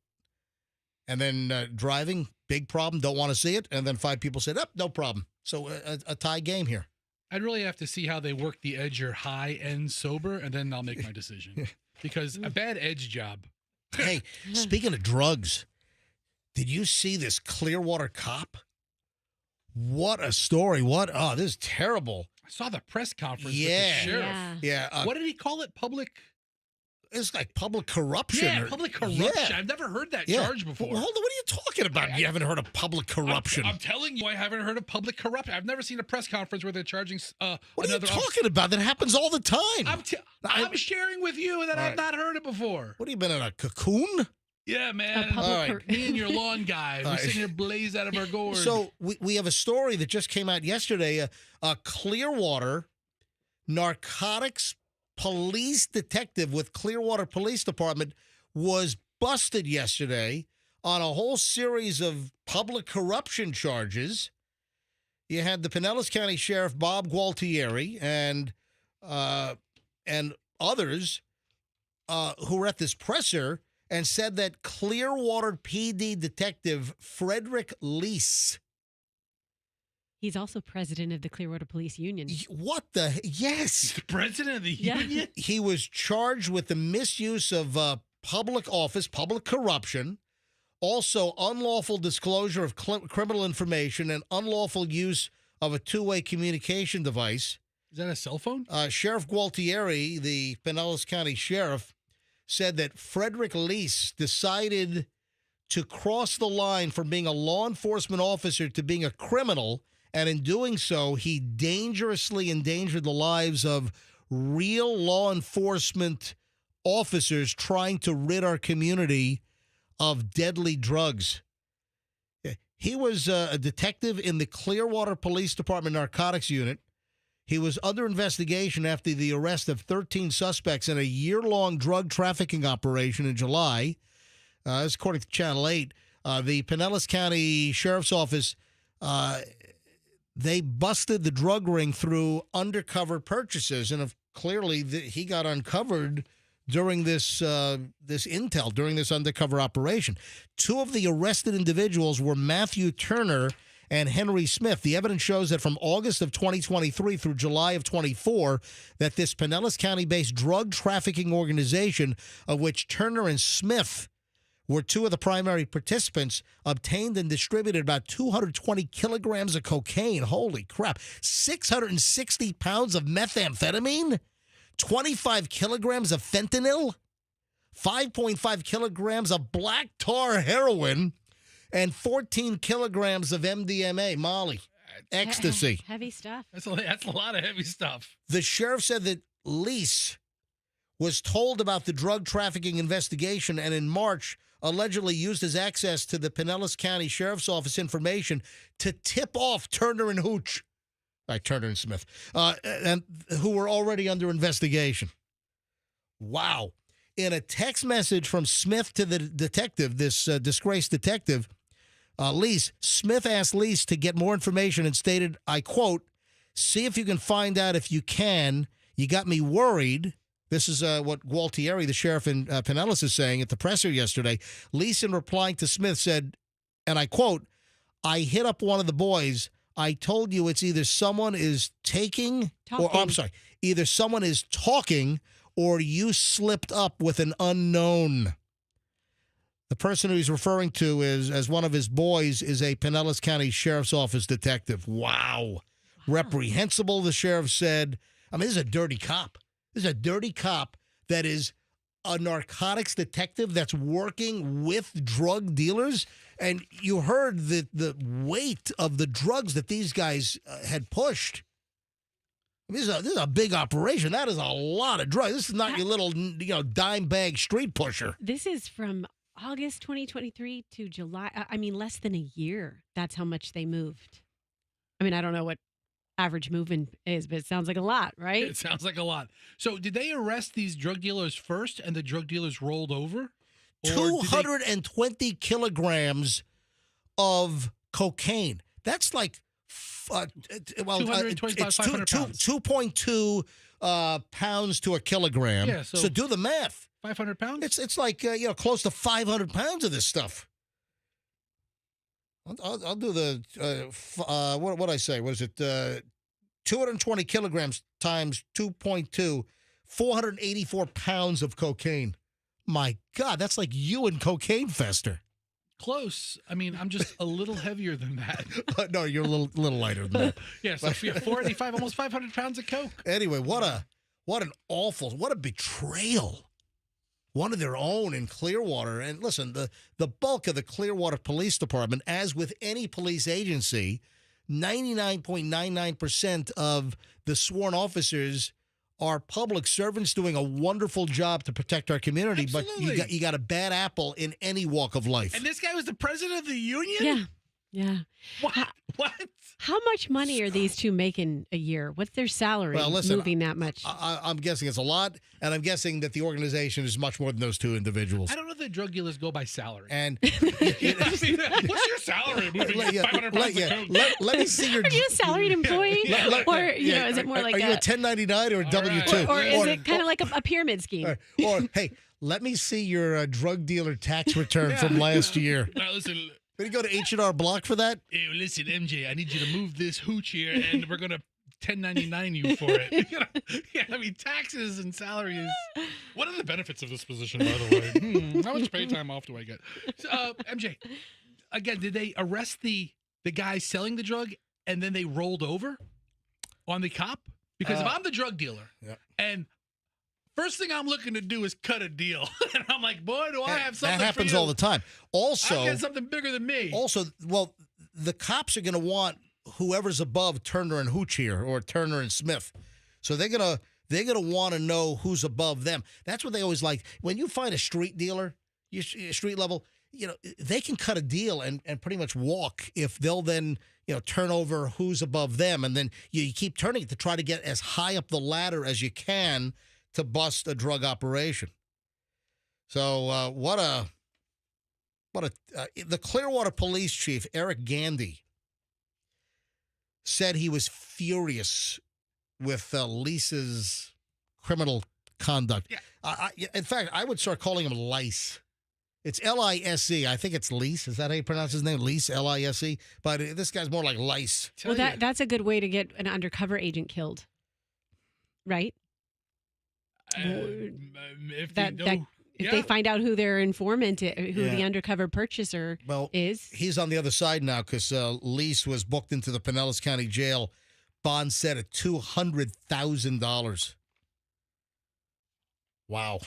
And then driving, big problem, don't want to see it. And then 5 people said, no problem. So a tie game here. I'd really have to see how they work the edge or high and sober, and then I'll make my decision. Because a bad edge job. Hey, speaking of drugs, did you see this Clearwater cop? What a story. This is terrible. I saw the press conference with Yeah. the sheriff. Yeah. What did he call it? Public? It's like public corruption. Yeah, public corruption. Yeah. I've never heard that Yeah. charge before. Well, hold on, what are you talking about? You haven't heard of public corruption. I'm telling you, I haven't heard of public corruption. I've never seen a press conference where they're charging what are another you talking about? That happens all the time. I'm sharing with you that All I've right. not heard it before. What have you been in a cocoon? Yeah, man. All right. Me and your lawn guy. We're All right. sitting here blaze out of our gourd. So we have a story that just came out yesterday. A Clearwater narcotics police detective with Clearwater Police Department was busted yesterday on a whole series of public corruption charges. You had the Pinellas County Sheriff Bob Gualtieri and others who were at this presser and said that Clearwater PD detective Frederick Lease. He's also president of the Clearwater Police Union. What the? Yes. The president of the union? He was charged with the misuse of public office, public corruption, also unlawful disclosure of criminal information, and unlawful use of a two-way communication device. Is that a cell phone? Sheriff Gualtieri, the Pinellas County Sheriff, said that Frederick Lease decided to cross the line from being a law enforcement officer to being a criminal, and in doing so, he dangerously endangered the lives of real law enforcement officers trying to rid our community of deadly drugs. He was a detective in the Clearwater Police Department Narcotics Unit. He was under investigation after the arrest of 13 suspects in a year-long drug trafficking operation in July. This according to Channel 8. The Pinellas County Sheriff's Office, they busted the drug ring through undercover purchases, and clearly he got uncovered during this intel, during this undercover operation. 2 of the arrested individuals were Matthew Turner and Henry Smith. The evidence shows that from August of 2023 through July of 24, that this Pinellas County-based drug trafficking organization, of which Turner and Smith were 2 of the primary participants, obtained and distributed about 220 kilograms of cocaine. Holy crap. 660 pounds of methamphetamine, 25 kilograms of fentanyl, 5.5 kilograms of black tar heroin, and 14 kilograms of MDMA, Molly, ecstasy. Heavy stuff. That's a lot of heavy stuff. The sheriff said that Lease was told about the drug trafficking investigation and in March allegedly used his access to the Pinellas County Sheriff's Office information to tip off Turner and Hooch, Turner and Smith, and who were already under investigation. Wow. In a text message from Smith to the detective, this disgraced detective, Lease, Smith asked Lease to get more information and stated, I quote, "See if you can find out if you can. You got me worried." This is what Gualtieri, the sheriff in Pinellas, is saying at the presser yesterday. Lease, in replying to Smith, said, and I quote, "I hit up one of the boys. I told you it's either someone is either someone is talking or you slipped up with an unknown." The person who he's referring to as one of his boys is a Pinellas County Sheriff's Office detective. Wow. Reprehensible, the sheriff said. I mean, this is a dirty cop. This is a dirty cop that is a narcotics detective that's working with drug dealers. And you heard the weight of the drugs that these guys had pushed. I mean, this is a big operation. That is a lot of drugs. This is not your little dime bag street pusher. This is from August 2023 to July. I mean, less than a year. That's how much they moved. I mean, I don't know what average movement is, but it sounds like a lot, right? It sounds like a lot. So did they arrest these drug dealers first and the drug dealers rolled over? 220 kilograms of cocaine. That's like, well, 225, 500 pounds. 2.2 pounds to a kilogram. Yeah, so do the math. 500 pounds? It's like, close to 500 pounds of this stuff. I'll do the, what I say? Was it 220 kilograms times 2.2, 484 pounds of cocaine. My God, that's like you and Cocaine Fester. Close. I mean, I'm just a little heavier than that. No, you're a little lighter than that. Yeah, so 485, almost 500 pounds of coke. Anyway, what a betrayal. One of their own in Clearwater. And listen, the bulk of the Clearwater Police Department, as with any police agency, 99.99% of the sworn officers are public servants doing a wonderful job to protect our community. Absolutely. But you got a bad apple in any walk of life. And this guy was the president of the union? Yeah. Yeah. What? How much money are these two making a year? What's their salary moving that much? I'm guessing it's a lot, and I'm guessing that the organization is much more than those two individuals. I don't know if the drug dealers go by salary. And what's your salary moving 500 pounds of coke? Let me see your... Are you a salaried employee? Or, is it more like are you a 1099 or a W-2? Or is it kind of like a pyramid scheme? Or, hey, let me see your drug dealer tax return from last year. Now, listen... Did you go to H&R Block for that? Hey, listen, MJ, I need you to move this hooch here, and we're going to 1099 you for it. Yeah, I mean, taxes and salaries. What are the benefits of this position, by the way? How much pay time off do I get? So, MJ, again, did they arrest the guy selling the drug, and then they rolled over on the cop? Because if I'm the drug dealer, and first thing I'm looking to do is cut a deal. And I'm like, boy, do I have something That happens for you. all the time. Also, I got something bigger than me. Also, well, the cops are going to want whoever's above Turner and Hooch here, or Turner and Smith. So they're gonna want to know who's above them. That's what they always like. When you find a street dealer, street level, they can cut a deal and pretty much walk if they'll then turn over who's above them, and then you keep turning it to try to get as high up the ladder as you can to bust a drug operation. So the Clearwater Police Chief, Eric Gandy, said he was furious with Lisa's criminal conduct. Yeah. In fact, I would start calling him Lice. It's L-I-S-E. I think it's Lise. Is that how you pronounce his name? Lise, L-I-S-E. But this guy's more like Lice. Well, that's a good way to get an undercover agent killed, right? If they find out who their informant is, who the undercover purchaser is. He's on the other side now because Lise was booked into the Pinellas County Jail. Bond set at $200,000. Wow.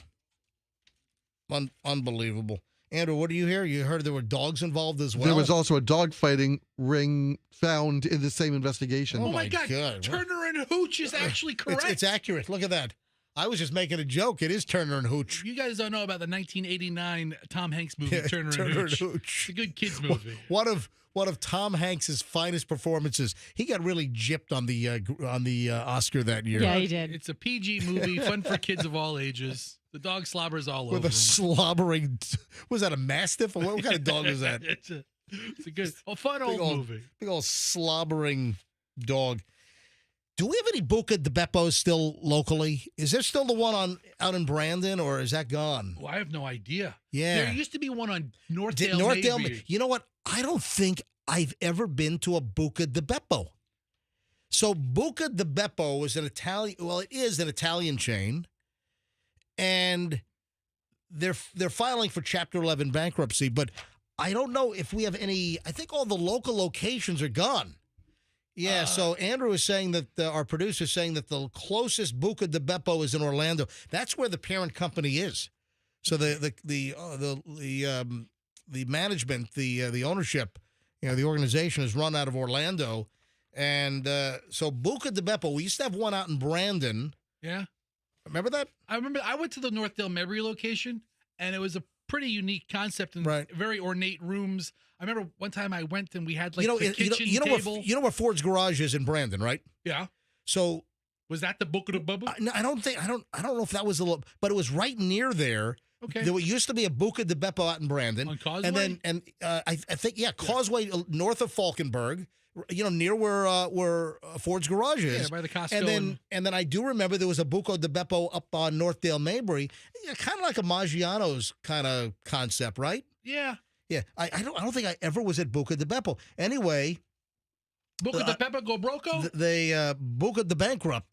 Unbelievable. Andrew, what do you hear? You heard there were dogs involved as well? There was also a dog fighting ring found in the same investigation. Oh, my God. Turner and Hooch is actually correct. It's accurate. Look at that. I was just making a joke. It is Turner and Hooch. You guys don't know about the 1989 Tom Hanks movie, Turner and Hooch. It's a good kids movie. One of Tom Hanks's finest performances. He got really gypped on the Oscar that year. Yeah, he did. It's a PG movie, fun for kids of all ages. The dog slobbers all over with a slobbering. Was that a Mastiff? Or what kind of dog was that? It's a good, fun old movie. Big old slobbering dog. Do we have any Buca de Beppos still locally? Is there still the one out in Brandon, or is that gone? Well, I have no idea. Yeah. There used to be one on Northdale. Maybe. You know what? I don't think I've ever been to a Buca de Beppo. So Buca de Beppo is it is an Italian chain, and they're filing for Chapter 11 bankruptcy, but I don't know if we have any. I think all the local locations are gone. Yeah, so Andrew is saying that our producer is saying that the closest Buca de Beppo is in Orlando. That's where the parent company is. So the management, the ownership, the organization is run out of Orlando, and so Buca de Beppo. We used to have one out in Brandon. Yeah, remember that? I remember. I went to the Northdale Mebry location, and it was pretty unique concept and very ornate rooms. I remember one time I went and we had like the kitchen table. You know where Ford's Garage is in Brandon, right? Yeah. So was that the Boca de Bubba? No, I don't know if that was but it was right near there. Okay. There used to be a Buca de Beppo out in Brandon. On Causeway? I think Causeway north of Falkenberg. Near where Ford's Garage is. Yeah, by the Costco. And then I do remember there was a Buco de Beppo up on Northdale Mabry, kind of like a Maggiano's kind of concept, right? Yeah. Yeah. I don't think I ever was at Buca de Beppo. Anyway, Buca de Beppo go broco? They Buca de Bankrupt.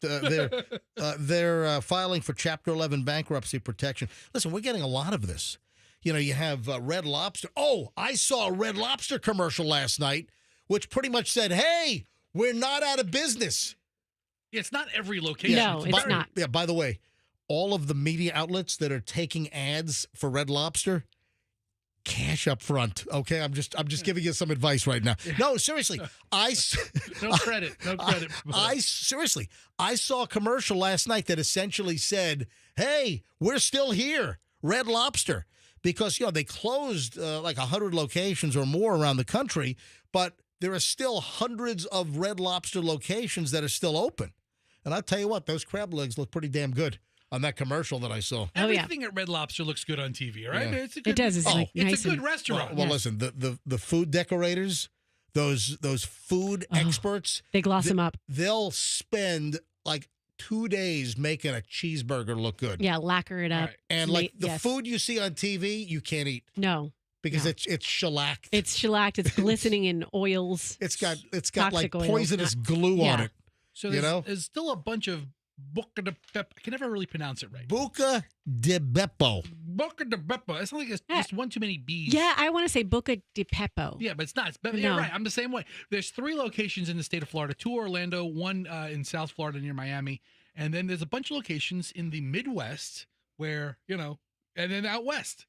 They're filing for Chapter 11 bankruptcy protection. Listen, we're getting a lot of this. You have Red Lobster. Oh, I saw a Red Lobster commercial last night, which pretty much said, hey, we're not out of business. Yeah, it's not every location. No, it's not. Yeah, by the way, all of the media outlets that are taking ads for Red Lobster, cash up front. Okay, I'm just giving you some advice right now. No, seriously. No credit. Seriously, I saw a commercial last night that essentially said, hey, we're still here, Red Lobster. Because, they closed like 100 locations or more around the country, but there are still hundreds of Red Lobster locations that are still open. And I'll tell you what, those crab legs look pretty damn good on that commercial that I saw. Everything at Red Lobster looks good on TV, right? Yeah. It's a good, it does. It's it's a good restaurant. Well, listen, the food decorators, those food experts. They gloss them up. They'll spend like 2 days making a cheeseburger look good. Yeah, lacquer it up. Right. And like the food you see on TV, you can't eat. No. Because it's shellacked. It's shellacked. It's glistening in oils. It's got like oils, poisonous glue on it. So there's still a bunch of Buca de Beppo. I can never really pronounce it right. Buca de Beppo. Buca de Beppo. It's not like it's just one too many B's. Yeah, I want to say Buca de Beppo. Yeah, but it's not. You're right. I'm the same way. There's 3 locations in the state of Florida. 2 Orlando, 1 in South Florida near Miami. And then there's a bunch of locations in the Midwest where, and then out west.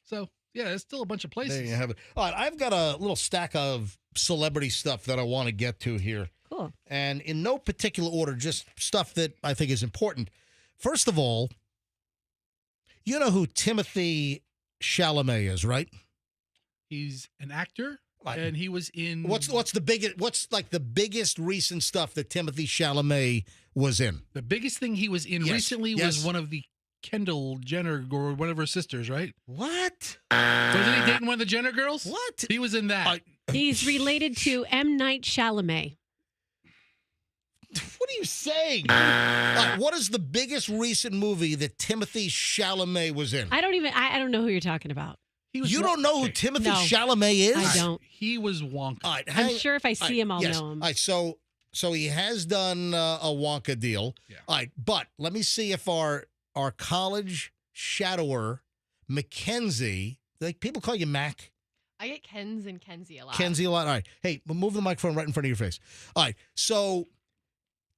So, yeah, there's still a bunch of places. There you have it. All right, I've got a little stack of celebrity stuff that I want to get to here. Cool. And in no particular order, just stuff that I think is important. First of all, you know who Timothy Chalamet is, right? He's an actor. And he was in what's the biggest recent stuff that Timothy Chalamet was in? The biggest thing he was in recently was one of the Kendall Jenner or one of her sisters, right? What? Wasn't he dating one of the Jenner girls? What? He was in that. He's related to M. Night Chalamet. What are you saying? What is the biggest recent movie that Timothy Chalamet was in? I don't know who you're talking about. You don't know who Timothy Chalamet is? I don't. He was Wonka. All right, I'm sure if I see him, I'll know him. All right, so he has done a Wonka deal. Yeah. All right, but let me see if our college shadower, Mackenzie, people call you Mac? I get Kens and Kenzie a lot. Kenzie a lot. All right. Hey, move the microphone right in front of your face. All right, so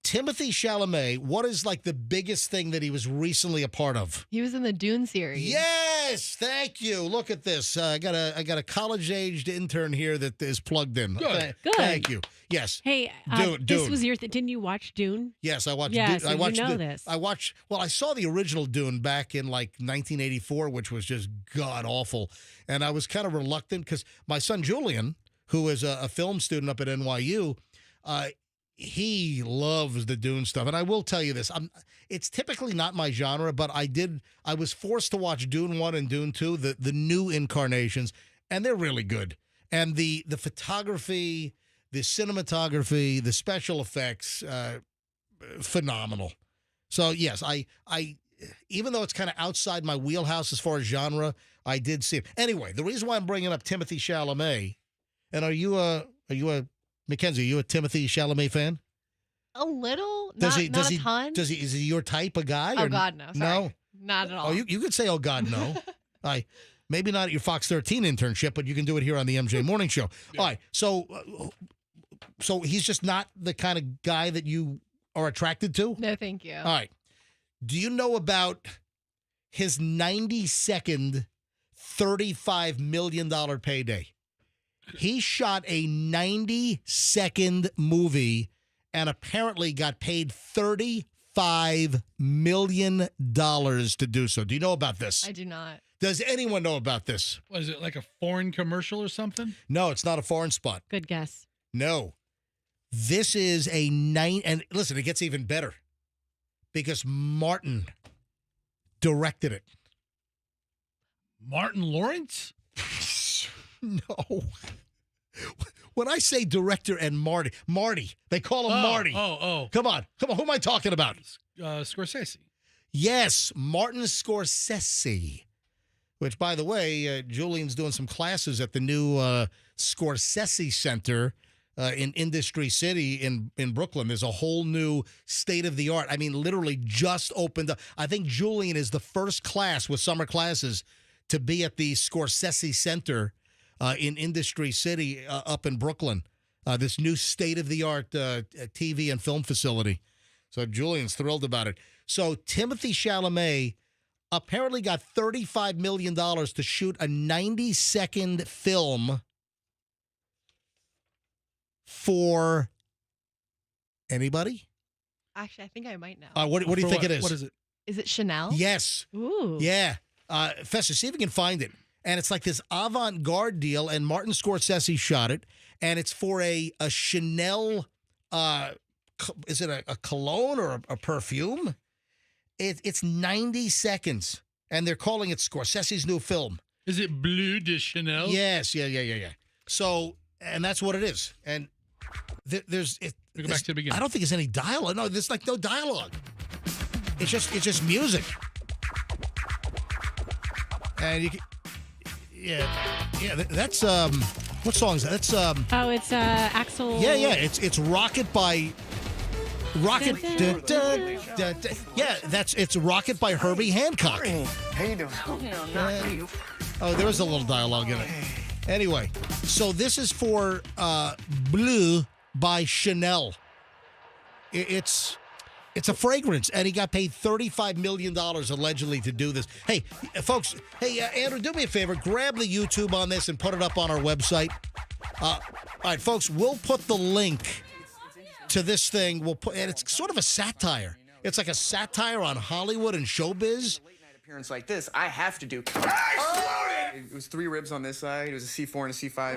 Timothy Chalamet, what is like the biggest thing that he was recently a part of? He was in the Dune series. Yes, thank you. Look at this. I got a college-aged intern here that is plugged in. Good. Thank you. Yes. Hey, Dune. This was your didn't you watch Dune? Yes, I watched. Yeah, I watched. this. I saw the original Dune back in like 1984, which was just god awful, and I was kind of reluctant because my son Julian, who is a film student up at NYU, he loves the Dune stuff. And I will tell you this, it's typically not my genre, but I was forced to watch Dune 1 and Dune 2, the new incarnations, and they're really good. And the photography, the cinematography, the special effects, phenomenal. So yes, I even though it's kind of outside my wheelhouse as far as genre, I did see it. Anyway, the reason why I'm bringing up Timothy Chalamet, and are you a Mackenzie, are you a Timothy Chalamet fan? A little, not a ton. Is he your type of guy? Oh, God, no. Sorry. No? Not at all. Oh, you could say, oh, God, no. Maybe not at your Fox 13 internship, but you can do it here on the MJ Morning Show. Yeah. All right, so he's just not the kind of guy that you are attracted to? No, thank you. All right. Do you know about his 92nd $35 million payday? He shot a 90-second movie and apparently got paid $35 million to do so. Do you know about this? I do not. Does anyone know about this? Was it like a foreign commercial or something? No, it's not a foreign spot. Good guess. No. This is a and listen, it gets even better because Martin directed it. Martin Lawrence? No. When I say director and Marty, they call him Marty. Come on. Who am I talking about? Scorsese. Yes, Martin Scorsese. Which, by the way, Julian's doing some classes at the new Scorsese Center in Industry City in Brooklyn. There's a whole new state-of-the-art. I mean, literally just opened up. I think Julian is the first class with summer classes to be at the Scorsese Center in Industry City up in Brooklyn. This new state-of-the-art TV and film facility. So Julian's thrilled about it. So Timothy Chalamet apparently got $35 million to shoot a 90-second film for anybody? Actually, I think I might know. What do you think it is? What is it? Is it Chanel? Yes. Ooh. Yeah. Fester, see if you can find it. And it's like this avant-garde deal, and Martin Scorsese shot it, and it's for a Chanel, is it a cologne or a perfume? It's 90 seconds, and they're calling it Scorsese's new film. Is it Bleu de Chanel? Yes, yeah. So, and that's what it is. And there's... We go back to the beginning. I don't think there's any dialogue. No, there's like no dialogue. It's just music. And you can... Yeah, that's what song is that? That's it's Axel. Yeah, it's Rocket by Rocket. Yeah, it's Rocket by Herbie Hancock. How you doing? Oh, there was a little dialogue in it. Anyway, so this is for Bleu by Chanel. It's a fragrance, and he got paid $35 million allegedly to do this. Hey, folks, Andrew, do me a favor. Grab the YouTube on this and put it up on our website. All right, folks, we'll put the link to this thing. And it's sort of a satire. It's like a satire on Hollywood and showbiz. Appearance like this, I have to do. It was 3 ribs on this side. It was a C4 and a C5.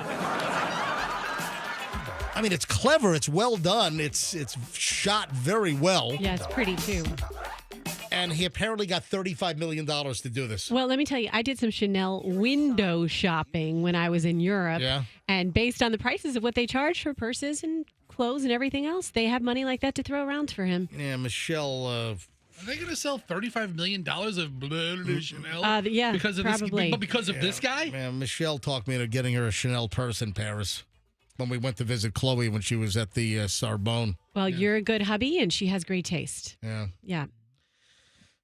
I mean, it's clever. It's well done. It's shot very well. Yeah, it's pretty too. And he apparently got $35 million to do this. Well, let me tell you, I did some Chanel window shopping when I was in Europe. Yeah. And based on the prices of what they charge for purses and clothes and everything else, they have money like that to throw around for him. Yeah, Michelle... Are they going to sell $35 million of Bleu de Chanel? Yeah, because of probably. Because of this guy? Man, Michelle talked me into getting her a Chanel purse in Paris when we went to visit Chloe when she was at the Sorbonne. Well, you're a good hubby, and she has great taste. Yeah. Yeah.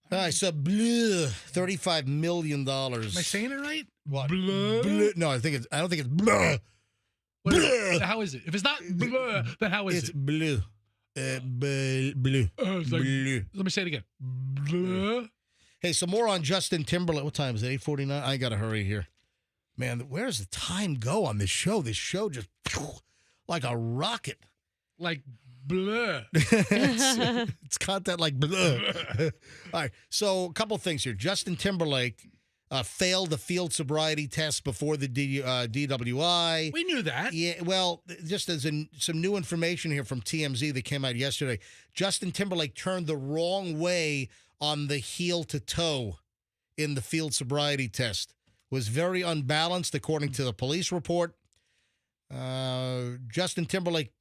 All right, so Bleu, $35 million. Am I saying it right? What? Bleu? No, I don't think it's Bleu. Bleu. How is it? If it's not Bleu, then how is it's it? Bleu. Bleu. It's like, Bleu. let me say it again. Bleu. Hey, some more on Justin Timberlake. What time is it? 8:49? I got to hurry here. Man, where does the time go on this show? This show just like a rocket. Like bleu. it's content like bleu. All right, so a couple things here. Justin Timberlake failed the field sobriety test before the DWI. We knew that. Yeah, well, just as some new information here from TMZ that came out yesterday. Justin Timberlake turned the wrong way on the heel to toe in the field sobriety test. Was very unbalanced, according to the police report. Justin Timberlake,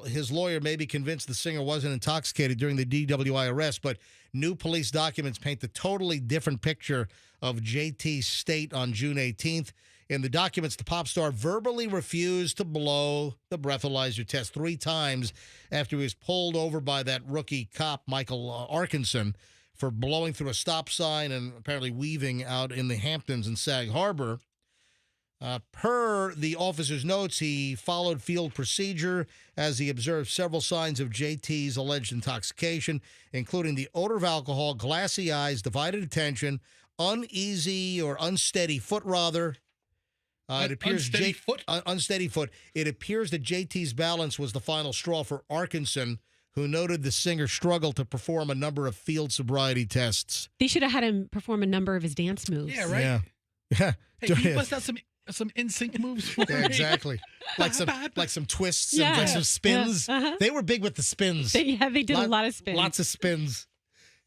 his lawyer may be convinced the singer wasn't intoxicated during the DWI arrest, but new police documents paint a totally different picture of JT's state on June 18th. In the documents, the pop star verbally refused to blow the breathalyzer test 3 times after he was pulled over by that rookie cop, Michael Arkinson, for blowing through a stop sign and apparently weaving out in the Hamptons and Sag Harbor. Per the officer's notes, he followed field procedure as he observed several signs of JT's alleged intoxication, including the odor of alcohol, glassy eyes, divided attention, uneasy or unsteady foot, rather. It appears unsteady foot. It appears that JT's balance was the final straw for Arkinson, who noted the singer struggled to perform a number of field sobriety tests. They should have had him perform a number of his dance moves. Yeah, right. Yeah. Yeah. Hey, can you bust out some in-sync moves for Yeah, me? exactly. Like some twists and Yeah. like some spins. Yeah, uh-huh. They were big with the spins. They did a lot of spins. Lots of spins.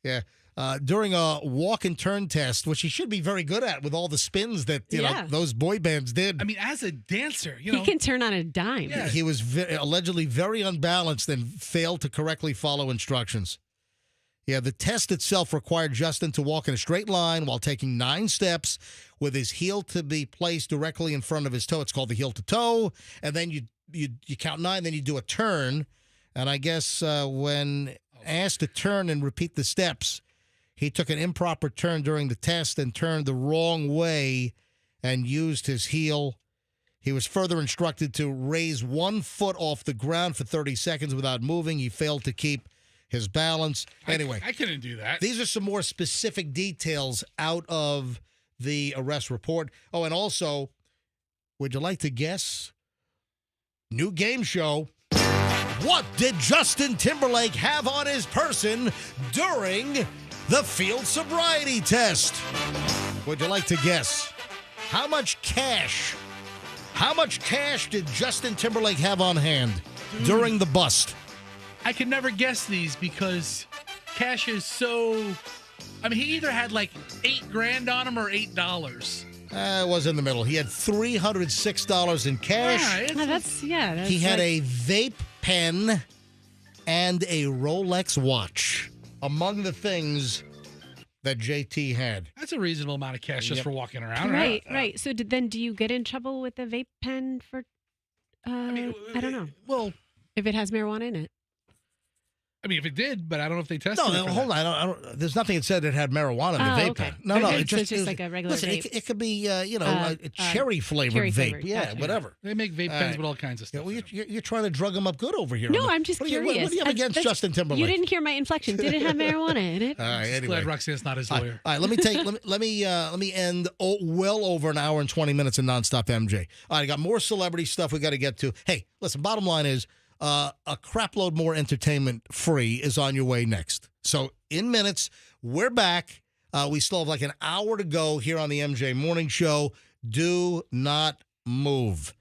Yeah. During a walk and turn test, which he should be very good at with all the spins that you know those boy bands did. I mean, as a dancer, He can turn on a dime. Yeah. He was allegedly very unbalanced and failed to correctly follow instructions. Yeah, the test itself required Justin to walk in a straight line while taking 9 steps with his heel to be placed directly in front of his toe. It's called the heel to toe. And then you count 9, then you do a turn. And I guess when asked to turn and repeat the steps, he took an improper turn during the test and turned the wrong way and used his heel. He was further instructed to raise 1 foot off the ground for 30 seconds without moving. He failed to keep his balance. Anyway, I couldn't do that. These are some more specific details out of the arrest report. Oh, and also, would you like to guess? New game show. What did Justin Timberlake have on his person during the field sobriety test? Would you like to guess? How much cash did Justin Timberlake have on hand during the bust? I could never guess these because cash is so. I mean, he either had like $8,000 on him or $8. It was in the middle. He had $306 in cash. That's He had like- a vape pen and a Rolex watch among the things that JT had. That's a reasonable amount of cash just Yep. for walking around. Right. So do you get in trouble with the vape pen for? I don't know. Well, if it has marijuana in it. I mean, if it did, but I don't know if they tested No, it. for hold that. on. I don't, there's nothing that said it had marijuana in the vape okay. pen. No, Okay, it so just, it's just like a regular listen, vape. it could be, a cherry flavored cherry vape. flavored, Yeah, gotcha. whatever. They make vape All pens right. with all kinds of stuff. Well, you're trying to drug him up good over here. No, I'm just what do you- curious. What do you have against That's- Justin Timberlake? You didn't hear my inflection. Did it have marijuana in it? All right, anyway. Glad Roxanne's not his lawyer. All right, let me end well over an hour and 20 minutes of nonstop MJ. All right, I got more celebrity stuff we got to get to. Hey, listen, bottom line is a crapload more entertainment free is on your way next. So in minutes, we're back. We still have like an hour to go here on the MJ Morning Show. Do not move.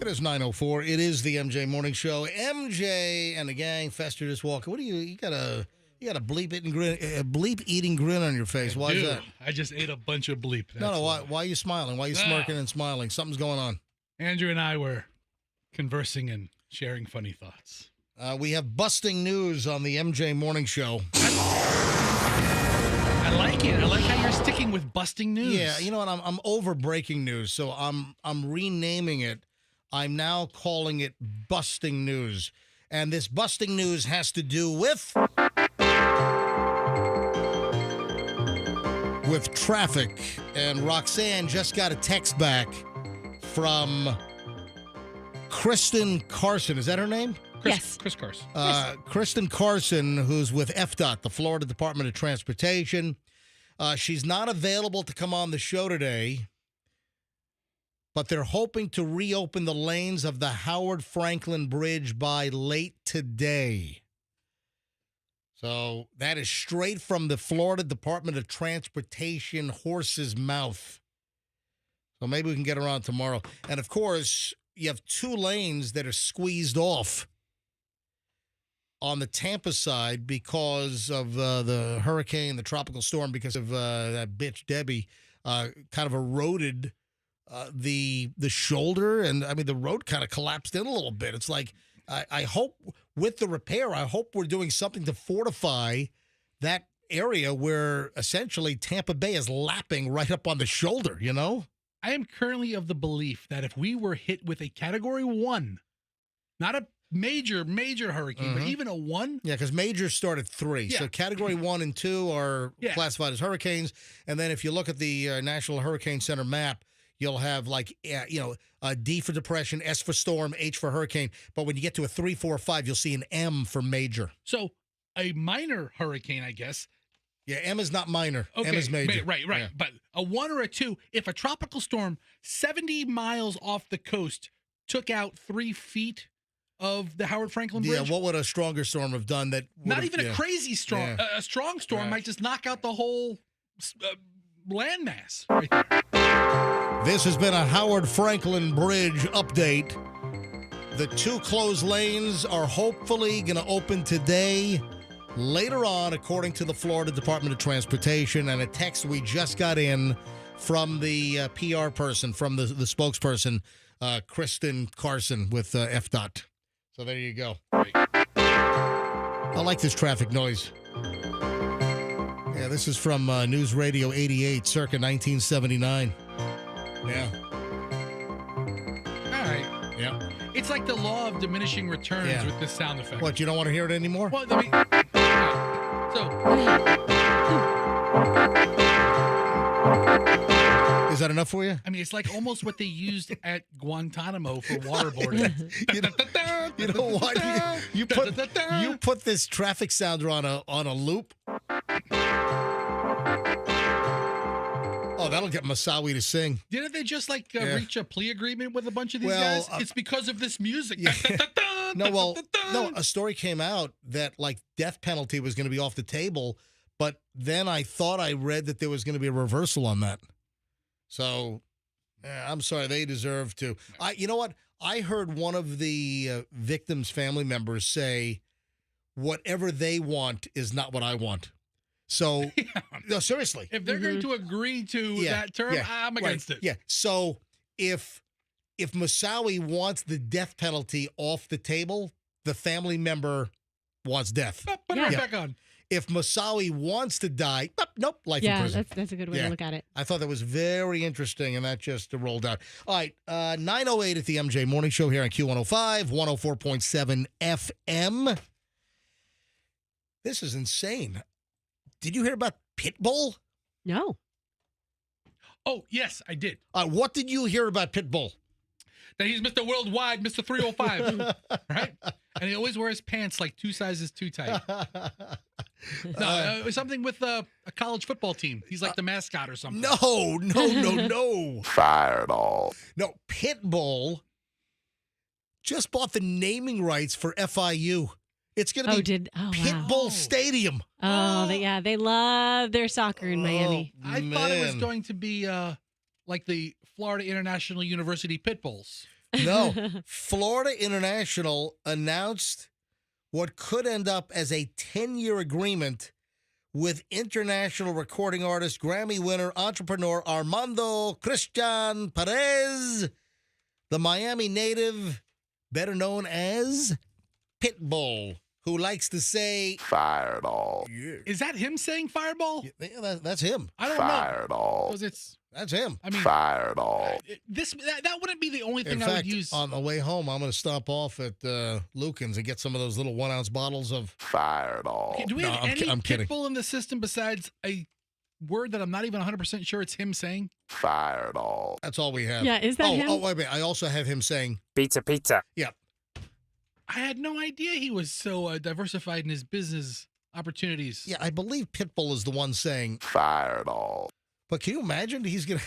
It is 9:04. It is the MJ Morning Show. MJ and the gang, Fester just walking. What do you got a bleep eating grin on your face? Why is that? I just ate a bunch of bleep. No. Why are you smiling? Why are you smirking and smiling? Something's going on. Andrew and I were conversing and sharing funny thoughts. We have busting news on the MJ Morning Show. I like it. I like how you're sticking with busting news. Yeah, you know what? I'm over breaking news, so I'm renaming it. I'm now calling it busting news, and this busting news has to do with traffic. And Roxanne just got a text back from Kristen Carson. Is that her name? Yes. Chris Carson. Kristen Carson, who's with FDOT, the Florida Department of Transportation. She's not available to come on the show today, but they're hoping to reopen the lanes of the Howard Franklin Bridge by late today. So that is straight from the Florida Department of Transportation horse's mouth. So maybe we can get her on tomorrow. And, of course, you have 2 lanes that are squeezed off on the Tampa side because of the hurricane, the tropical storm, because of that bitch Debbie kind of eroded the shoulder. And, I mean, the road kind of collapsed in a little bit. It's like, I hope with the repair, I hope we're doing something to fortify that area where essentially Tampa Bay is lapping right up on the shoulder, you know? I am currently of the belief that if we were hit with a Category 1, not a major hurricane, but even a 1. Yeah, because majors start at 3. Yeah. So Category 1 and 2 are classified as hurricanes. And then if you look at the National Hurricane Center map, you'll have D for depression, S for storm, H for hurricane. But when you get to a 3, 4, 5, you'll see an M for major. So a minor hurricane, I guess. Yeah, M is not minor. Okay, M is major. Right. Yeah. But a 1 or a 2, if a tropical storm 70 miles off the coast took out 3 feet of the Howard Franklin Bridge. Yeah, what would a stronger storm have done? Not even a crazy storm. Yeah. A strong storm might just knock out the whole landmass right there. This has been a Howard Franklin Bridge update. The 2 closed lanes are hopefully going to open today. Later on, according to the Florida Department of Transportation, and a text we just got in from the PR person, from the spokesperson, Kristen Carson with FDOT. So there you go. I like this traffic noise. Yeah, this is from News Radio 88, circa 1979. Yeah. All right. Yeah. It's like the law of diminishing returns with this sound effect. What, you don't want to hear it anymore? Well, I mean, Is that enough for you? I mean, it's like almost what they used at Guantanamo for waterboarding. You know what? You put this traffic sounder on a loop. Oh, that'll get Masawi to sing. Didn't they just reach a plea agreement with a bunch of these guys? It's because of this music. No, a story came out that death penalty was going to be off the table, but then I thought I read that there was going to be a reversal on that. So, I'm sorry, they deserve to. You know what? I heard one of the victims' family members say, "Whatever they want is not what I want." So, no, seriously. If they're going to agree to that term, I'm against it. Yeah. So if Masawi wants the death penalty off the table, the family member wants death. Put it right back on. If Masawi wants to die, nope, life in prison. Yeah, that's a good way to look at it. I thought that was very interesting, and that just rolled out. All right, 9:08 at the MJ Morning Show here on Q105, 104.7 FM. This is insane. Did you hear about Pitbull? No. Oh, yes, I did. What did you hear about Pitbull? That he's Mr. Worldwide, Mr. 305, right? And he always wears pants 2 sizes too tight. No, it was something with a college football team. He's like the mascot or something. No. Fireball. No, Pitbull just bought the naming rights for FIU. It's going to be Pitbull Stadium. Oh, they love their soccer in Miami. I thought it was going to be like the Florida International University Pitbulls. No. Florida International announced what could end up as a 10-year agreement with international recording artist, Grammy winner, entrepreneur Armando Christian Perez, the Miami native, better known as Pitbull, who likes to say Fireball. Yeah. Is that him saying fireball? Yeah, that's him. I don't Fireball. know. That's him. I mean, Fireball. That wouldn't be the only thing In I fact, would use. on the way home, I'm going to stop off at Lucan's and get some of those little 1-ounce bottles of Fireball. Okay, do we No, have I'm any ki- I'm kidding. Pitbull in the system besides a word that I'm not even 100% sure it's him saying? Fireball. That's all we have. Yeah, is that him? Oh, wait a minute. I also have him saying Pizza, pizza. Yeah. I had no idea he was so diversified in his business opportunities. Yeah, I believe Pitbull is the one saying Fireball. But can you imagine he's gonna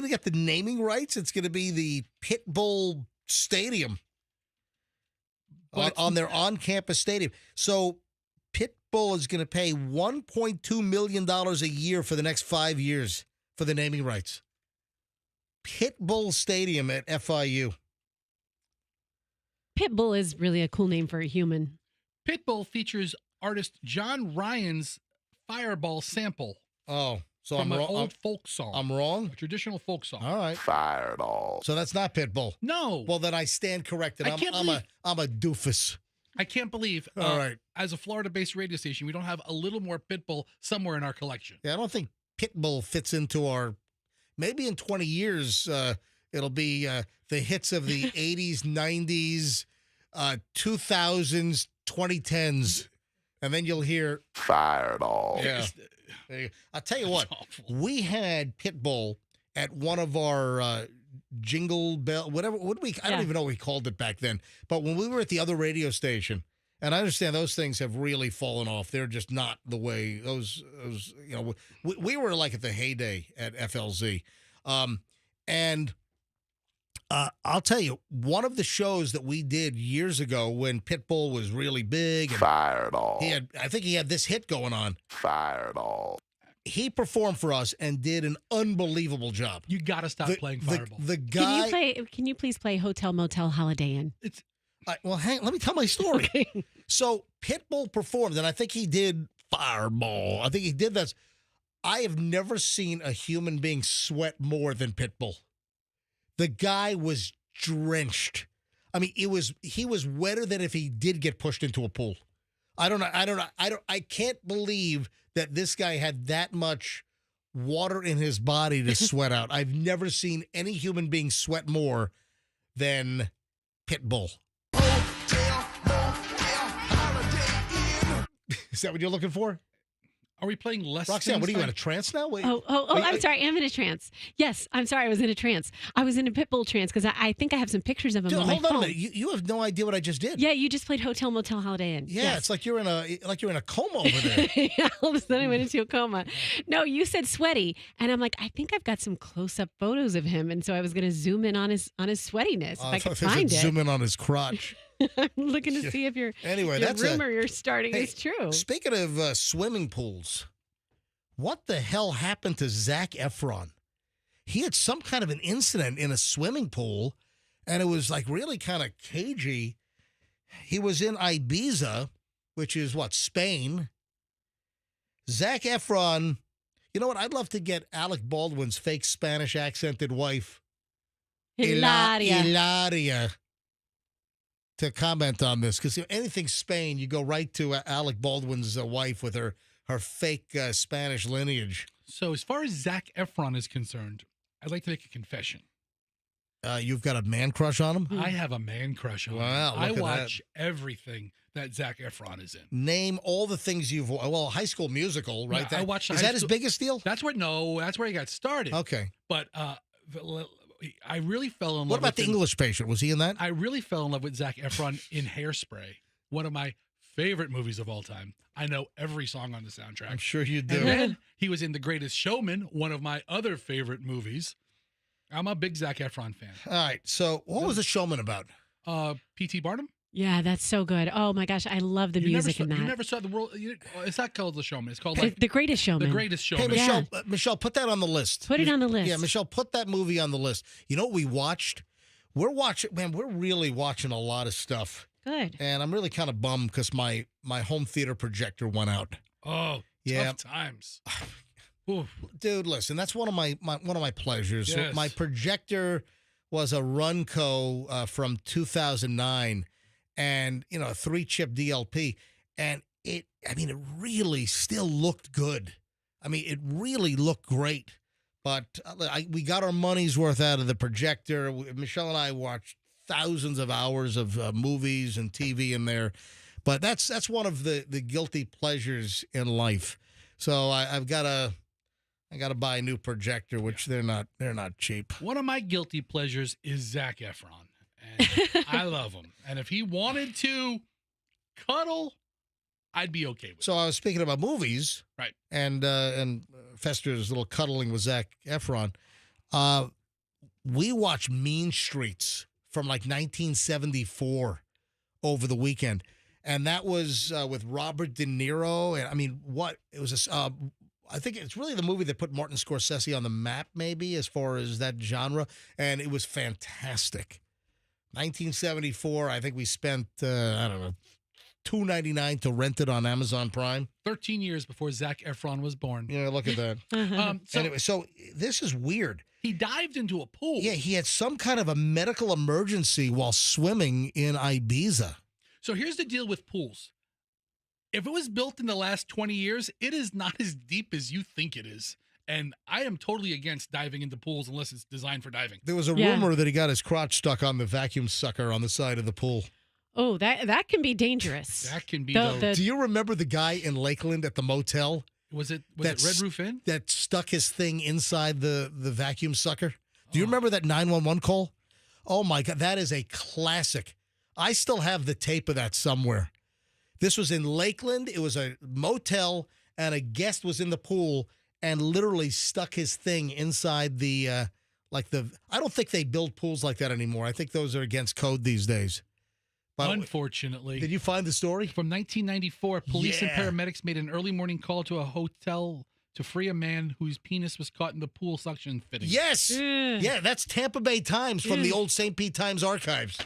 get the naming rights? It's gonna be the Pitbull Stadium on their on-campus stadium. So Pitbull is gonna pay $1.2 million a year for the next 5 years for the naming rights. Pitbull Stadium at FIU. Pitbull is really a cool name for a human. Pitbull features artist John Ryan's Fireball sample. Oh, so from I'm an wrong. old folk song. I'm wrong. A traditional folk song. All right. Fireball. So that's not Pitbull. No. Well, then I stand corrected. I can't believe- I'm a doofus. I can't believe, All right. as a Florida-based radio station, we don't have a little more Pitbull somewhere in our collection. Yeah, I don't think Pitbull fits into our. Maybe in 20 years, it'll be the hits of the 80s, 90s, 2000s, 2010s, and then you'll hear Fireball. Yeah. I'll tell you what, we had Pitbull at one of our jingle bell, whatever. I don't even know what we called it back then. But when we were at the other radio station, and I understand those things have really fallen off. They're just not the way those you know. We were like at the heyday at FLZ, and I'll tell you, one of the shows that we did years ago when Pitbull was really big, and Fireball. I think he had this hit going on. Fireball. He performed for us and did an unbelievable job. You got to stop playing Fireball. The guy. Can you please play Hotel Motel Holiday Inn? Well, let me tell my story. Okay. So Pitbull performed, and I think he did Fireball. I think he did that. I have never seen a human being sweat more than Pitbull. The guy was drenched. I mean, he was wetter than if he did get pushed into a pool. I can't believe that this guy had that much water in his body to sweat out. I've never seen any human being sweat more than Pitbull. Is that what you're looking for? Are we playing less? Roxanne, what are you in a trance now? Wait, I'm sorry. I'm in a trance. Yes, I'm sorry. I was in a trance. I was in a Pitbull trance because I think I have some pictures of him on my phone. Hold on a minute. You have no idea what I just did. Yeah, you just played Hotel Motel Holiday Inn. Yeah, Yes. it's like you're in a coma over there. Yeah, all of a sudden I went into a coma. No, you said sweaty, and I'm like, I think I've got some close-up photos of him, and so I was going to zoom in on his sweatiness if I could find it. Zoom in on his crotch. I'm looking to see if your rumor you're starting is true. Speaking of swimming pools, what the hell happened to Zac Efron? He had some kind of an incident in a swimming pool, and it was like really kind of cagey. He was in Ibiza, which is Spain. Zac Efron, you know what? I'd love to get Alec Baldwin's fake Spanish accented wife, Hilaria, to comment on this, because anything Spain, you go right to Alec Baldwin's wife with her fake Spanish lineage. So as far as Zac Efron is concerned, I'd like to make a confession. You've got a man crush on him? I have a man crush on him. Wow, I look at watch everything that Zac Efron is in. Name all the things you've... Well, High School Musical, right? Yeah, I watched. Is that his biggest deal? That's where he got started. Okay. But I really fell in love with What about The English Patient? Was he in that? I really fell in love with Zac Efron in Hairspray, one of my favorite movies of all time. I know every song on the soundtrack. I'm sure you do. And then he was in The Greatest Showman, one of my other favorite movies. I'm a big Zac Efron fan. All right. So what was The Showman about? P.T. Barnum? Yeah, that's so good. Oh my gosh, I love the music in that. You never saw The World. It's not called The Showman. It's called The Greatest Showman. The Greatest Showman. Hey, Michelle, put that on the list. Put it on the list. Yeah, Michelle, put that movie on the list. You know what we watched? we're watching, man, we're really watching a lot of stuff. Good. And I'm really kind of bummed because my home theater projector went out. Oh, yeah. Tough times. Dude, listen, that's one of my pleasures. Yes. So my projector was a Runco from 2009, and a 3-chip DLP, and it really still looked good. I mean, it really looked great. But we got our money's worth out of the projector. Michelle and I watched thousands of hours of movies and TV in there. But that's one of the guilty pleasures in life. So I've got to buy a new projector, which they're not cheap. One of my guilty pleasures is Zac Efron, and I love him. And if he wanted to cuddle, I'd be okay with it. So I was speaking about movies, right? And Fester's little cuddling with Zac Efron. We watched Mean Streets from like 1974 over the weekend, and that was with Robert De Niro. And I mean, it was I think it's really the movie that put Martin Scorsese on the map, maybe, as far as that genre. And it was fantastic. 1974, I think we spent, I don't know, $2.99 to rent it on Amazon Prime. 13 years before Zac Efron was born. Yeah, look at that. So this is weird. He dived into a pool. Yeah, he had some kind of a medical emergency while swimming in Ibiza. So here's the deal with pools. If it was built in the last 20 years, it is not as deep as you think it is. And I am totally against diving into pools unless it's designed for diving. There was a rumor that he got his crotch stuck on the vacuum sucker on the side of the pool. Oh, that can be dangerous. That can be. Do you remember the guy in Lakeland at the motel? Was it Red Roof Inn? That stuck his thing inside the vacuum sucker? Do you remember that 911 call? Oh, my God. That is a classic. I still have the tape of that somewhere. This was in Lakeland. It was a motel, and a guest was in the pool and literally stuck his thing inside the, I don't think they build pools like that anymore. I think those are against code these days. But unfortunately. Did you find the story? From 1994, police and paramedics made an early morning call to a hotel to free a man whose penis was caught in the pool suction fitting. Yes. Yeah, that's Tampa Bay Times from the old St. Pete Times archives.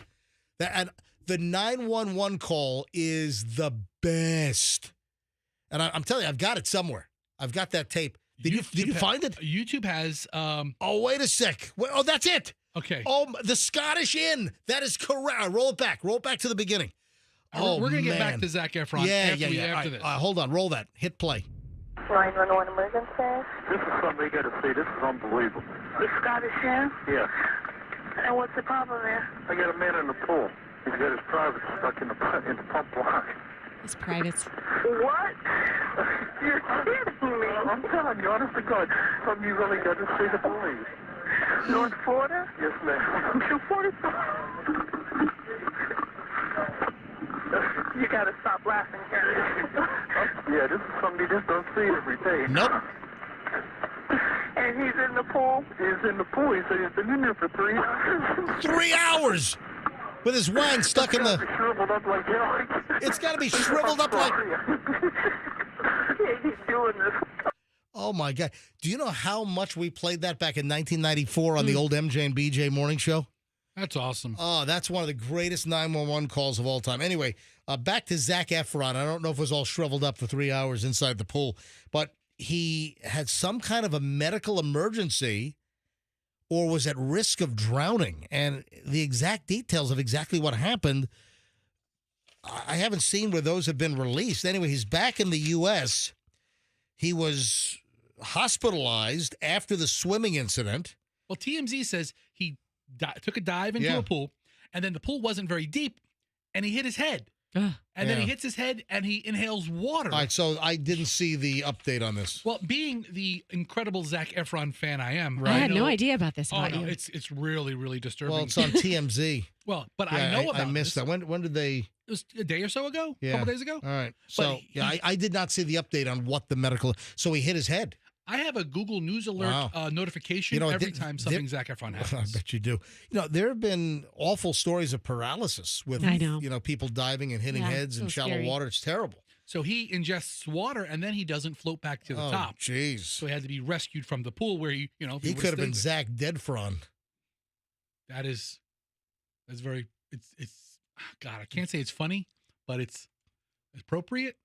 And the 911 call is the best. And I'm telling you, I've got it somewhere. I've got that tape. Did you find it? YouTube has. Oh, wait a sec. Oh, that's it. Okay. Oh, the Scottish Inn. That is correct. Roll it back. Roll it back to the beginning. We're going to get back to Zac Efron after this. Hold on. Roll that. Hit play. 911 emergency. This is something you got to see. This is unbelievable. The Scottish Inn? Yes. And what's the problem there? I got a man in the pool. He's got his private stuck in the pump block. His privates. What? You're kidding me. I'm telling you, honest to God, something you really got to see to believe. North Florida? Yes, ma'am. You're 45. You gotta stop laughing here. Yeah, this is something you just don't see every day. Nope. And he's in the pool? He's in the pool. He said he's been in there for 3 hours. 3 hours! With his wang stuck in the... Shriveled up like hell. It's got to be shriveled up like... He's doing this. Oh, my God. Do you know how much we played that back in 1994 on the old MJ and BJ morning show? That's awesome. Oh, that's one of the greatest 911 calls of all time. Anyway, back to Zac Efron. I don't know if it was all shriveled up for 3 hours inside the pool, but he had some kind of a medical emergency or was at risk of drowning. And the exact details of exactly what happened, I haven't seen where those have been released. Anyway, he's back in the U.S. He was hospitalized after the swimming incident. Well, TMZ says he took a dive into a pool, and then the pool wasn't very deep, and he hit his head. And then he hits his head, and he inhales water. All right, so I didn't see the update on this. Well, being the incredible Zac Efron fan I am, I had no idea about this. Oh, no, it's really, really disturbing. Well, it's on TMZ. Well, but I know about I missed that. When did they? It was a day or so ago, Yeah. a couple days ago. All right. So, I did not see the update on what the medical... So he hit his head. I have a Google News Alert notification every time something Zac Efron happens. I bet you do. There have been awful stories of paralysis with, people diving and hitting heads in shallow water. It's terrible. So he ingests water, and then he doesn't float back to the top. Jeez. So he had to be rescued from the pool where he he could have been Zac Deadfron. That is It's very, God, I can't say it's funny, but it's appropriate.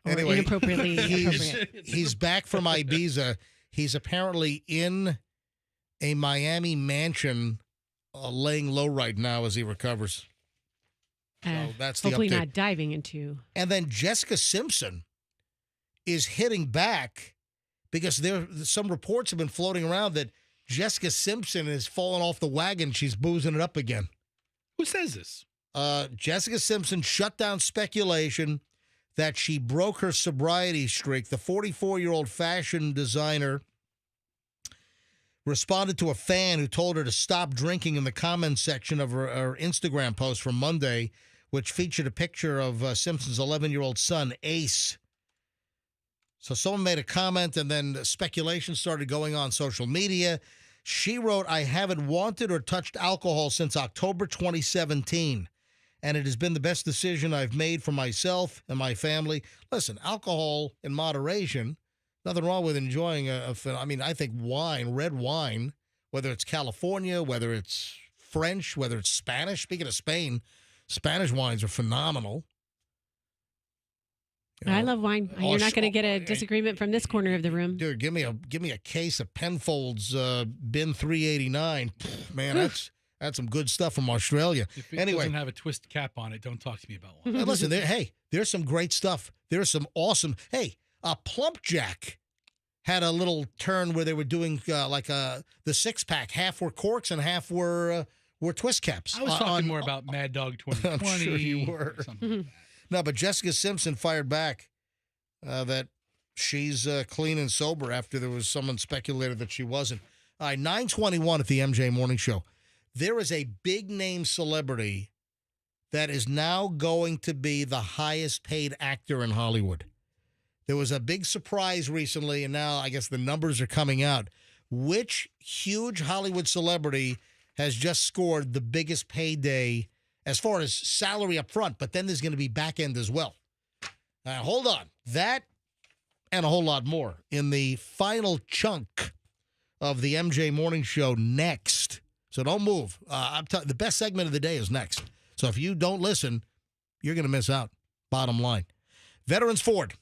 Anyway, inappropriately appropriate. He's back from Ibiza. He's apparently in a Miami mansion, laying low right now as he recovers. So that's the hopefully update. not diving into. And then Jessica Simpson is hitting back because some reports have been floating around that Jessica Simpson has fallen off the wagon. She's boozing it up again. Who says this? Jessica Simpson shut down speculation that she broke her sobriety streak. The 44-year-old fashion designer responded to a fan who told her to stop drinking in the comments section of her Instagram post from Monday, which featured a picture of Simpson's 11-year-old son, Ace. So someone made a comment, and then speculation started going on social media. She wrote, "I haven't wanted or touched alcohol since October 2017, and it has been the best decision I've made for myself and my family." Listen, alcohol in moderation, nothing wrong with enjoying I think wine, red wine, whether it's California, whether it's French, whether it's Spanish. Speaking of Spain, Spanish wines are phenomenal. I love wine. You're not going to get a disagreement from this corner of the room. Dude, give me a case of Penfolds Bin 389. Man, that's some good stuff from Australia. If it Anyway, doesn't have a twist cap on it, don't talk to me about one. listen, there's some great stuff. There's some awesome. Hey, Plump Jack had a little turn where they were doing the 6-pack. Half were corks and half were twist caps. I was talking more about Mad Dog 2020. I'm sure you were. Something like that. No, but Jessica Simpson fired back that she's clean and sober after there was someone speculated that she wasn't. All right, 9:21 at the MJ Morning Show. There is a big-name celebrity that is now going to be the highest-paid actor in Hollywood. There was a big surprise recently, and now I guess the numbers are coming out. Which huge Hollywood celebrity has just scored the biggest payday as far as salary up front, but then there's going to be back end as well. Hold on. That and a whole lot more in the final chunk of the MJ Morning Show next. So don't move. The best segment of the day is next. So if you don't listen, you're going to miss out. Bottom line. Veterans Ford.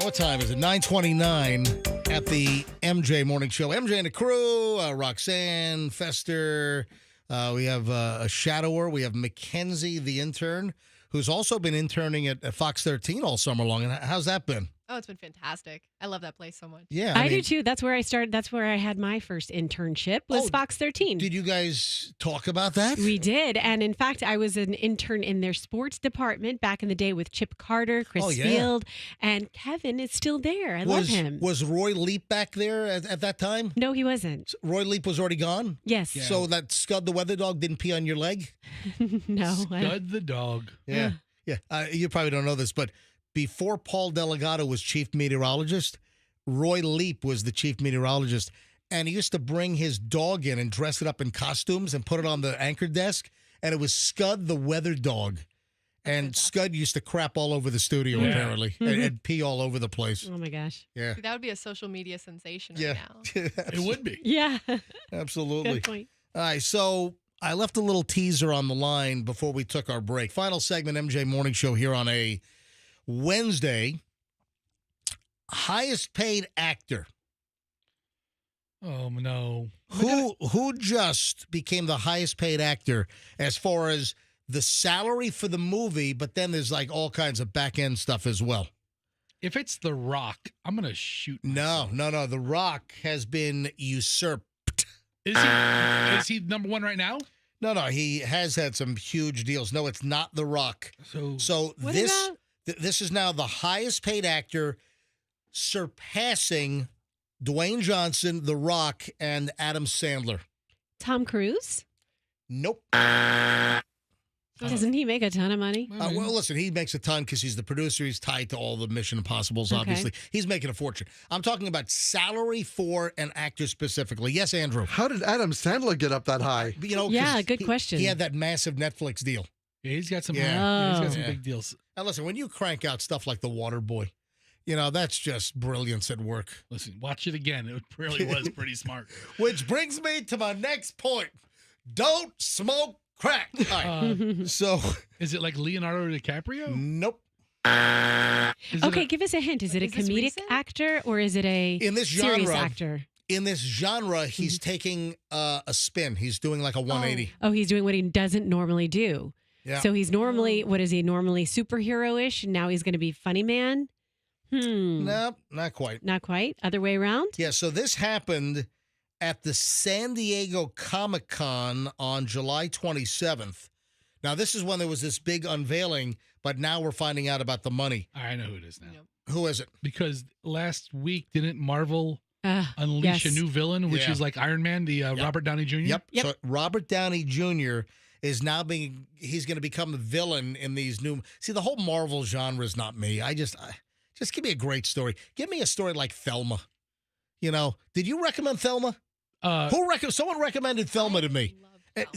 What time is it? 9:29 at the MJ Morning Show. MJ and the crew, Roxanne, Fester. We have a shadower. We have Mackenzie, the intern, who's also been interning at Fox 13 all summer long. And how's that been? Oh, it's been fantastic. I love that place so much. Yeah, I do too. That's where I started. That's where I had my first internship was Fox 13. Did you guys talk about that? We did. And in fact, I was an intern in their sports department back in the day with Chip Carter, Chris Field, and Kevin is still there. I love him. Was Roy Leap back there at that time? No, he wasn't. Roy Leap was already gone? Yes. Yeah. So that Scud the weather dog didn't pee on your leg? No. Scud the dog. Yeah. You probably don't know this, but before Paul Delgado was chief meteorologist, Roy Leap was the chief meteorologist, and he used to bring his dog in and dress it up in costumes and put it on the anchor desk, and it was Scud the weather dog. And Scud used to crap all over the studio, apparently, and pee all over the place. Oh, my gosh. Yeah. That would be a social media sensation right now. It would be. Yeah. Absolutely. Good point. All right, so I left a little teaser on the line before we took our break. Final segment, MJ Morning Show here on a Wednesday. Highest paid actor. Oh, no. Who just became the highest paid actor as far as the salary for the movie, but then there's like all kinds of back end stuff as well. If it's The Rock, I'm going to shoot myself. No. The Rock has been usurped. Is he number one right now? No, he has had some huge deals. No, it's not The Rock. So this is now the highest paid actor, surpassing Dwayne Johnson, The Rock, and Adam Sandler. Tom Cruise? Nope. Doesn't he make a ton of money? Well, listen, he makes a ton because he's the producer. He's tied to all the Mission Impossibles, obviously. He's making a fortune. I'm talking about salary for an actor specifically. Yes, Andrew. How did Adam Sandler get up that high? Good question. He had that massive Netflix deal. Yeah, he's got some, he's got some big deals. Now, listen, when you crank out stuff like The Water Boy, that's just brilliance at work. Listen, watch it again. It really was pretty smart. Which brings me to my next point. Don't smoke crack. All right. So, is it like Leonardo DiCaprio? Nope. Okay, give us a hint. Is it a comedic actor or is it a In this serious genre, actor? In this genre, he's taking a spin. He's doing like a 180. Oh, he's doing what he doesn't normally do. Yeah. So he's normally, what is he, normally superhero-ish? And now he's going to be funny man? Nope, not quite. Not quite? Other way around? Yeah, so this happened at the San Diego Comic-Con on July 27th. Now, this is when there was this big unveiling, but now we're finding out about the money. I know who it is now. Who is it? Because last week, didn't Marvel unleash a yes. new villain, which Yeah. is like Iron Man, the Robert Downey Jr.? Yep. So Robert Downey Jr. is now he's going to become the villain in these new. See, the whole Marvel genre is not me. Just give me a great story. Give me a story like Thelma. You know, did you recommend Thelma? Someone recommended Thelma to me.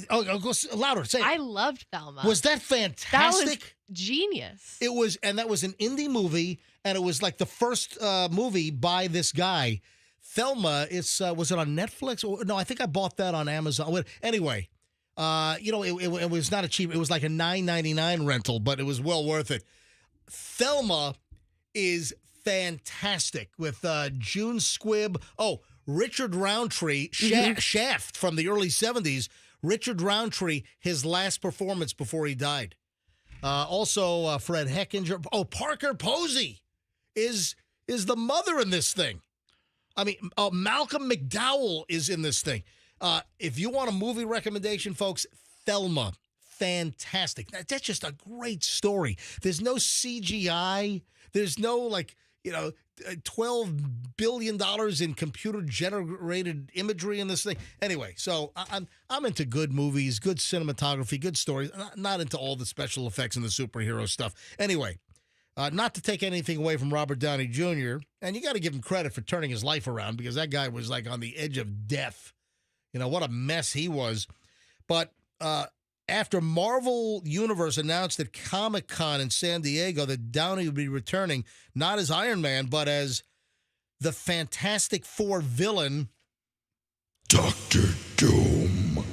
Go louder. Say it. I loved Thelma. Was that fantastic? That was genius. It was, and that was an indie movie, and it was like the first movie by this guy. Thelma, was it on Netflix? No, I think I bought that on Amazon. Anyway, it was not a cheap. It was like a $9.99 rental, but it was well worth it. Thelma is fantastic with June Squibb. Oh, Richard Roundtree, Shaft from the early 70s. Richard Roundtree, his last performance before he died. Also, Fred Heckinger. Oh, Parker Posey is the mother in this thing. I mean, Malcolm McDowell is in this thing. If you want a movie recommendation, folks, Thelma, fantastic. That's just a great story. There's no CGI. There's no $12 billion in computer-generated imagery in this thing. Anyway, so I'm into good movies, good cinematography, good stories. Not into all the special effects and the superhero stuff. Anyway, not to take anything away from Robert Downey Jr., and you got to give him credit for turning his life around because that guy was like on the edge of death. You know, what a mess he was. But after Marvel Universe announced at Comic-Con in San Diego that Downey would be returning, not as Iron Man, but as the Fantastic Four villain, Dr. Doom.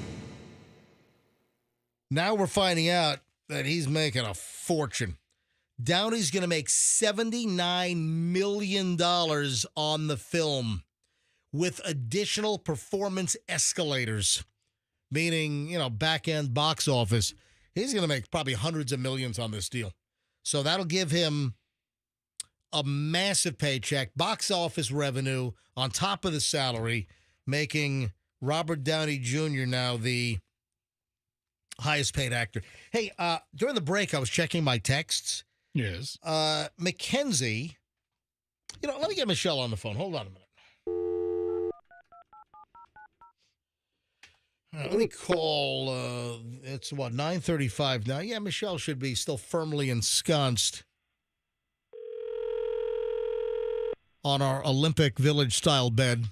Now we're finding out that he's making a fortune. Downey's going to make $79 million on the film with additional performance escalators. Meaning, back-end box office. He's going to make probably hundreds of millions on this deal. So that'll give him a massive paycheck, box office revenue on top of the salary, making Robert Downey Jr. now the highest paid actor. Hey, during the break, I was checking my texts. Yes. Mackenzie, let me get Michelle on the phone. Hold on a minute. Let me call, it's 9:35 now. Yeah, Michelle should be still firmly ensconced on our Olympic Village-style bed.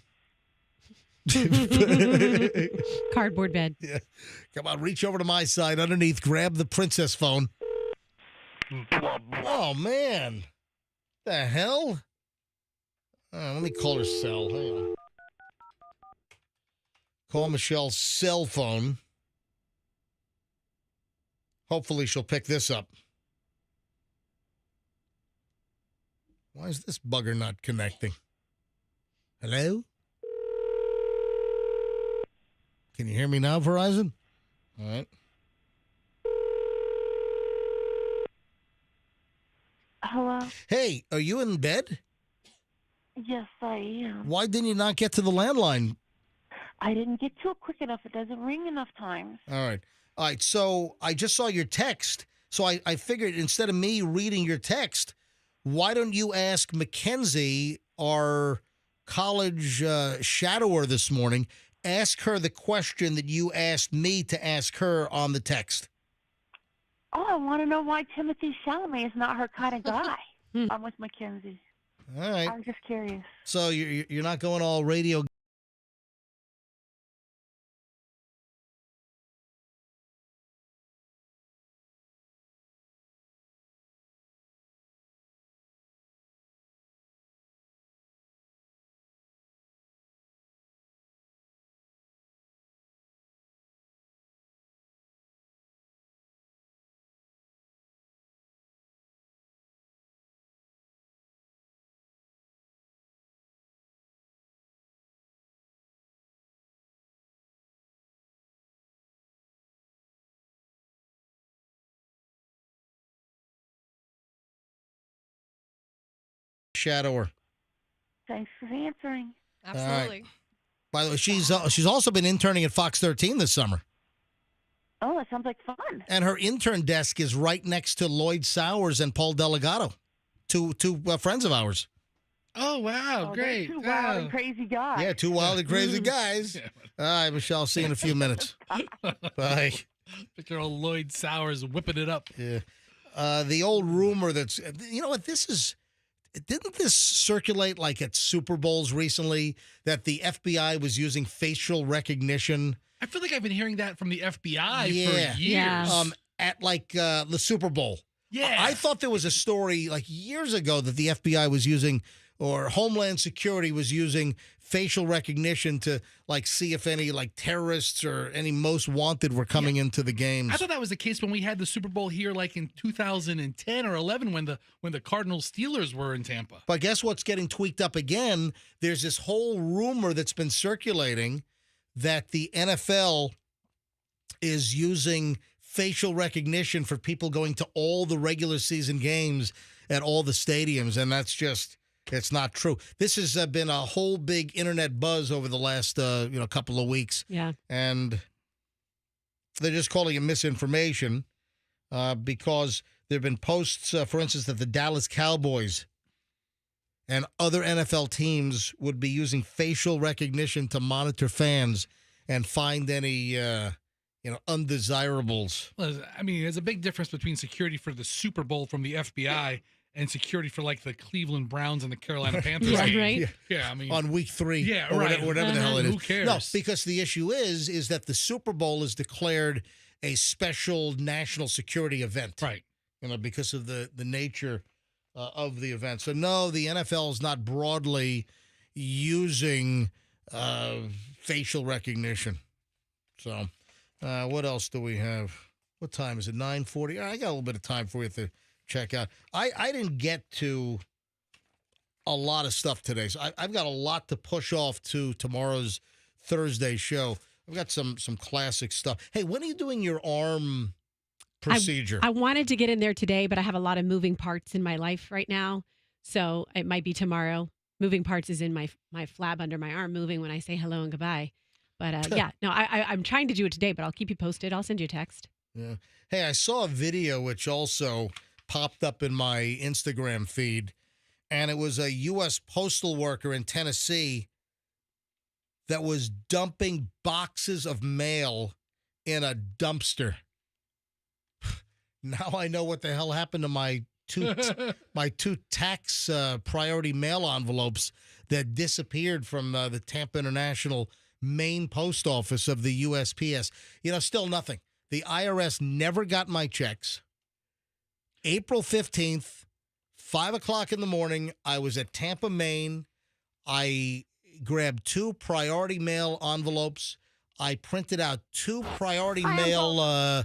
Cardboard bed. Yeah. Come on, reach over to my side underneath, grab the princess phone. Oh, man. The hell? Let me call her cell. Hang on. Call Michelle's cell phone. Hopefully she'll pick this up. Why is this bugger not connecting? Hello? Can you hear me now, Verizon? All right. Hello? Hey, are you in bed? Yes, I am. Why didn't you not get to the landline? I didn't get to it quick enough. It doesn't ring enough times. All right. So I just saw your text. So I figured instead of me reading your text, why don't you ask Mackenzie, our college shadower this morning, ask her the question that you asked me to ask her on the text. Oh, I want to know why Timothy Chalamet is not her kind of guy. I'm with Mackenzie. All right. I'm just curious. So you're not going all radio Shadower. Thanks for answering. Absolutely. By the way, she's also been interning at Fox 13 this summer. Oh, that sounds like fun. And her intern desk is right next to Lloyd Sowers and Paul Delgado, two friends of ours. Oh, wow. Great. Two wild and crazy guys. Yeah, two wild and crazy guys. All right, Michelle, see you in a few minutes. Bye. Picture old Lloyd Sowers whipping it up. Yeah. The old rumor that's, you know what, didn't this circulate like at Super Bowls recently that the FBI was using facial recognition? I feel like I've been hearing that from the FBI for years. Yeah. At like the Super Bowl. Yeah. I thought there was a story like years ago that the FBI was using, or Homeland Security was using facial recognition to like see if any like terrorists or any most wanted were coming into the games. I thought that was the case when we had the Super Bowl here like in 2010 or 11 when the Cardinals Steelers were in Tampa. But guess what's getting tweaked up again? There's this whole rumor that's been circulating that the NFL is using facial recognition for people going to all the regular season games at all the stadiums, and that's just, it's not true. This has been a whole big internet buzz over the last couple of weeks. Yeah. And they're just calling it misinformation because there have been posts, for instance, that the Dallas Cowboys and other NFL teams would be using facial recognition to monitor fans and find any undesirables. Well, I mean, there's a big difference between security for the Super Bowl from the FBI and security for like the Cleveland Browns and the Carolina Panthers. Yeah, game. right? Yeah, I mean, On week 3, yeah, or right. whatever the hell it is. Who cares? No, because the issue is that the Super Bowl is declared a special national security event. Right. Because of the nature of the event. So no, the NFL is not broadly using facial recognition. So what else do we have? What time is it? 9:40. I got a little bit of time for you to check out. I didn't get to a lot of stuff today, so I've got a lot to push off to tomorrow's Thursday show. I've got some classic stuff. Hey, when are you doing your arm procedure? I wanted to get in there today, but I have a lot of moving parts in my life right now, so it might be tomorrow. Moving parts is in my flab under my arm moving when I say hello and goodbye. But yeah, no, I'm trying to do it today, but I'll keep you posted. I'll send you a text. Yeah. Hey, I saw a video which also popped up in my Instagram feed, and it was a U.S. postal worker in Tennessee that was dumping boxes of mail in a dumpster. Now I know what the hell happened to my two tax priority mail envelopes that disappeared from the Tampa International main post office of the USPS. Still nothing. The IRS never got my checks. April 15th, 5 o'clock in the morning, I was at Tampa, Maine. I grabbed 2 priority mail envelopes. I printed out 2 priority mail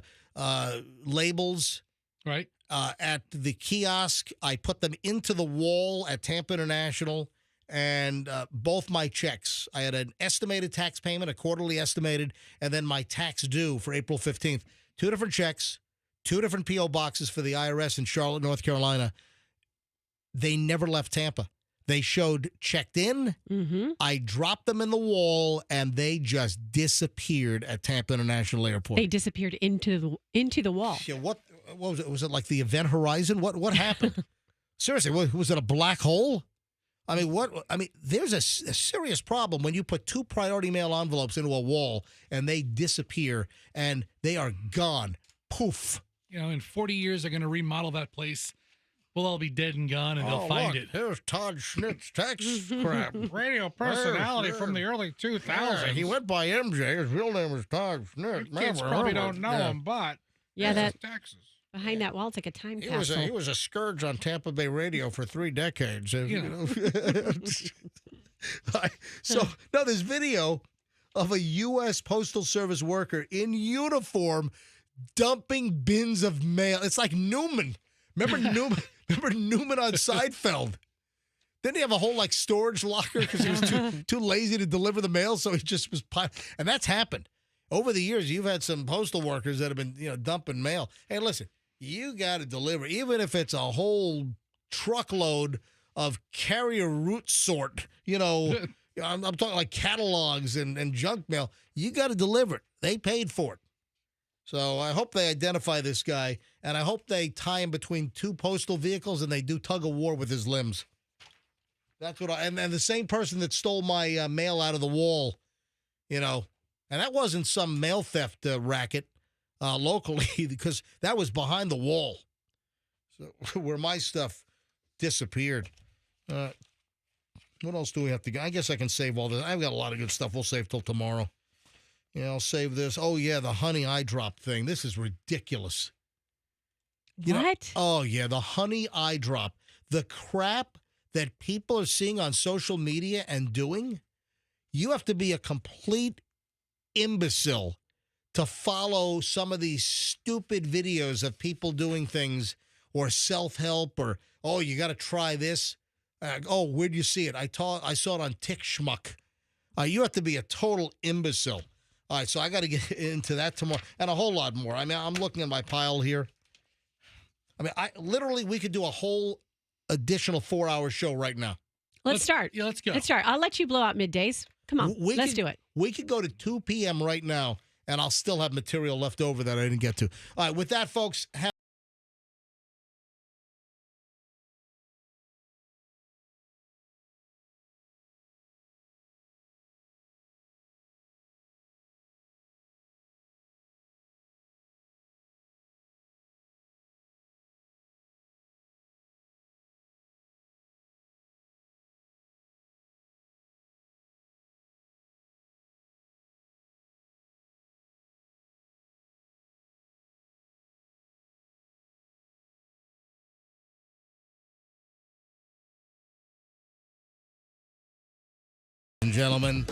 labels. Right. At the kiosk. I put them into the wall at Tampa International, and both my checks. I had an estimated tax payment, a quarterly estimated, and then my tax due for April 15th. 2 different checks, 2 different P.O. boxes for the IRS in Charlotte, North Carolina. They never left Tampa. They showed checked in. Mm-hmm. I dropped them in the wall, and they just disappeared at Tampa International Airport. They disappeared into the wall. Yeah, what was it? Was it like the event horizon? What happened? Seriously, was it a black hole? I mean, there's a serious problem when you put 2 priority mail envelopes into a wall and they disappear and they are gone. Poof. In 40 years, they're going to remodel that place. We'll all be dead and gone, and they'll find it. Here's Todd Schnitt's tax crap. Radio personality from the early 2000s. Yeah, he went by MJ. His real name was Todd Schnitt. Kids probably don't know him, but yeah, that taxes. Behind that wall, it's like a time He capsule. was a scourge on Tampa Bay radio for 3 decades. So now there's video of a U.S. Postal Service worker in uniform dumping bins of mail. It's like Newman. Remember Newman? Remember Newman on Seinfeld? Didn't he have a whole like storage locker because he was too lazy to deliver the mail, so he just was and that's happened. Over the years, you've had some postal workers that have been, dumping mail. Hey, listen, you got to deliver, even if it's a whole truckload of carrier root sort, I'm talking like catalogs and junk mail. You got to deliver it. They paid for it. So I hope they identify this guy, and I hope they tie him between two postal vehicles and they do tug of war with his limbs. That's what and the same person that stole my mail out of the wall, and that wasn't some mail theft racket locally because that was behind the wall. So where my stuff disappeared. What else do we have to go? I guess I can save all this. I've got a lot of good stuff. We'll save till tomorrow. Yeah, I'll save this. Oh, yeah, the honey eye drop thing. This is ridiculous. What? Oh, yeah, the honey eye drop. The crap that people are seeing on social media and doing, you have to be a complete imbecile to follow some of these stupid videos of people doing things or self-help or, oh, you got to try this. Where'd you see it? I saw it on Tick Schmuck. You have to be a total imbecile. All right, so I got to get into that tomorrow and a whole lot more. I mean, I'm looking at my pile here. I mean, we could do a whole additional 4-hour show right now. Let's start. Yeah, let's go. Let's start. I'll let you blow out middays. Come on, let's do it. We could go to 2 p.m. right now, and I'll still have material left over that I didn't get to. All right, with that, folks, and gentlemen.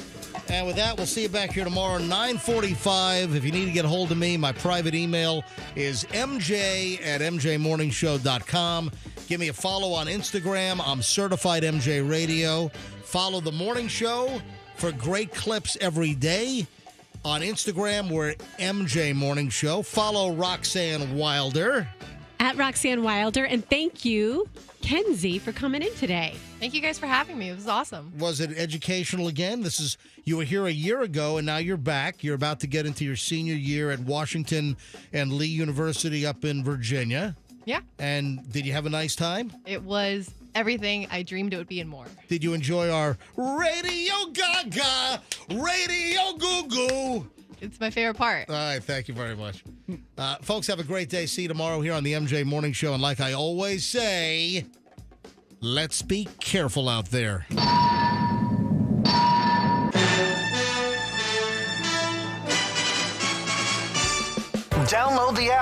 And with that, we'll see you back here tomorrow, 9:45. If you need to get a hold of me, my private email is mj@mjmorningshow.com. Give me a follow on Instagram. I'm Certified MJ Radio. Follow The Morning Show for great clips every day. On Instagram, we're MJ Morning Show. Follow Roxanne Wilder. At Roxanne Wilder. And thank you, Kenzie, for coming in today. Thank you guys for having me. It was awesome. Was it educational again? You were here a year ago, and now you're back. You're about to get into your senior year at Washington and Lee University up in Virginia. Yeah. And did you have a nice time? It was everything I dreamed it would be and more. Did you enjoy our Radio Gaga, Radio Goo Goo? It's my favorite part. All right, thank you very much. Folks, have a great day. See you tomorrow here on the MJ Morning Show. And like I always say, let's be careful out there. Download the app.